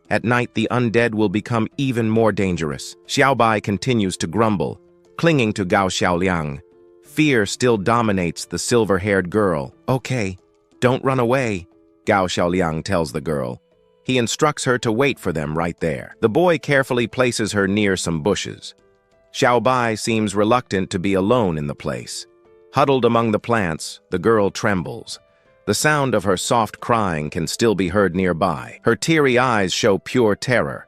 Speaker 1: At night, the undead will become even more dangerous. Xiaobai continues to grumble, clinging to Gao Xiaoliang. Fear still dominates the silver-haired girl. Okay, don't run away, Gao Xiaoliang tells the girl. He instructs her to wait for them right there. The boy carefully places her near some bushes. Xiaobai seems reluctant to be alone in the place. Huddled among the plants, the girl trembles. The sound of her soft crying can still be heard nearby. Her teary eyes show pure terror.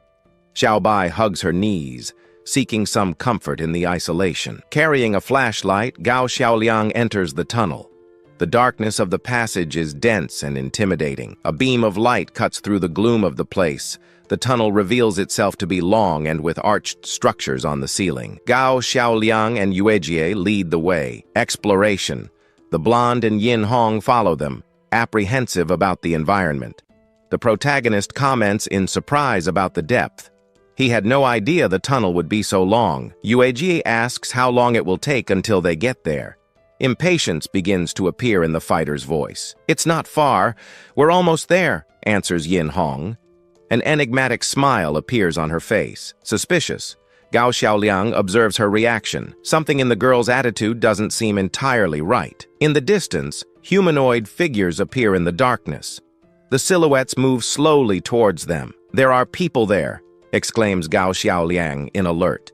Speaker 1: Xiaobai hugs her knees, seeking some comfort in the isolation. Carrying a flashlight, Gao Xiaoliang enters the tunnel. The darkness of the passage is dense and intimidating. A beam of light cuts through the gloom of the place. The tunnel reveals itself to be long and with arched structures on the ceiling. Gao Xiaoliang and Yuejie lead the way. Exploration. The blonde and Yin Hong follow them, apprehensive about the environment. The protagonist comments in surprise about the depth. He had no idea the tunnel would be so long. Yuejie asks how long it will take until they get there. Impatience begins to appear in the fighter's voice. "It's not far. We're almost there," answers Yin Hong. An enigmatic smile appears on her face. Suspicious, Gao Xiaoliang observes her reaction. Something in the girl's attitude doesn't seem entirely right. In the distance, humanoid figures appear in the darkness. The silhouettes move slowly towards them. "There are people there," exclaims Gao Xiaoliang in alert.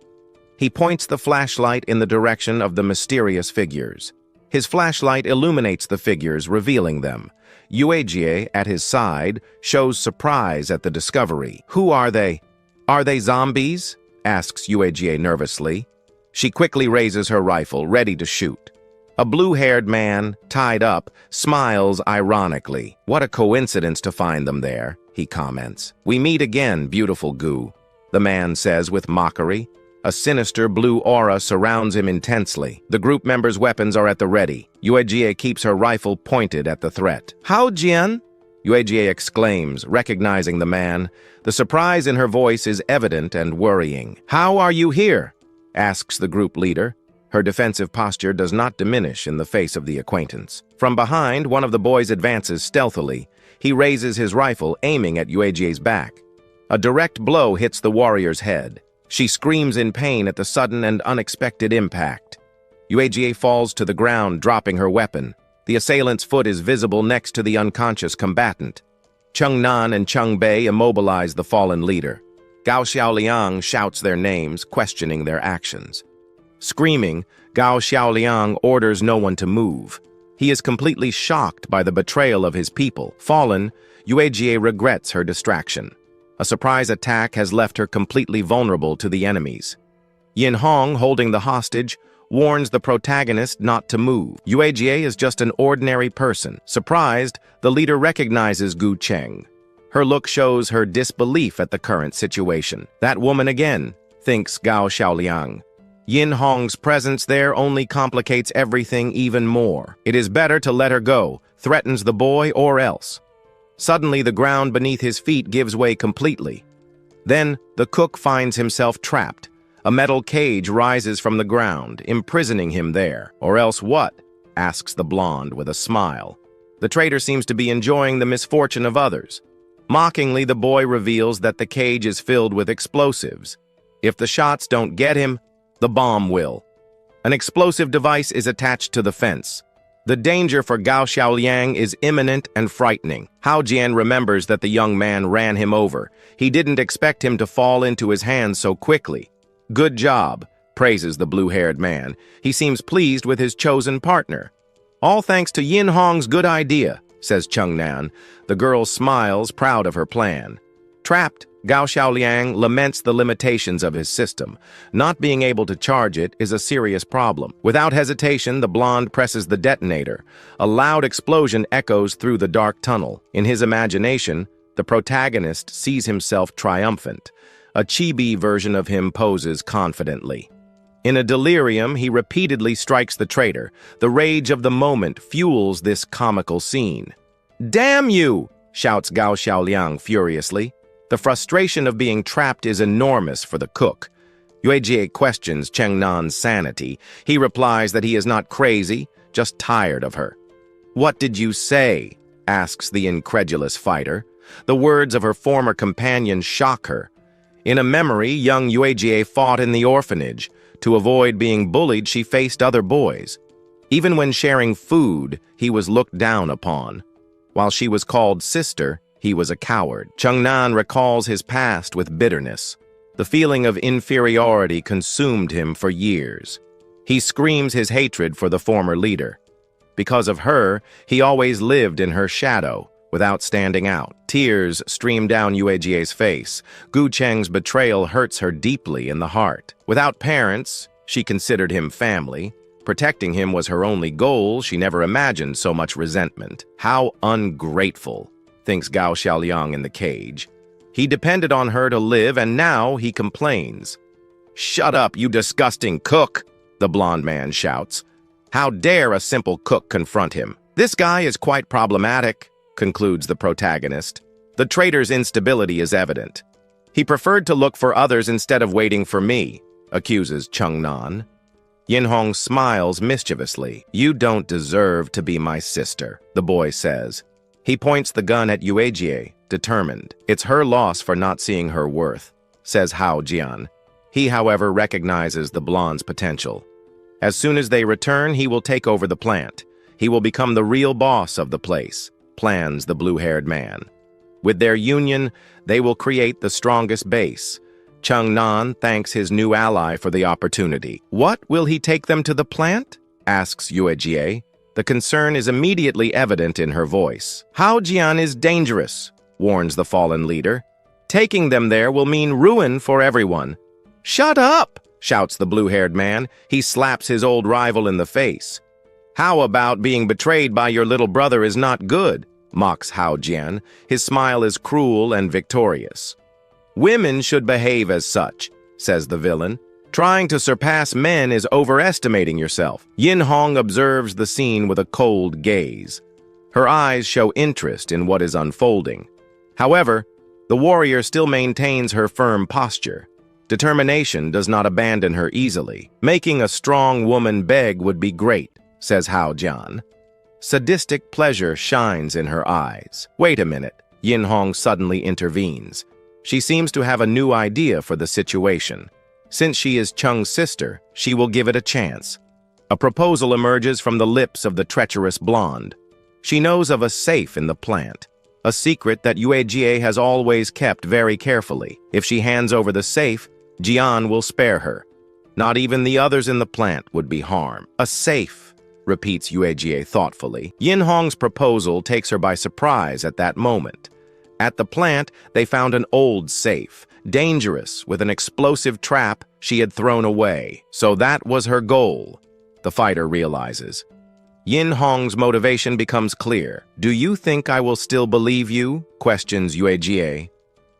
Speaker 1: He points the flashlight in the direction of the mysterious figures. His flashlight illuminates the figures, revealing them. Yuejie, at his side, shows surprise at the discovery. "Who are they? Are they zombies?" asks Yuejie nervously. She quickly raises her rifle, ready to shoot. A blue-haired man, tied up, smiles ironically. "What a coincidence to find them there," he comments. "We meet again, beautiful Gu," the man says with mockery. A sinister blue aura surrounds him intensely. The group members' weapons are at the ready. Yuejie keeps her rifle pointed at the threat. "How, Jian?" Yuejie exclaims, recognizing the man. The surprise in her voice is evident and worrying. "How are you here?" asks the group leader. Her defensive posture does not diminish in the face of the acquaintance. From behind, one of the boys advances stealthily. He raises his rifle, aiming at Yuejie's back. A direct blow hits the warrior's head. She screams in pain at the sudden and unexpected impact. Yuejie falls to the ground, dropping her weapon. The assailant's foot is visible next to the unconscious combatant. Cheng Nan and Cheng Bei immobilize the fallen leader. Gao Xiaoliang shouts their names, questioning their actions. Screaming, Gao Xiaoliang orders no one to move. He is completely shocked by the betrayal of his people. Fallen, Yuejie regrets her distraction. A surprise attack has left her completely vulnerable to the enemies. Yin Hong, holding the hostage, warns the protagonist not to move. Yuejie is just an ordinary person. Surprised, the leader recognizes Gu Cheng. Her look shows her disbelief at the current situation. "That woman again," thinks Gao Xiaoliang. Yin Hong's presence there only complicates everything even more. "It is better to let her go," threatens the boy, "or else." Suddenly, the ground beneath his feet gives way completely. Then, the cook finds himself trapped. A metal cage rises from the ground, imprisoning him there. "Or else what?" asks the blonde with a smile. The traitor seems to be enjoying the misfortune of others. Mockingly, the boy reveals that the cage is filled with explosives. If the shots don't get him, the bomb will. An explosive device is attached to the fence. The danger for Gao Xiaoliang is imminent and frightening. Hao Jian remembers that the young man ran him over. He didn't expect him to fall into his hands so quickly. "Good job," praises the blue-haired man. He seems pleased with his chosen partner. "All thanks to Yin Hong's good idea," says Cheng Nan. The girl smiles, proud of her plan. Trapped, Gao Xiaoliang laments the limitations of his system. Not being able to charge it is a serious problem. Without hesitation, the blonde presses the detonator. A loud explosion echoes through the dark tunnel. In his imagination, the protagonist sees himself triumphant. A chibi version of him poses confidently. In a delirium, he repeatedly strikes the traitor. The rage of the moment fuels this comical scene. "Damn you!" shouts Gao Xiaoliang furiously. The frustration of being trapped is enormous for the cook. Yuejie questions Cheng Nan's sanity. He replies that he is not crazy, just tired of her. "What did you say?" asks the incredulous fighter. The words of her former companion shock her. In a memory, young Yuejie fought in the orphanage. To avoid being bullied, she faced other boys. Even when sharing food, he was looked down upon. While she was called sister, he was a coward. Cheng Nan recalls his past with bitterness. The feeling of inferiority consumed him for years. He screams his hatred for the former leader. Because of her, he always lived in her shadow, without standing out. Tears stream down Yuejie's face. Gu Cheng's betrayal hurts her deeply in the heart. Without parents, she considered him family. Protecting him was her only goal. She never imagined so much resentment. How ungrateful, thinks Gao Xiaoliang in the cage. He depended on her to live, and now he complains. "Shut up, you disgusting cook," the blonde man shouts. How dare a simple cook confront him? "This guy is quite problematic," concludes the protagonist. The traitor's instability is evident. "He preferred to look for others instead of waiting for me," accuses Changnan. Yinhong smiles mischievously. "You don't deserve to be my sister," the boy says. He points the gun at Yuejie, determined. "It's her loss for not seeing her worth," says Hao Jian. He, however, recognizes the blonde's potential. As soon as they return, he will take over the plant. He will become the real boss of the place, plans the blue-haired man. With their union, they will create the strongest base. Changnan thanks his new ally for the opportunity. "What, will he take them to the plant?" asks Yuejie. The concern is immediately evident in her voice. "Hao Jian is dangerous," warns the fallen leader. "Taking them there will mean ruin for everyone." "Shut up!" shouts the blue-haired man. He slaps his old rival in the face. "How about being betrayed by your little brother is not good?" mocks Hao Jian. His smile is cruel and victorious. "Women should behave as such," says the villain. "Trying to surpass men is overestimating yourself." Yin Hong observes the scene with a cold gaze. Her eyes show interest in what is unfolding. However, the warrior still maintains her firm posture. Determination does not abandon her easily. "Making a strong woman beg would be great," says Hao Jian. Sadistic pleasure shines in her eyes. "Wait a minute," Yin Hong suddenly intervenes. She seems to have a new idea for the situation. Since she is Cheng's sister, she will give it a chance. A proposal emerges from the lips of the treacherous blonde. She knows of a safe in the plant, a secret that Yuejie has always kept very carefully. If she hands over the safe, Jian will spare her. Not even the others in the plant would be harmed. "A safe," repeats Yuejie thoughtfully. Yin Hong's proposal takes her by surprise at that moment. At the plant, they found an old safe, dangerous, with an explosive trap she had thrown away. So that was her goal, the fighter realizes. Yin Hong's motivation becomes clear. "Do you think I will still believe you?" questions Yuejie.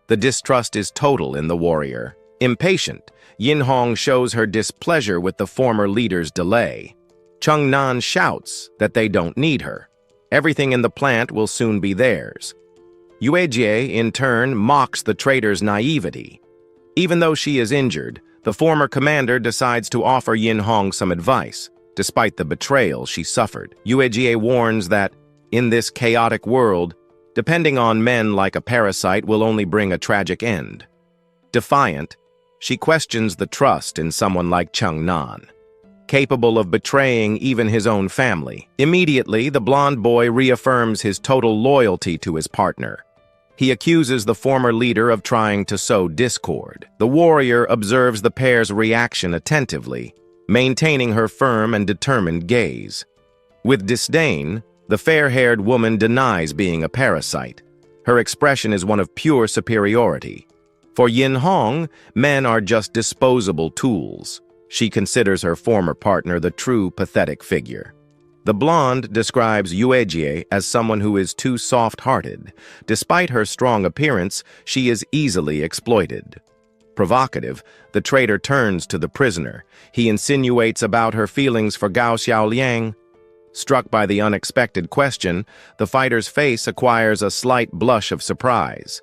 Speaker 1: The distrust is total in the warrior. Impatient, Yin Hong shows her displeasure with the former leader's delay. Changnan shouts that they don't need her. Everything in the plant will soon be theirs. Yuejie, in turn, mocks the traitor's naivety. Even though she is injured, the former commander decides to offer Yin Hong some advice, despite the betrayal she suffered. Yuejie warns that, in this chaotic world, depending on men like a parasite will only bring a tragic end. Defiant, she questions the trust in someone like Changnan, capable of betraying even his own family. Immediately, the blonde boy reaffirms his total loyalty to his partner. He accuses the former leader of trying to sow discord. The warrior observes the pair's reaction attentively, maintaining her firm and determined gaze. With disdain, the fair-haired woman denies being a parasite. Her expression is one of pure superiority. For Yin Hong, men are just disposable tools. She considers her former partner the true pathetic figure. The blonde describes Yuejie as someone who is too soft-hearted. Despite her strong appearance, she is easily exploited. Provocative, the traitor turns to the prisoner. He insinuates about her feelings for Gao Xiaoliang. Struck by the unexpected question, the fighter's face acquires a slight blush of surprise.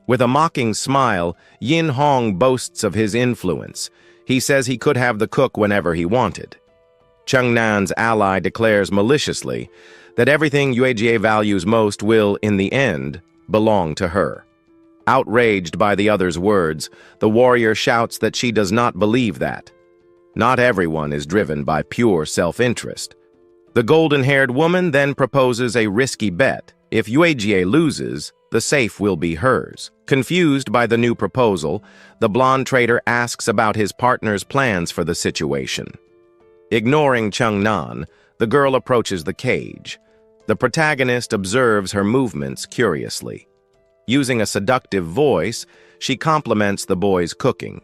Speaker 1: With a mocking smile, Yin Hong boasts of his influence. He says he could have the cook whenever he wanted. Changnan's ally declares maliciously that everything Yuejie values most will, in the end, belong to her. Outraged by the other's words, the warrior shouts that she does not believe that. Not everyone is driven by pure self-interest. The golden-haired woman then proposes a risky bet. If Yuejie loses, the safe will be hers. Confused by the new proposal, the blonde traitor asks about his partner's plans for the situation. Ignoring Changnan, the girl approaches the cage. The protagonist observes her movements curiously. Using a seductive voice, she compliments the boy's cooking.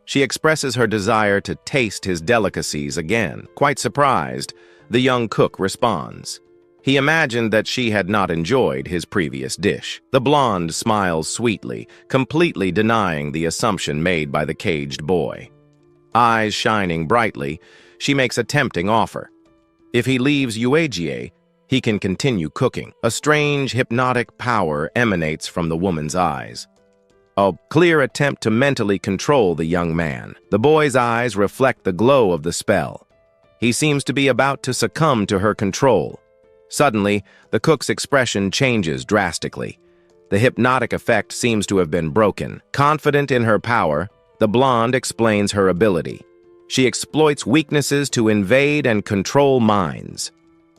Speaker 1: She expresses her desire to taste his delicacies again. Quite surprised, the young cook responds. He imagined that she had not enjoyed his previous dish. The blonde smiles sweetly, completely denying the assumption made by the caged boy. Eyes shining brightly, she makes a tempting offer. If he leaves Yuegie, he can continue cooking. A strange hypnotic power emanates from the woman's eyes. A clear attempt to mentally control the young man. The boy's eyes reflect the glow of the spell. He seems to be about to succumb to her control. Suddenly, the cook's expression changes drastically. The hypnotic effect seems to have been broken. Confident in her power, the blonde explains her ability. She exploits weaknesses to invade and control minds.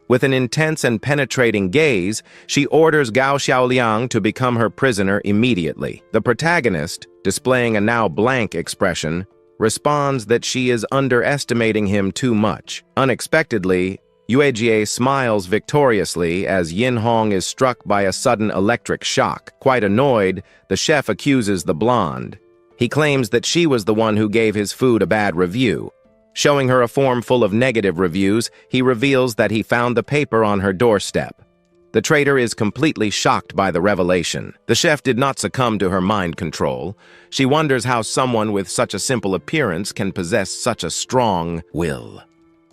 Speaker 1: With an intense and penetrating gaze, she orders Gao Xiaoliang to become her prisoner immediately. The protagonist, displaying a now blank expression, responds that she is underestimating him too much. Unexpectedly, Yuejie smiles victoriously as Yin Hong is struck by a sudden electric shock. Quite annoyed, the chef accuses the blonde. He claims that she was the one who gave his food a bad review. Showing her a form full of negative reviews, he reveals that he found the paper on her doorstep. The traitor is completely shocked by the revelation. The chef did not succumb to her mind control. She wonders how someone with such a simple appearance can possess such a strong will.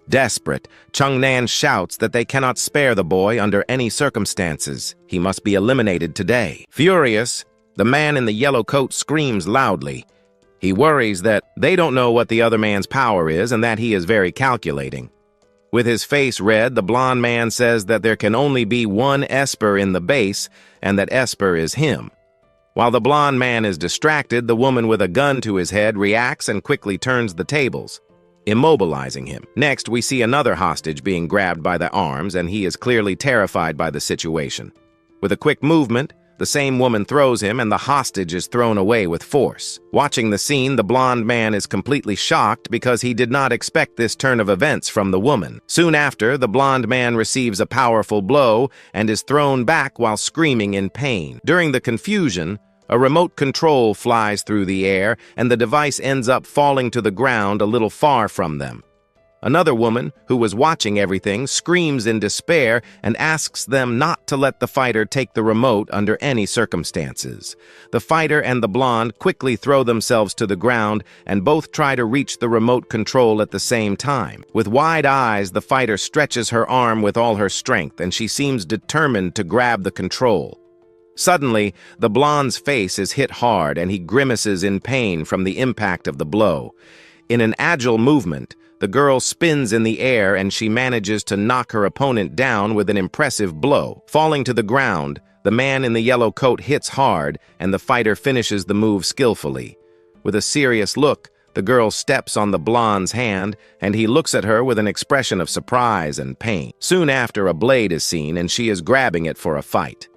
Speaker 1: Desperate, Changnan shouts that they cannot spare the boy under any circumstances. He must be eliminated today. Furious, the man in the yellow coat screams loudly. He worries that they don't know what the other man's power is and that he is very calculating. With his face red, the blonde man says that there can only be one Esper in the base and that Esper is him. While the blonde man is distracted, the woman with a gun to his head reacts and quickly turns the tables, immobilizing him. Next, we see another hostage being grabbed by the arms, and he is clearly terrified by the situation. With a quick movement, the same woman throws him, and the hostage is thrown away with force. Watching the scene, the blonde man is completely shocked because he did not expect this turn of events from the woman. Soon after, the blonde man receives a powerful blow and is thrown back while screaming in pain. During the confusion, a remote control flies through the air, and the device ends up falling to the ground a little far from them. Another woman, who was watching everything, screams in despair and asks them not to let the fighter take the remote under any circumstances. The fighter and the blonde quickly throw themselves to the ground and both try to reach the remote control at the same time. With wide eyes, the fighter stretches her arm with all her strength, and she seems determined to grab the control. Suddenly, the blonde's face is hit hard and he grimaces in pain from the impact of the blow. In an agile movement, the girl spins in the air and she manages to knock her opponent down with an impressive blow. Falling to the ground, the man in the yellow coat hits hard and the fighter finishes the move skillfully. With a serious look, the girl steps on the blonde's hand and he looks at her with an expression of surprise and pain. Soon after, a blade is seen and she is grabbing it for a fight.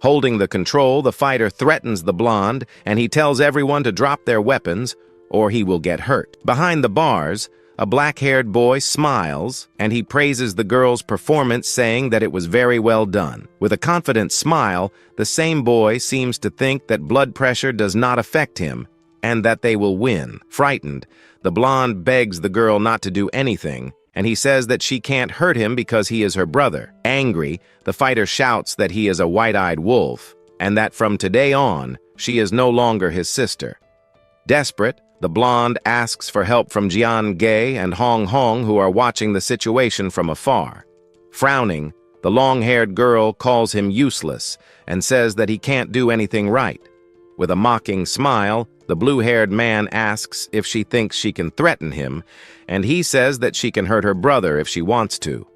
Speaker 1: Holding the control, the fighter threatens the blonde and he tells everyone to drop their weapons or he will get hurt. Behind the bars, a black-haired boy smiles, and he praises the girl's performance, saying that it was very well done. With a confident smile, the same boy seems to think that blood pressure does not affect him, and that they will win. Frightened, the blonde begs the girl not to do anything, and he says that she can't hurt him because he is her brother. Angry, the fighter shouts that he is a white-eyed wolf, and that from today on, she is no longer his sister. Desperate, the blonde asks for help from Jian Gei and Hong Hong, who are watching the situation from afar. Frowning, the long-haired girl calls him useless and says that he can't do anything right. With a mocking smile, the blue-haired man asks if she thinks she can threaten him, and he says that she can hurt her brother if she wants to.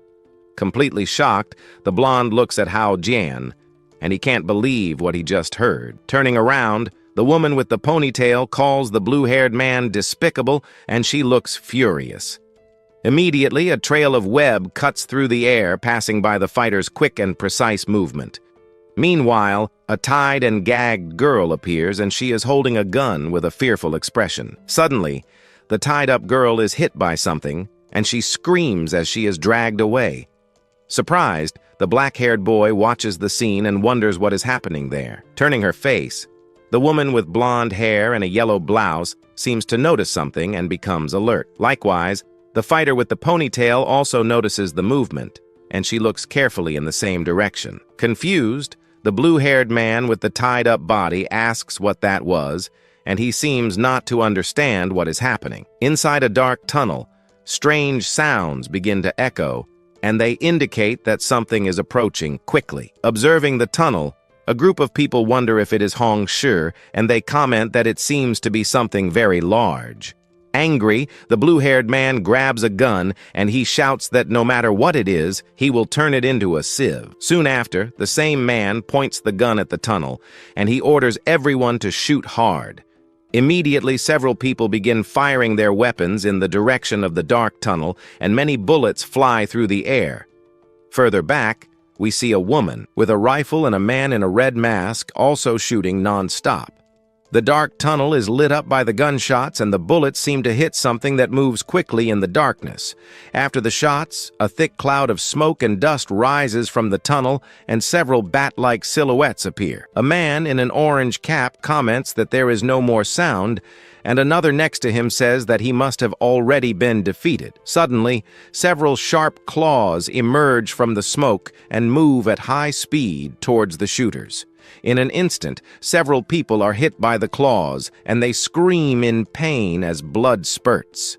Speaker 1: Completely shocked, the blonde looks at Hao Jian, and he can't believe what he just heard. Turning around, the woman with the ponytail calls the blue-haired man despicable, and she looks furious. Immediately, a trail of web cuts through the air, passing by the fighter's quick and precise movement. Meanwhile, a tied and gagged girl appears, and she is holding a gun with a fearful expression. Suddenly, the tied-up girl is hit by something, and she screams as she is dragged away. Surprised, the black-haired boy watches the scene and wonders what is happening there. Turning her face, The woman with blonde hair and a yellow blouse seems to notice something and becomes alert. Likewise, the fighter with the ponytail also notices the movement, and she looks carefully in the same direction. Confused, the blue-haired man with the tied-up body asks what that was, and he seems not to understand what is happening. Inside a dark tunnel, strange sounds begin to echo, and they indicate that something is approaching quickly. Observing the tunnel, a group of people wonder if it is Hong Shi, and they comment that it seems to be something very large. Angry, the blue-haired man grabs a gun, and he shouts that no matter what it is, he will turn it into a sieve. Soon after, the same man points the gun at the tunnel, and he orders everyone to shoot hard. Immediately, several people begin firing their weapons in the direction of the dark tunnel, and many bullets fly through the air. Further back, we see a woman with a rifle and a man in a red mask also shooting non-stop. The dark tunnel is lit up by the gunshots, and the bullets seem to hit something that moves quickly in the darkness. After the shots, a thick cloud of smoke and dust rises from the tunnel, and several bat-like silhouettes appear. A man in an orange cap comments that there is no more sound, and another next to him says that he must have already been defeated. Suddenly, several sharp claws emerge from the smoke and move at high speed towards the shooters. In an instant, several people are hit by the claws, and they scream in pain as blood spurts.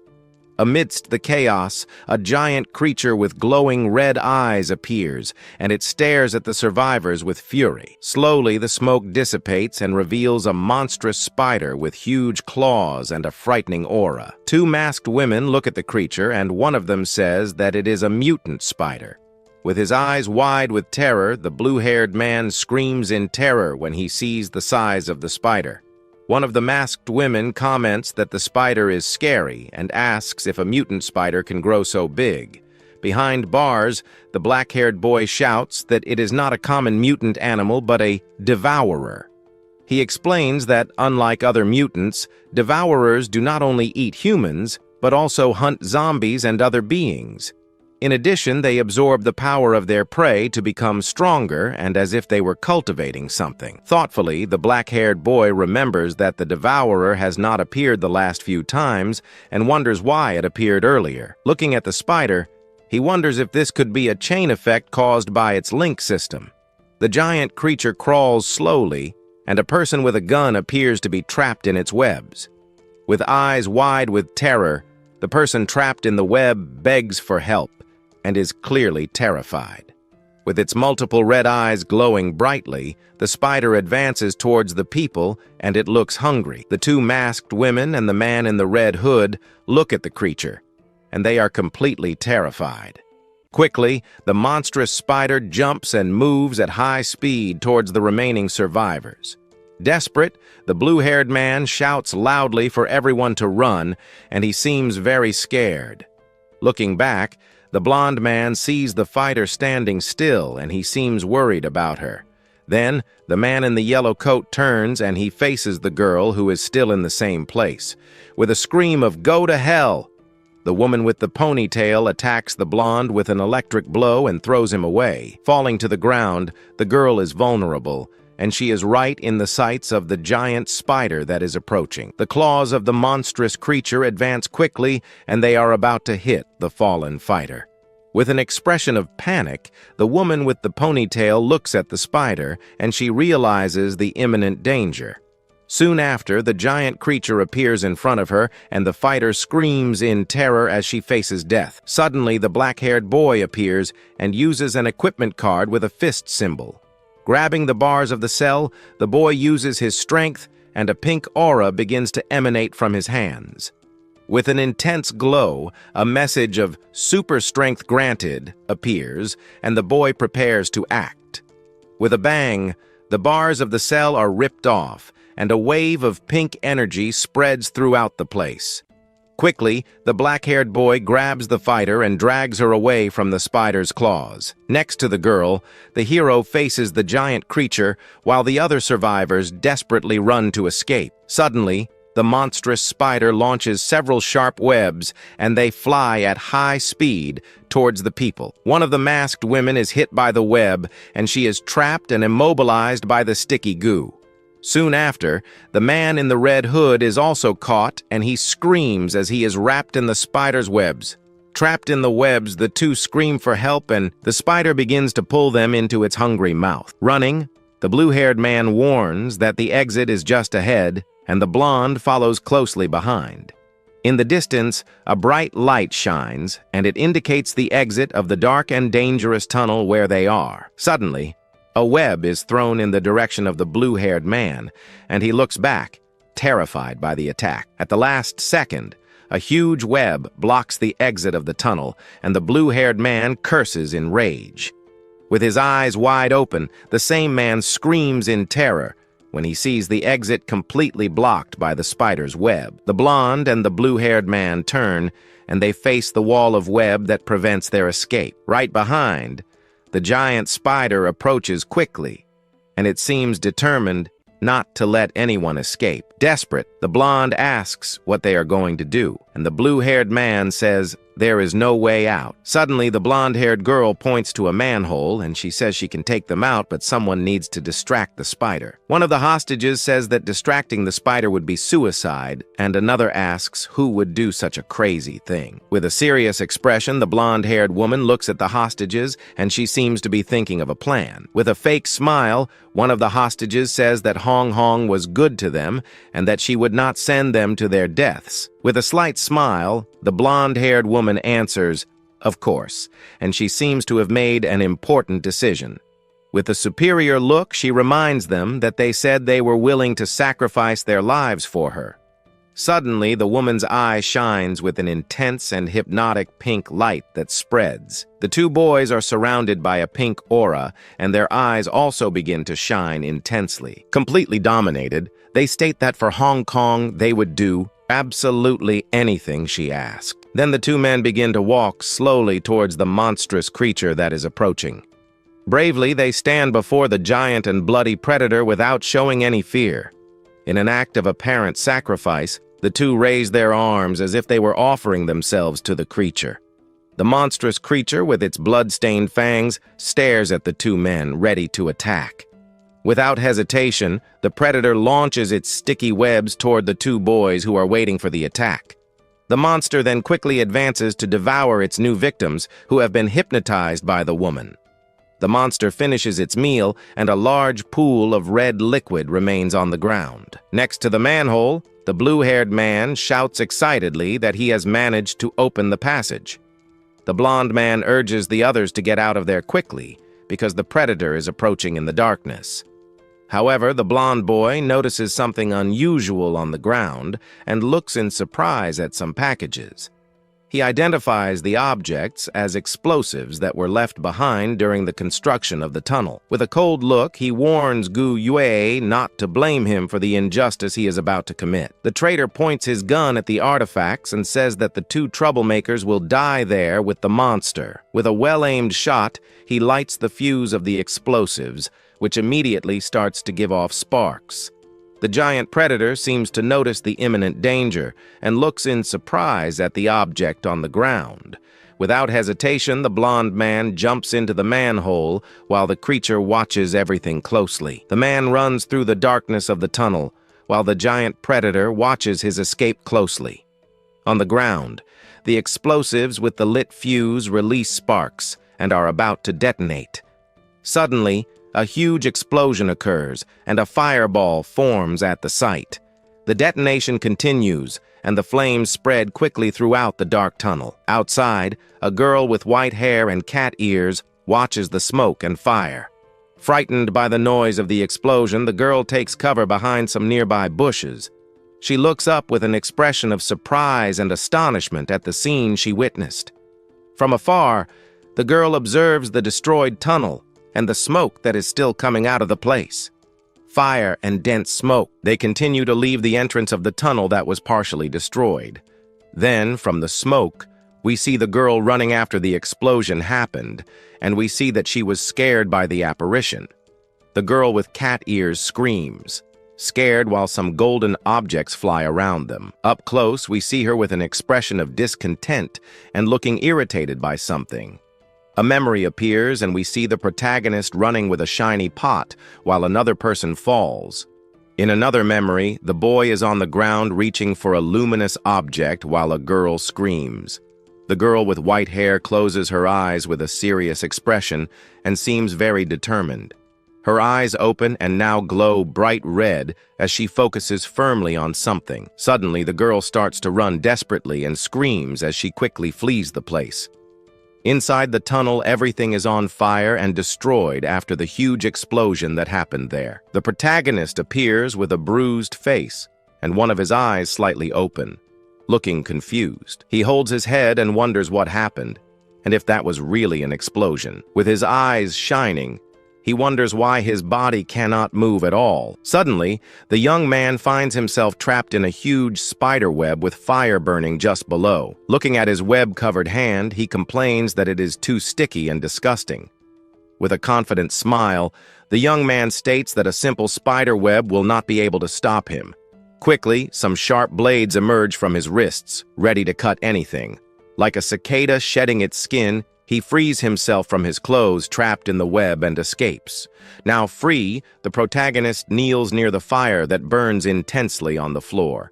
Speaker 1: Amidst the chaos, a giant creature with glowing red eyes appears, and it stares at the survivors with fury. Slowly, the smoke dissipates and reveals a monstrous spider with huge claws and a frightening aura. Two masked women look at the creature, and one of them says that it is a mutant spider. With his eyes wide with terror, the blue-haired man screams in terror when he sees the size of the spider. One of the masked women comments that the spider is scary and asks if a mutant spider can grow so big. Behind bars, the black-haired boy shouts that it is not a common mutant animal but a devourer. He explains that, unlike other mutants, devourers do not only eat humans, but also hunt zombies and other beings. In addition, they absorb the power of their prey to become stronger and as if they were cultivating something. Thoughtfully, the black-haired boy remembers that the devourer has not appeared the last few times and wonders why it appeared earlier. Looking at the spider, he wonders if this could be a chain effect caused by its link system. The giant creature crawls slowly, and a person with a gun appears to be trapped in its webs. With eyes wide with terror, the person trapped in the web begs for help and is clearly terrified. With its multiple red eyes glowing brightly, the spider advances towards the people, and it looks hungry. The two masked women and the man in the red hood look at the creature, and they are completely terrified. Quickly, the monstrous spider jumps and moves at high speed towards the remaining survivors. Desperate, the blue-haired man shouts loudly for everyone to run, and he seems very scared. Looking back, the blonde man sees the fighter standing still, and he seems worried about her. Then, the man in the yellow coat turns and he faces the girl who is still in the same place. With a scream of "Go to hell!" the woman with the ponytail attacks the blonde with an electric blow and throws him away. Falling to the ground, the girl is vulnerable, and she is right in the sights of the giant spider that is approaching. The claws of the monstrous creature advance quickly, and they are about to hit the fallen fighter. With an expression of panic, the woman with the ponytail looks at the spider, and she realizes the imminent danger. Soon after, the giant creature appears in front of her, and the fighter screams in terror as she faces death. Suddenly, the black-haired boy appears and uses an equipment card with a fist symbol. Grabbing the bars of the cell, the boy uses his strength, and a pink aura begins to emanate from his hands. With an intense glow, a message of "super strength granted" appears, and the boy prepares to act. With a bang, the bars of the cell are ripped off, and a wave of pink energy spreads throughout the place. Quickly, the black-haired boy grabs the fighter and drags her away from the spider's claws. Next to the girl, the hero faces the giant creature while the other survivors desperately run to escape. Suddenly, the monstrous spider launches several sharp webs, and they fly at high speed towards the people. One of the masked women is hit by the web, and she is trapped and immobilized by the sticky goo. Soon after, the man in the red hood is also caught, and he screams as he is wrapped in the spider's webs. Trapped in the webs, the two scream for help, and the spider begins to pull them into its hungry mouth. Running, the blue-haired man warns that the exit is just ahead, and the blonde follows closely behind. In the distance, a bright light shines, and it indicates the exit of the dark and dangerous tunnel where they are. Suddenly, a web is thrown in the direction of the blue-haired man, and he looks back, terrified by the attack. At the last second, a huge web blocks the exit of the tunnel, and the blue-haired man curses in rage. With his eyes wide open, the same man screams in terror when he sees the exit completely blocked by the spider's web. The blonde and the blue-haired man turn, and they face the wall of web that prevents their escape. Right behind, the giant spider approaches quickly, and it seems determined not to let anyone escape. Desperate, the blonde asks what they are going to do, and the blue-haired man says there is no way out. Suddenly, the blonde-haired girl points to a manhole, and she says she can take them out, but someone needs to distract the spider. One of the hostages says that distracting the spider would be suicide, and another asks who would do such a crazy thing. With a serious expression, the blonde-haired woman looks at the hostages, and she seems to be thinking of a plan. With a fake smile, one of the hostages says that Hong Hong was good to them, and that she would not send them to their deaths. With a slight smile, the blonde-haired woman answers, "Of course," and she seems to have made an important decision. With a superior look, she reminds them that they said they were willing to sacrifice their lives for her. Suddenly, the woman's eye shines with an intense and hypnotic pink light that spreads. The two boys are surrounded by a pink aura, and their eyes also begin to shine intensely. Completely dominated, they state that for Hong Kong, they would do absolutely anything she asked. Then the two men begin to walk slowly towards the monstrous creature that is approaching. Bravely, they stand before the giant and bloody predator without showing any fear. In an act of apparent sacrifice, the two raise their arms as if they were offering themselves to the creature. The monstrous creature, with its blood-stained fangs, stares at the two men, ready to attack. Without hesitation, the predator launches its sticky webs toward the two boys who are waiting for the attack. The monster then quickly advances to devour its new victims, who have been hypnotized by the woman. The monster finishes its meal, and a large pool of red liquid remains on the ground. Next to the manhole, the blue-haired man shouts excitedly that he has managed to open the passage. The blonde man urges the others to get out of there quickly, because the predator is approaching in the darkness. However, the blonde boy notices something unusual on the ground and looks in surprise at some packages. He identifies the objects as explosives that were left behind during the construction of the tunnel. With a cold look, he warns Gu Yue not to blame him for the injustice he is about to commit. The traitor points his gun at the artifacts and says that the two troublemakers will die there with the monster. With a well-aimed shot, he lights the fuse of the explosives, which immediately starts to give off sparks. The giant predator seems to notice the imminent danger and looks in surprise at the object on the ground. Without hesitation, the blonde man jumps into the manhole while the creature watches everything closely. The man runs through the darkness of the tunnel while the giant predator watches his escape closely. On the ground, the explosives with the lit fuse release sparks and are about to detonate. Suddenly, a huge explosion occurs, and a fireball forms at the site. The detonation continues, and the flames spread quickly throughout the dark tunnel. Outside, a girl with white hair and cat ears watches the smoke and fire. Frightened by the noise of the explosion, the girl takes cover behind some nearby bushes. She looks up with an expression of surprise and astonishment at the scene she witnessed. From afar, the girl observes the destroyed tunnel and the smoke that is still coming out of the place. Fire and dense smoke. They continue to leave the entrance of the tunnel that was partially destroyed. Then, from the smoke, we see the girl running after the explosion happened, and we see that she was scared by the apparition. The girl with cat ears screams, scared while some golden objects fly around them. Up close, we see her with an expression of discontent and looking irritated by something. A memory appears, and we see the protagonist running with a shiny pot while another person falls. In another memory, the boy is on the ground reaching for a luminous object while a girl screams. The girl with white hair closes her eyes with a serious expression and seems very determined. Her eyes open and now glow bright red as she focuses firmly on something. Suddenly, the girl starts to run desperately and screams as she quickly flees the place. Inside the tunnel, everything is on fire and destroyed after the huge explosion that happened there. The protagonist appears with a bruised face and one of his eyes slightly open, looking confused. He holds his head and wonders what happened, and if that was really an explosion. With his eyes shining, he wonders why his body cannot move at all. Suddenly, the young man finds himself trapped in a huge spider web with fire burning just below. Looking at his web-covered hand, he complains that it is too sticky and disgusting. With a confident smile, the young man states that a simple spider web will not be able to stop him. Quickly, some sharp blades emerge from his wrists, ready to cut anything. Like a cicada shedding its skin, he frees himself from his clothes trapped in the web and escapes. Now free, the protagonist kneels near the fire that burns intensely on the floor.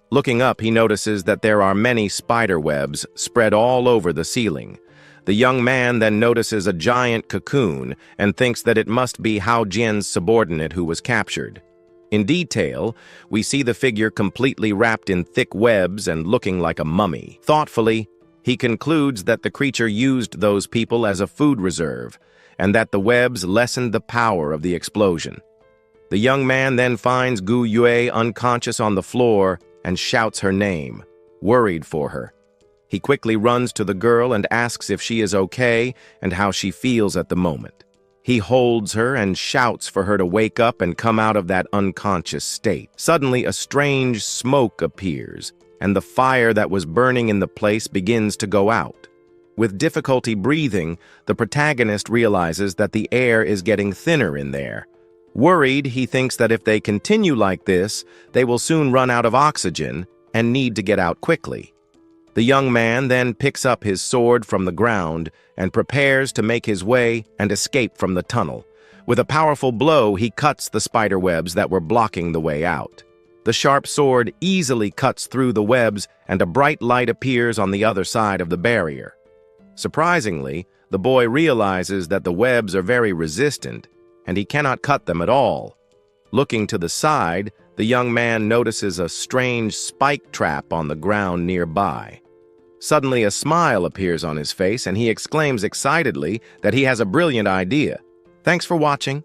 Speaker 1: Looking up, he notices that there are many spider webs spread all over the ceiling. The young man then notices a giant cocoon and thinks that it must be Hao Jian's subordinate who was captured. In detail, we see the figure completely wrapped in thick webs and looking like a mummy. Thoughtfully, he concludes that the creature used those people as a food reserve, and that the webs lessened the power of the explosion. The young man then finds Gu Yue unconscious on the floor and shouts her name, worried for her. He quickly runs to the girl and asks if she is okay and how she feels at the moment. He holds her and shouts for her to wake up and come out of that unconscious state. Suddenly, a strange smoke appears, and the fire that was burning in the place begins to go out. With difficulty breathing, the protagonist realizes that the air is getting thinner in there. Worried, he thinks that if they continue like this, they will soon run out of oxygen and need to get out quickly. The young man then picks up his sword from the ground and prepares to make his way and escape from the tunnel. With a powerful blow, he cuts the spider webs that were blocking the way out. The sharp sword easily cuts through the webs, and a bright light appears on the other side of the barrier. Surprisingly, the boy realizes that the webs are very resistant, and he cannot cut them at all. Looking to the side, the young man notices a strange spike trap on the ground nearby. Suddenly, a smile appears on his face, and he exclaims excitedly that he has a brilliant idea. Thanks for watching.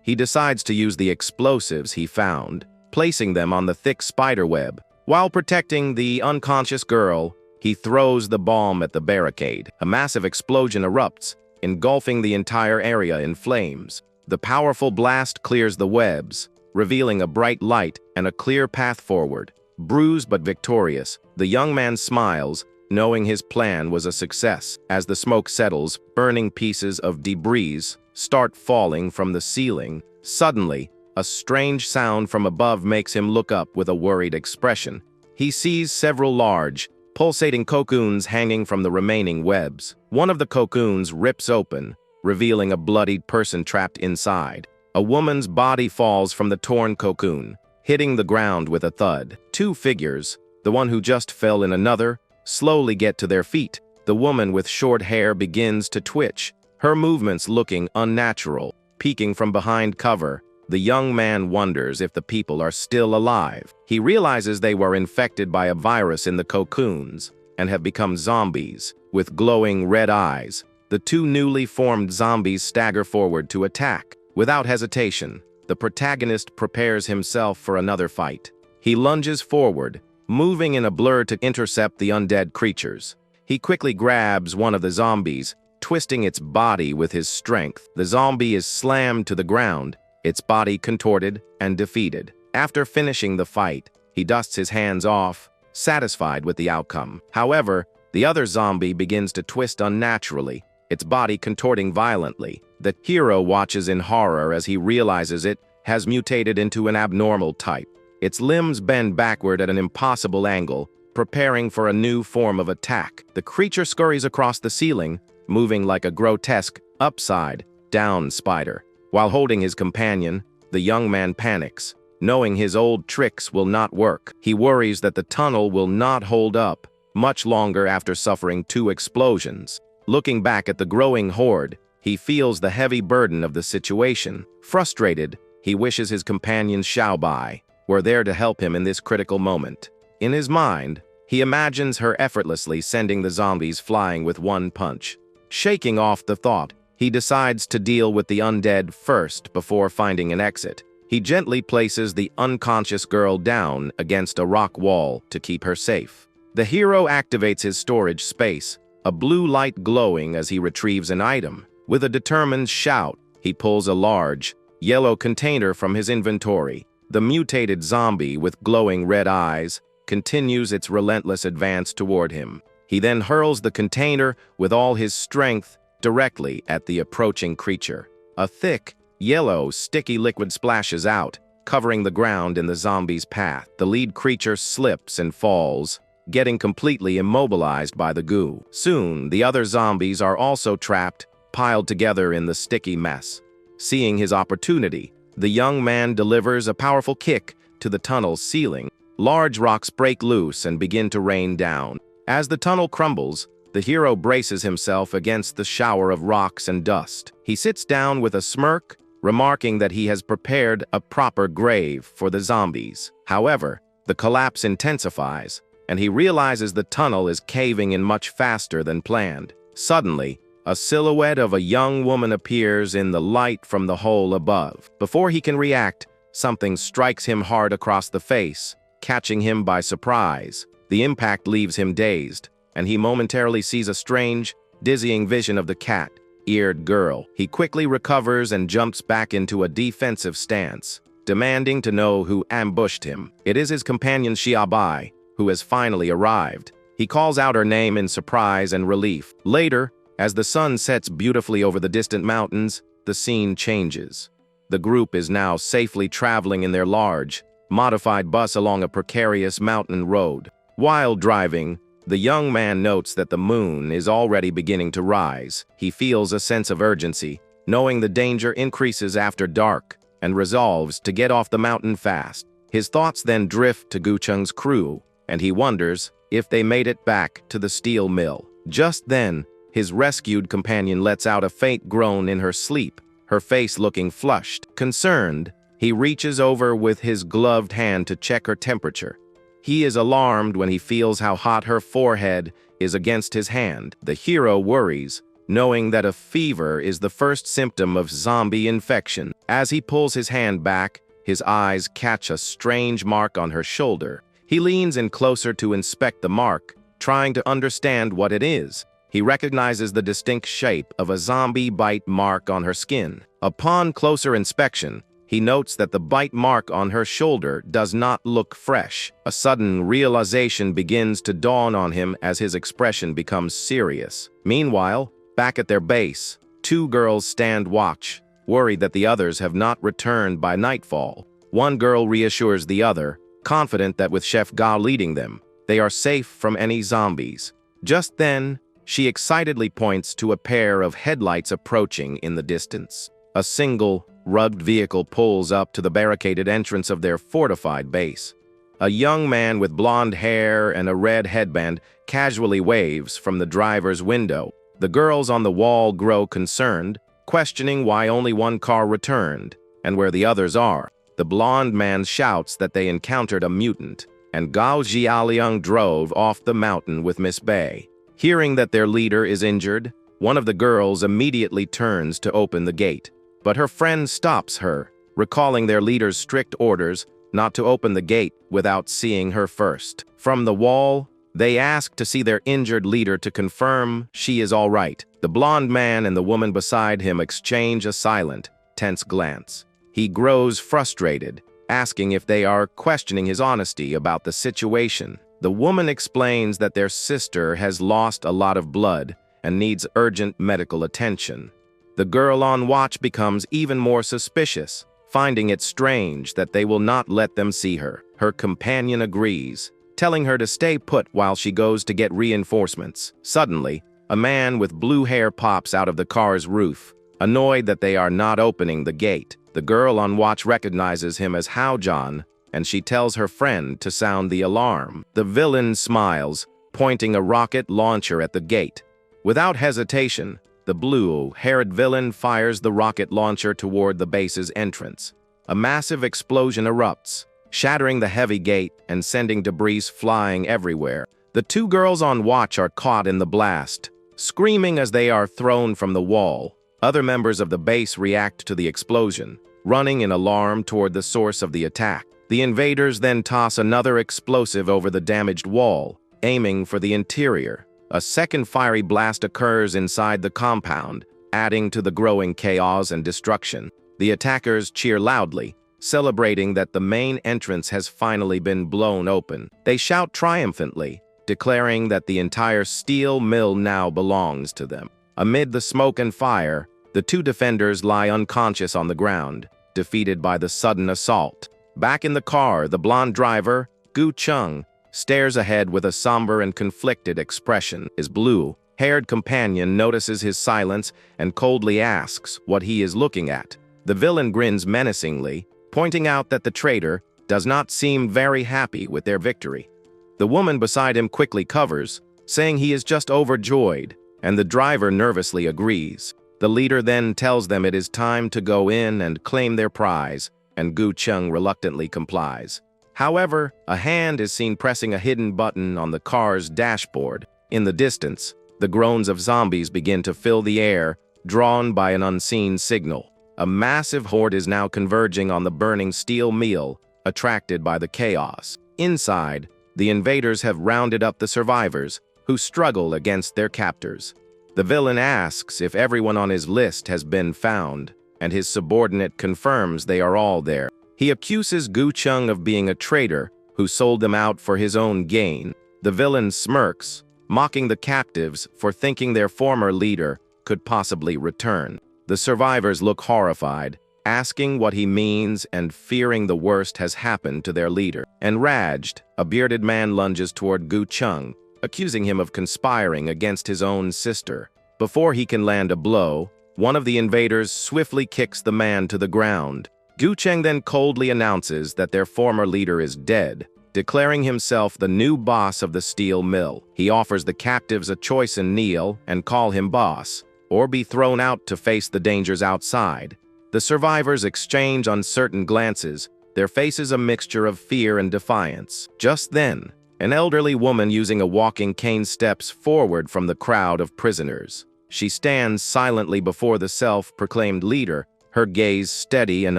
Speaker 1: He decides to use the explosives he found, placing them on the thick spider web. While protecting the unconscious girl, he throws the bomb at the barricade. A massive explosion erupts, engulfing the entire area in flames. The powerful blast clears the webs, revealing a bright light and a clear path forward. Bruised but victorious, the young man smiles, knowing his plan was a success. As the smoke settles, burning pieces of debris start falling from the ceiling. Suddenly, a strange sound from above makes him look up with a worried expression. He sees several large, pulsating cocoons hanging from the remaining webs. One of the cocoons rips open, revealing a bloodied person trapped inside. A woman's body falls from the torn cocoon, hitting the ground with a thud. Two figures, the one who just fell in another, slowly get to their feet. The woman with short hair begins to twitch, her movements looking unnatural. Peeking from behind cover, the young man wonders if the people are still alive. He realizes they were infected by a virus in the cocoons and have become zombies with glowing red eyes. The two newly formed zombies stagger forward to attack. Without hesitation, the protagonist prepares himself for another fight. He lunges forward, moving in a blur to intercept the undead creatures. He quickly grabs one of the zombies, twisting its body with his strength. The zombie is slammed to the ground, its body contorted and defeated. After finishing the fight, he dusts his hands off, satisfied with the outcome. However, the other zombie begins to twist unnaturally, its body contorting violently. The hero watches in horror as he realizes it has mutated into an abnormal type. Its limbs bend backward at an impossible angle, preparing for a new form of attack. The creature scurries across the ceiling, moving like a grotesque, upside-down spider. While holding his companion, the young man panics, knowing his old tricks will not work. He worries that the tunnel will not hold up much longer after suffering 2 explosions. Looking back at the growing horde, he feels the heavy burden of the situation. Frustrated, he wishes his companions Xiaobai were there to help him in this critical moment. In his mind, he imagines her effortlessly sending the zombies flying with 1 punch. Shaking off the thought, he decides to deal with the undead first before finding an exit. He gently places the unconscious girl down against a rock wall to keep her safe. The hero activates his storage space, a blue light glowing as he retrieves an item. With a determined shout, he pulls a large, yellow container from his inventory. The mutated zombie with glowing red eyes continues its relentless advance toward him. He then hurls the container with all his strength directly at the approaching creature. A thick, yellow, sticky liquid splashes out, covering the ground in the zombie's path. The lead creature slips and falls, getting completely immobilized by the goo. Soon, the other zombies are also trapped, piled together in the sticky mess. Seeing his opportunity, the young man delivers a powerful kick to the tunnel's ceiling. Large rocks break loose and begin to rain down. As the tunnel crumbles, the hero braces himself against the shower of rocks and dust. He sits down with a smirk, remarking that he has prepared a proper grave for the zombies. However, the collapse intensifies, and he realizes the tunnel is caving in much faster than planned. Suddenly, a silhouette of a young woman appears in the light from the hole above. Before he can react, something strikes him hard across the face, catching him by surprise. The impact leaves him dazed, and he momentarily sees a strange, dizzying vision of the cat-eared girl. He quickly recovers and jumps back into a defensive stance, demanding to know who ambushed him. It is his companion Xiaobai, who has finally arrived. He calls out her name in surprise and relief. Later, as the sun sets beautifully over the distant mountains, the scene changes. The group is now safely traveling in their large, modified bus along a precarious mountain road. While driving, the young man notes that the moon is already beginning to rise. He feels a sense of urgency, knowing the danger increases after dark, and resolves to get off the mountain fast. His thoughts then drift to Gucheng's crew, and he wonders if they made it back to the steel mill. Just then, his rescued companion lets out a faint groan in her sleep, her face looking flushed. Concerned, he reaches over with his gloved hand to check her temperature. He is alarmed when he feels how hot her forehead is against his hand. The hero worries, knowing that a fever is the first symptom of zombie infection. As he pulls his hand back, his eyes catch a strange mark on her shoulder. He leans in closer to inspect the mark, trying to understand what it is. He recognizes the distinct shape of a zombie bite mark on her skin. Upon closer inspection, he notes that the bite mark on her shoulder does not look fresh. A sudden realization begins to dawn on him as his expression becomes serious. Meanwhile, back at their base, 2 girls stand watch, worried that the others have not returned by nightfall. One girl reassures the other, confident that with Chef Ga leading them, they are safe from any zombies. Just then, she excitedly points to a pair of headlights approaching in the distance. A single, rugged vehicle pulls up to the barricaded entrance of their fortified base. A young man with blonde hair and a red headband casually waves from the driver's window. The girls on the wall grow concerned, questioning why only one car returned and where the others are. The blonde man shouts that they encountered a mutant, and Gao Jialiang drove off the mountain with Miss Bei. Hearing that their leader is injured, one of the girls immediately turns to open the gate, but her friend stops her, recalling their leader's strict orders not to open the gate without seeing her first. From the wall, they ask to see their injured leader to confirm she is all right. The blonde man and the woman beside him exchange a silent, tense glance. He grows frustrated, asking if they are questioning his honesty about the situation. The woman explains that their sister has lost a lot of blood and needs urgent medical attention. The girl on watch becomes even more suspicious, finding it strange that they will not let them see her. Her companion agrees, telling her to stay put while she goes to get reinforcements. Suddenly, a man with blue hair pops out of the car's roof, annoyed that they are not opening the gate. The girl on watch recognizes him as Hao-Jan, and she tells her friend to sound the alarm. The villain smiles, pointing a rocket launcher at the gate. Without hesitation, the blue-haired villain fires the rocket launcher toward the base's entrance. A massive explosion erupts, shattering the heavy gate and sending debris flying everywhere. The two girls on watch are caught in the blast, screaming as they are thrown from the wall. Other members of the base react to the explosion, running in alarm toward the source of the attack. The invaders then toss another explosive over the damaged wall, aiming for the interior. A second fiery blast occurs inside the compound, adding to the growing chaos and destruction. The attackers cheer loudly, celebrating that the main entrance has finally been blown open. They shout triumphantly, declaring that the entire steel mill now belongs to them. Amid the smoke and fire, the two defenders lie unconscious on the ground, defeated by the sudden assault. Back in the car, the blonde driver, Gu Chung, stares ahead with a somber and conflicted expression. His blue-haired companion notices his silence and coldly asks what he is looking at. The villain grins menacingly, pointing out that the traitor does not seem very happy with their victory. The woman beside him quickly covers, saying he is just overjoyed, and the driver nervously agrees. The leader then tells them it is time to go in and claim their prize, and Gu Chung reluctantly complies. However, a hand is seen pressing a hidden button on the car's dashboard. In the distance, the groans of zombies begin to fill the air, drawn by an unseen signal. A massive horde is now converging on the burning steel mill, attracted by the chaos. Inside, the invaders have rounded up the survivors, who struggle against their captors. The villain asks if everyone on his list has been found, and his subordinate confirms they are all there. He accuses Gu Chung of being a traitor who sold them out for his own gain. The villain smirks, mocking the captives for thinking their former leader could possibly return. The survivors look horrified, asking what he means and fearing the worst has happened to their leader. Enraged, a bearded man lunges toward Gu Chung, accusing him of conspiring against his own sister. Before he can land a blow, one of the invaders swiftly kicks the man to the ground. Gu Chung then coldly announces that their former leader is dead, declaring himself the new boss of the steel mill. He offers the captives a choice and kneel and call him boss, or be thrown out to face the dangers outside. The survivors exchange uncertain glances, their faces a mixture of fear and defiance. Just then, an elderly woman using a walking cane steps forward from the crowd of prisoners. She stands silently before the self-proclaimed leader, her gaze steady and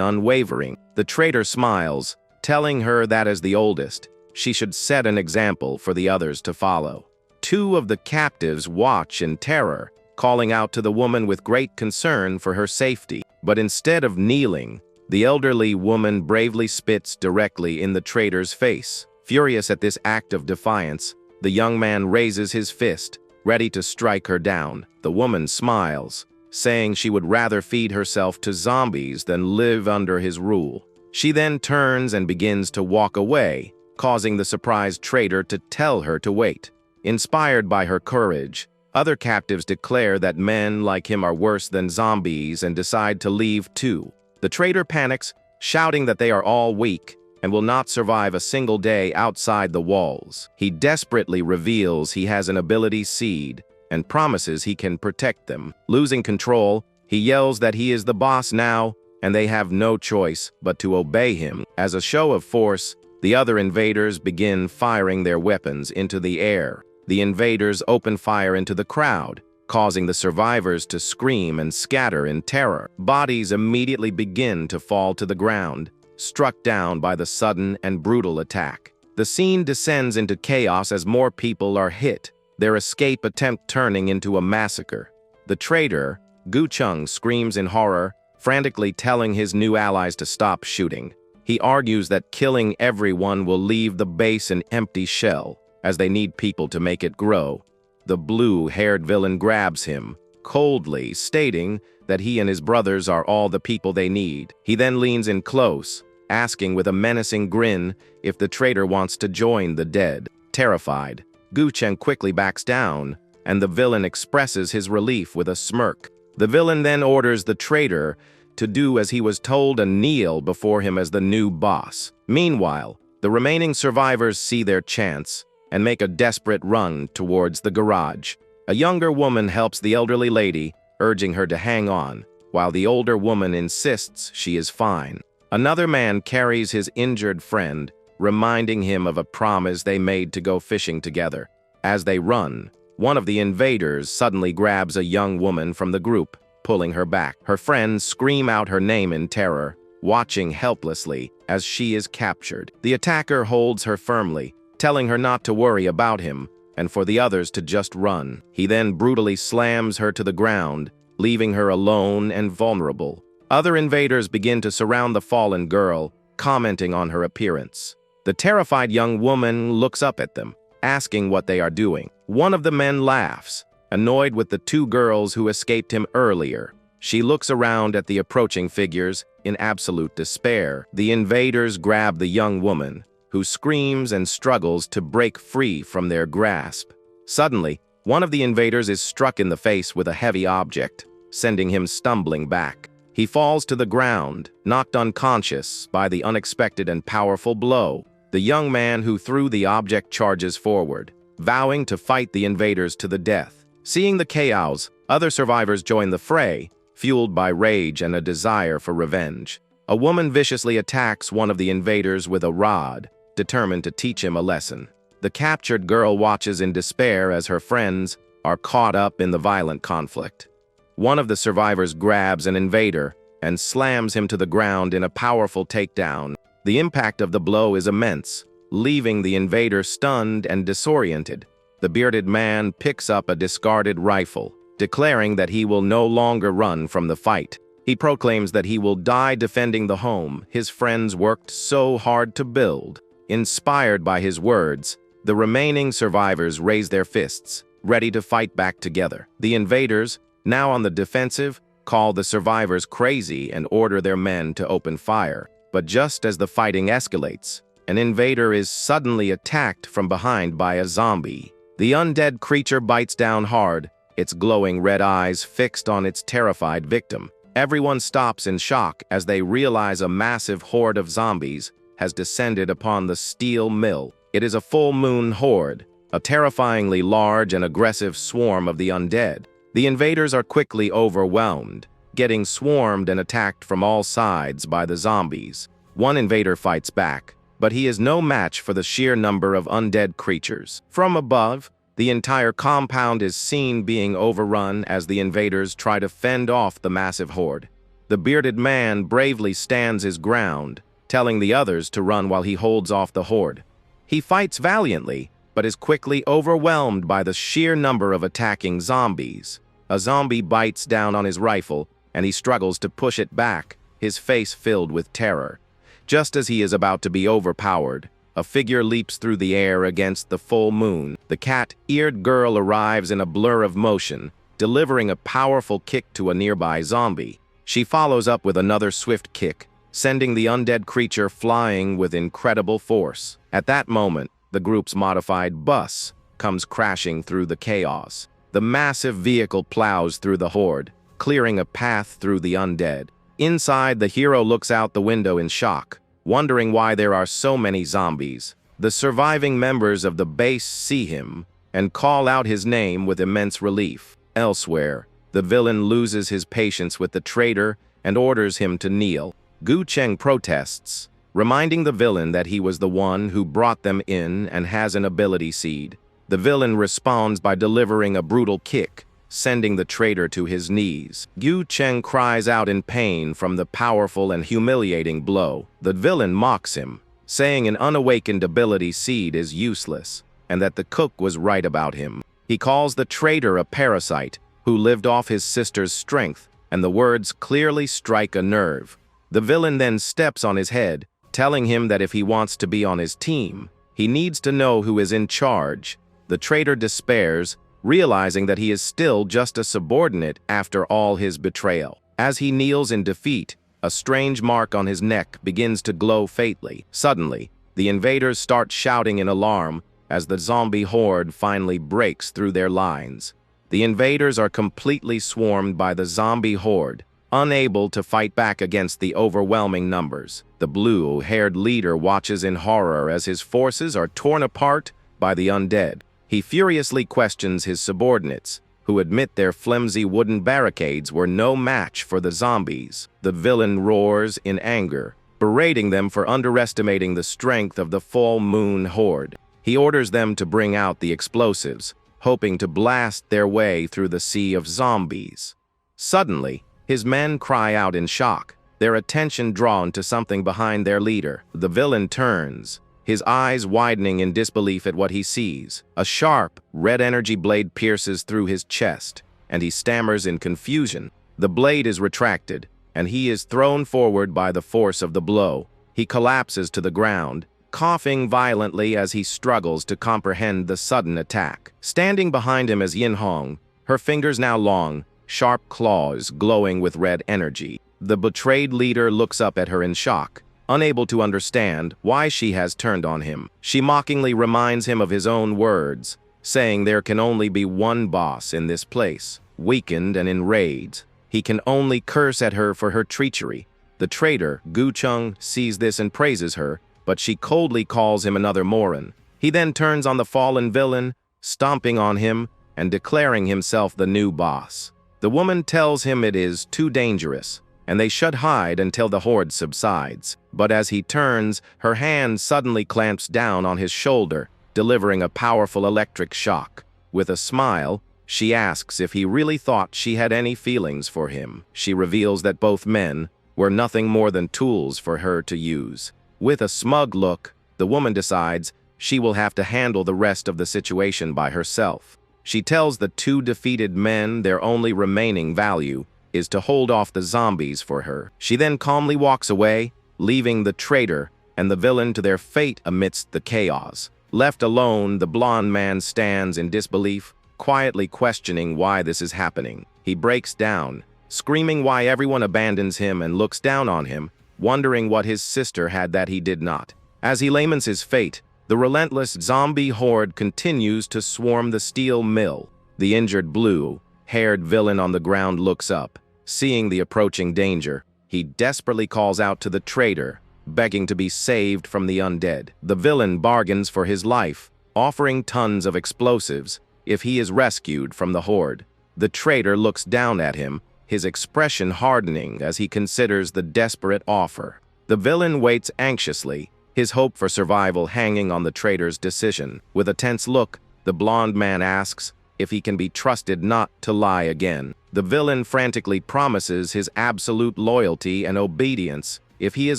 Speaker 1: unwavering. The traitor smiles, telling her that as the oldest, she should set an example for the others to follow. Two of the captives watch in terror, calling out to the woman with great concern for her safety. But instead of kneeling, the elderly woman bravely spits directly in the traitor's face. Furious at this act of defiance, the young man raises his fist, ready to strike her down. The woman smiles, saying she would rather feed herself to zombies than live under his rule. She then turns and begins to walk away, causing the surprised traitor to tell her to wait. Inspired by her courage, other captives declare that men like him are worse than zombies and decide to leave too. The traitor panics, shouting that they are all weak and will not survive a single day outside the walls. He desperately reveals he has an ability seed and promises he can protect them. Losing control, he yells that he is the boss now, and they have no choice but to obey him. As a show of force, the other invaders begin firing their weapons into the air. The invaders open fire into the crowd, causing the survivors to scream and scatter in terror. Bodies immediately begin to fall to the ground, struck down by the sudden and brutal attack. The scene descends into chaos as more people are hit, their escape attempt turning into a massacre. The traitor, Gu Chung, screams in horror, frantically telling his new allies to stop shooting. He argues that killing everyone will leave the base an empty shell, as they need people to make it grow. The blue-haired villain grabs him, coldly stating that he and his brothers are all the people they need. He then leans in close, asking with a menacing grin if the traitor wants to join the dead. Terrified, Gu Chung quickly backs down, and the villain expresses his relief with a smirk. The villain then orders the traitor to do as he was told and kneel before him as the new boss. Meanwhile, the remaining survivors see their chance and make a desperate run towards the garage. A younger woman helps the elderly lady, urging her to hang on, while the older woman insists she is fine. Another man carries his injured friend, reminding him of a promise they made to go fishing together. As they run, one of the invaders suddenly grabs a young woman from the group, pulling her back. Her friends scream out her name in terror, watching helplessly as she is captured. The attacker holds her firmly, telling her not to worry about him and for the others to just run. He then brutally slams her to the ground, leaving her alone and vulnerable. Other invaders begin to surround the fallen girl, commenting on her appearance. The terrified young woman looks up at them, asking what they are doing. One of the men laughs, annoyed with the two girls who escaped him earlier. She looks around at the approaching figures in absolute despair. The invaders grab the young woman, who screams and struggles to break free from their grasp. Suddenly, one of the invaders is struck in the face with a heavy object, sending him stumbling back. He falls to the ground, knocked unconscious by the unexpected and powerful blow. The young man who threw the object charges forward, vowing to fight the invaders to the death. Seeing the chaos, other survivors join the fray, fueled by rage and a desire for revenge. A woman viciously attacks one of the invaders with a rod, determined to teach him a lesson. The captured girl watches in despair as her friends are caught up in the violent conflict. One of the survivors grabs an invader and slams him to the ground in a powerful takedown. The impact of the blow is immense, leaving the invader stunned and disoriented. The bearded man picks up a discarded rifle, declaring that he will no longer run from the fight. He proclaims that he will die defending the home his friends worked so hard to build. Inspired by his words, the remaining survivors raise their fists, ready to fight back together. The invaders, now on the defensive, call the survivors crazy and order their men to open fire. But just as the fighting escalates, an invader is suddenly attacked from behind by a zombie. The undead creature bites down hard, its glowing red eyes fixed on its terrified victim. Everyone stops in shock as they realize a massive horde of zombies has descended upon the steel mill. It is a full moon horde, a terrifyingly large and aggressive swarm of the undead. The invaders are quickly overwhelmed, getting swarmed and attacked from all sides by the zombies. One invader fights back, but he is no match for the sheer number of undead creatures. From above, the entire compound is seen being overrun as the invaders try to fend off the massive horde. The bearded man bravely stands his ground, telling the others to run while he holds off the horde. He fights valiantly, but is quickly overwhelmed by the sheer number of attacking zombies. A zombie bites down on his rifle, and he struggles to push it back, his face filled with terror. Just as he is about to be overpowered, a figure leaps through the air against the full moon. The cat-eared girl arrives in a blur of motion, delivering a powerful kick to a nearby zombie. She follows up with another swift kick, sending the undead creature flying with incredible force. At that moment, the group's modified bus comes crashing through the chaos. The massive vehicle plows through the horde, clearing a path through the undead. Inside, the hero looks out the window in shock, wondering why there are so many zombies. The surviving members of the base see him and call out his name with immense relief. Elsewhere, the villain loses his patience with the traitor and orders him to kneel. Gu Cheng protests, reminding the villain that he was the one who brought them in and has an ability seed. The villain responds by delivering a brutal kick, sending the traitor to his knees. Gu Cheng cries out in pain from the powerful and humiliating blow. The villain mocks him, saying an unawakened ability seed is useless, and that the cook was right about him. He calls the traitor a parasite who lived off his sister's strength, and the words clearly strike a nerve. The villain then steps on his head, telling him that if he wants to be on his team, he needs to know who is in charge. The traitor despairs, realizing that he is still just a subordinate after all his betrayal. As he kneels in defeat, a strange mark on his neck begins to glow faintly. Suddenly, the invaders start shouting in alarm as the zombie horde finally breaks through their lines. The invaders are completely swarmed by the zombie horde, unable to fight back against the overwhelming numbers. The blue-haired leader watches in horror as his forces are torn apart by the undead. He furiously questions his subordinates, who admit their flimsy wooden barricades were no match for the zombies. The villain roars in anger, berating them for underestimating the strength of the full moon horde. He orders them to bring out the explosives, hoping to blast their way through the sea of zombies. Suddenly, his men cry out in shock, their attention drawn to something behind their leader. The villain turns, his eyes widening in disbelief at what he sees. A sharp, red energy blade pierces through his chest, and he stammers in confusion. The blade is retracted, and he is thrown forward by the force of the blow. He collapses to the ground, coughing violently as he struggles to comprehend the sudden attack. Standing behind him is Yin Hong, her fingers now long, sharp claws glowing with red energy. The betrayed leader looks up at her in shock, unable to understand why she has turned on him. She mockingly reminds him of his own words, saying there can only be one boss in this place. Weakened and enraged, he can only curse at her for her treachery. The traitor, Gu Chung, sees this and praises her, but she coldly calls him another moron. He then turns on the fallen villain, stomping on him and declaring himself the new boss. The woman tells him it is too dangerous, and they should hide until the horde subsides. But as he turns, her hand suddenly clamps down on his shoulder, delivering a powerful electric shock. With a smile, she asks if he really thought she had any feelings for him. She reveals that both men were nothing more than tools for her to use. With a smug look, the woman decides she will have to handle the rest of the situation by herself. She tells the two defeated men their only remaining value is to hold off the zombies for her. She then calmly walks away, leaving the traitor and the villain to their fate amidst the chaos. Left alone, the blonde man stands in disbelief, quietly questioning why this is happening. He breaks down, screaming why everyone abandons him and looks down on him, wondering what his sister had that he did not. As he laments his fate, the relentless zombie horde continues to swarm the steel mill. The injured blue-haired villain on the ground looks up. Seeing the approaching danger, he desperately calls out to the traitor, begging to be saved from the undead. The villain bargains for his life, offering tons of explosives if he is rescued from the horde. The traitor looks down at him, his expression hardening as he considers the desperate offer. The villain waits anxiously, his hope for survival hanging on the traitor's decision. With a tense look, the blonde man asks if he can be trusted not to lie again. The villain frantically promises his absolute loyalty and obedience if he is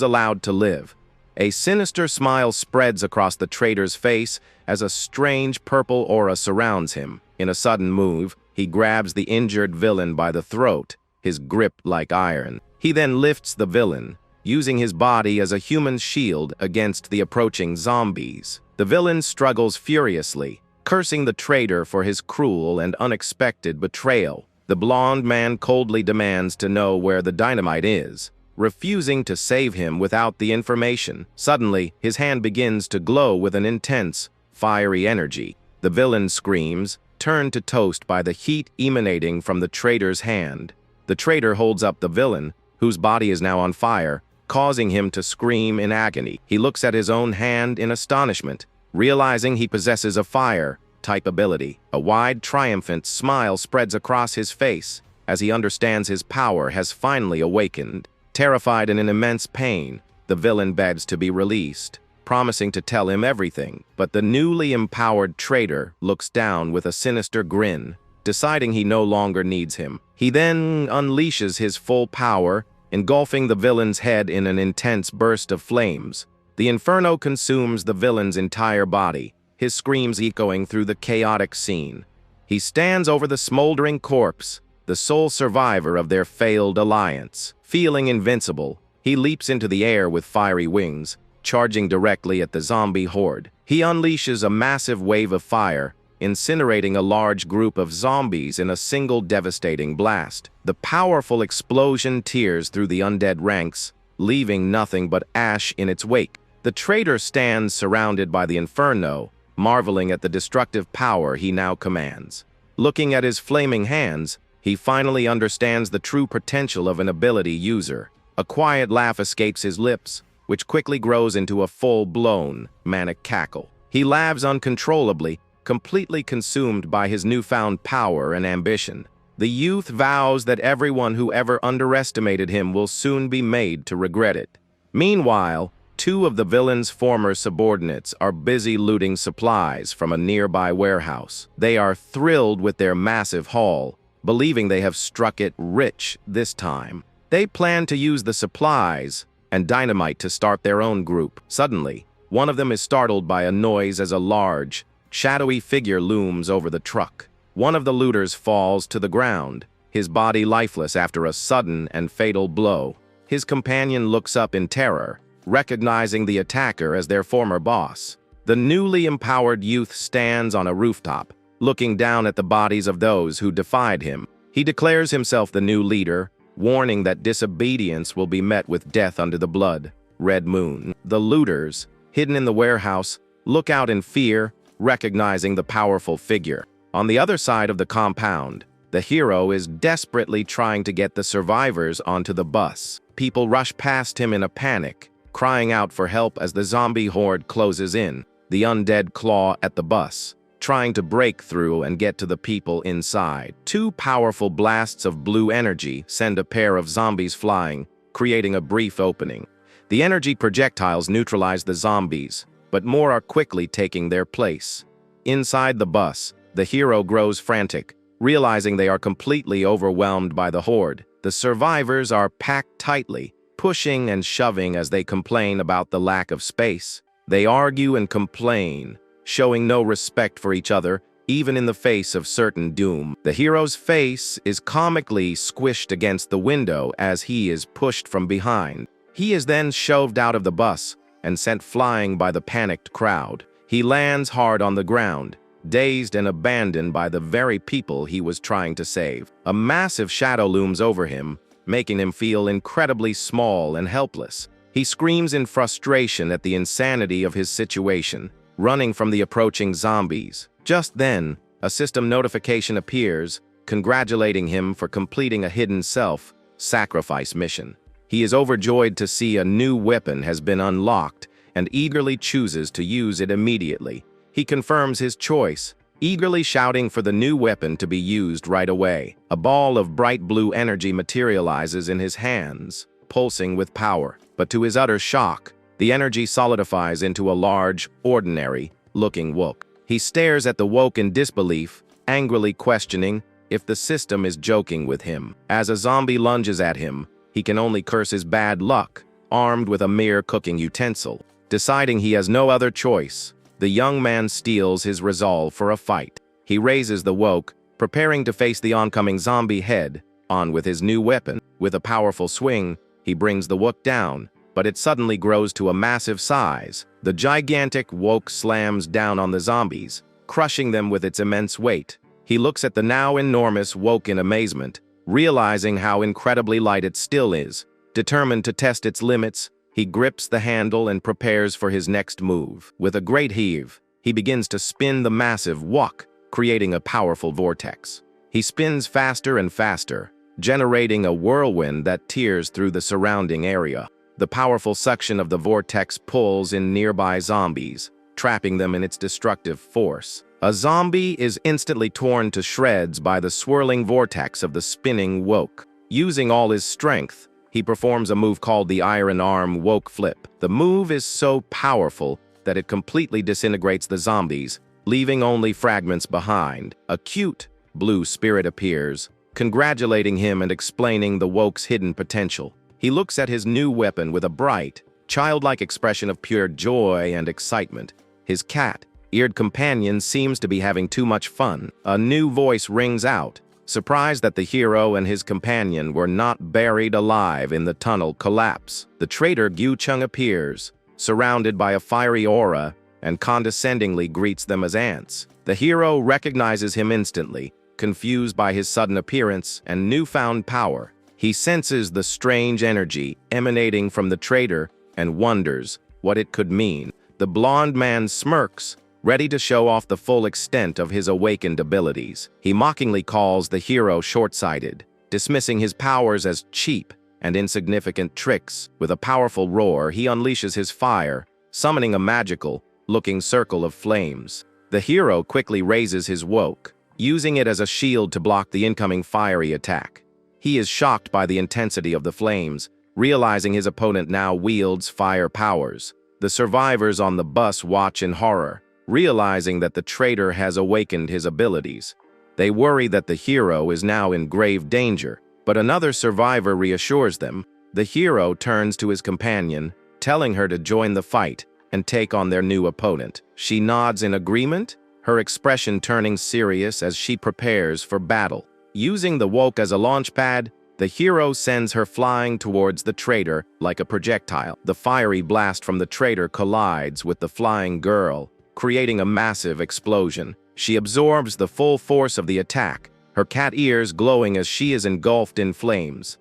Speaker 1: allowed to live. A sinister smile spreads across the traitor's face as a strange purple aura surrounds him. In a sudden move, he grabs the injured villain by the throat, his grip like iron. He then lifts the villain, using his body as a human shield against the approaching zombies. The villain struggles furiously, cursing the traitor for his cruel and unexpected betrayal. The blonde man coldly demands to know where the dynamite is, refusing to save him without the information. Suddenly, his hand begins to glow with an intense, fiery energy. The villain screams, turned to toast by the heat emanating from the traitor's hand. The traitor holds up the villain, whose body is now on fire, causing him to scream in agony. He looks at his own hand in astonishment, realizing he possesses a fire-type ability. A wide, triumphant smile spreads across his face as he understands his power has finally awakened. Terrified and in immense pain, the villain begs to be released, promising to tell him everything. But the newly empowered traitor looks down with a sinister grin, deciding he no longer needs him. He then unleashes his full power, engulfing the villain's head in an intense burst of flames. The inferno consumes the villain's entire body, his screams echoing through the chaotic scene. He stands over the smoldering corpse, the sole survivor of their failed alliance. Feeling invincible, he leaps into the air with fiery wings, charging directly at the zombie horde. He unleashes a massive wave of fire, incinerating a large group of zombies in a single devastating blast. The powerful explosion tears through the undead ranks, leaving nothing but ash in its wake. The traitor stands surrounded by the inferno, marveling at the destructive power he now commands. Looking at his flaming hands, He finally understands the true potential of an ability user. A quiet laugh escapes his lips, which quickly grows into a full-blown, manic cackle. He laughs uncontrollably, completely consumed by his newfound power and ambition. The youth vows that everyone who ever underestimated him will soon be made to regret it. Meanwhile, two of the villain's former subordinates are busy looting supplies from a nearby warehouse. They are thrilled with their massive haul, believing they have struck it rich this time. They plan to use the supplies and dynamite to start their own group. Suddenly, one of them is startled by a noise as a large, shadowy figure looms over the truck. One of the looters falls to the ground, his body lifeless after a sudden and fatal blow. His companion looks up in terror, recognizing the attacker as their former boss. The newly empowered youth stands on a rooftop, looking down at the bodies of those who defied him. He declares himself the new leader, warning that disobedience will be met with death under the blood. Red Moon. The looters, hidden in the warehouse, look out in fear, recognizing the powerful figure. On the other side of the compound, the hero is desperately trying to get the survivors onto the bus. People rush past him in a panic, crying out for help as the zombie horde closes in. The undead claw at the bus, trying to break through and get to the people inside. Two powerful blasts of blue energy send a pair of zombies flying, creating a brief opening. The energy projectiles neutralize the zombies, but more are quickly taking their place. Inside the bus, the hero grows frantic, realizing they are completely overwhelmed by the horde. The survivors are packed tightly, pushing and shoving as they complain about the lack of space. They argue and complain, showing no respect for each other, even in the face of certain doom. The hero's face is comically squished against the window as he is pushed from behind. He is then shoved out of the bus and sent flying by the panicked crowd. He lands hard on the ground, dazed and abandoned by the very people he was trying to save. A massive shadow looms over him, making him feel incredibly small and helpless. He screams in frustration at the insanity of his situation, running from the approaching zombies. Just then, a system notification appears, congratulating him for completing a hidden self-sacrifice mission. He is overjoyed to see a new weapon has been unlocked and eagerly chooses to use it immediately. He confirms his choice, eagerly shouting for the new weapon to be used right away. A ball of bright blue energy materializes in his hands, pulsing with power. But to his utter shock, the energy solidifies into a large, ordinary-looking woke. He stares at the woke in disbelief, angrily questioning if the system is joking with him. As a zombie lunges at him, he can only curse his bad luck, armed with a mere cooking utensil. Deciding he has no other choice, the young man steels his resolve for a fight. He raises the woke, preparing to face the oncoming zombie head-on with his new weapon. With a powerful swing, he brings the woke down, but it suddenly grows to a massive size. The gigantic woke slams down on the zombies, crushing them with its immense weight. He looks at the now enormous woke in amazement, realizing how incredibly light it still is. Determined to test its limits, he grips the handle and prepares for his next move. With a great heave, he begins to spin the massive wok, creating a powerful vortex. He spins faster and faster, generating a whirlwind that tears through the surrounding area. The powerful suction of the vortex pulls in nearby zombies, trapping them in its destructive force. A zombie is instantly torn to shreds by the swirling vortex of the spinning woke. Using all his strength, he performs a move called the Iron Arm Woke Flip. The move is so powerful that it completely disintegrates the zombies, leaving only fragments behind. A cute blue spirit appears, congratulating him and explaining the woke's hidden potential. He looks at his new weapon with a bright, childlike expression of pure joy and excitement. His cat-eared companion seems to be having too much fun. A new voice rings out, surprised that the hero and his companion were not buried alive in the tunnel collapse. The traitor Gyucheng appears, surrounded by a fiery aura, and condescendingly greets them as ants. The hero recognizes him instantly, confused by his sudden appearance and newfound power. He senses the strange energy emanating from the traitor and wonders what it could mean. The blonde man smirks, ready to show off the full extent of his awakened abilities. He mockingly calls the hero short-sighted, dismissing his powers as cheap and insignificant tricks. With a powerful roar, he unleashes his fire, summoning a magical-looking circle of flames. The hero quickly raises his woke, using it as a shield to block the incoming fiery attack. He is shocked by the intensity of the flames, realizing his opponent now wields fire powers. The survivors on the bus watch in horror, realizing that the traitor has awakened his abilities. They worry that the hero is now in grave danger, but another survivor reassures them. The hero turns to his companion, telling her to join the fight and take on their new opponent. She nods in agreement, her expression turning serious as she prepares for battle. Using the woke as a launch pad, the hero sends her flying towards the traitor like a projectile. The fiery blast from the traitor collides with the flying girl, creating a massive explosion. She absorbs the full force of the attack, her cat ears glowing as she is engulfed in flames.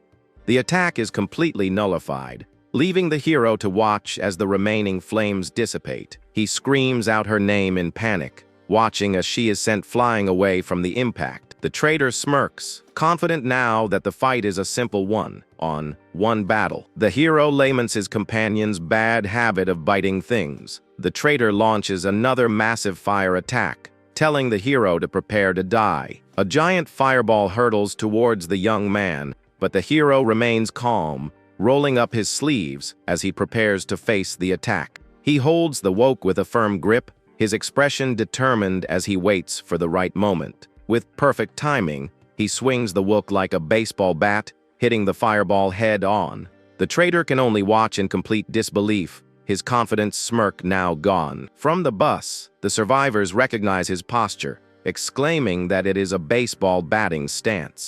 Speaker 1: The attack is completely nullified, leaving the hero to watch as the remaining flames dissipate. He screams out her name in panic, watching as she is sent flying away from the impact. The traitor smirks, confident now that the fight is a simple one-on-one battle. The hero laments his companion's bad habit of biting things. The traitor launches another massive fire attack, telling the hero to prepare to die. A giant fireball hurtles towards the young man, but the hero remains calm, rolling up his sleeves as he prepares to face the attack. He holds the woke with a firm grip, his expression determined as he waits for the right moment. With perfect timing, he swings the wook like a baseball bat, hitting the fireball head-on. The traitor can only watch in complete disbelief, his confident smirk now gone. From the bus, the survivors recognize his posture, exclaiming that it is a baseball batting stance.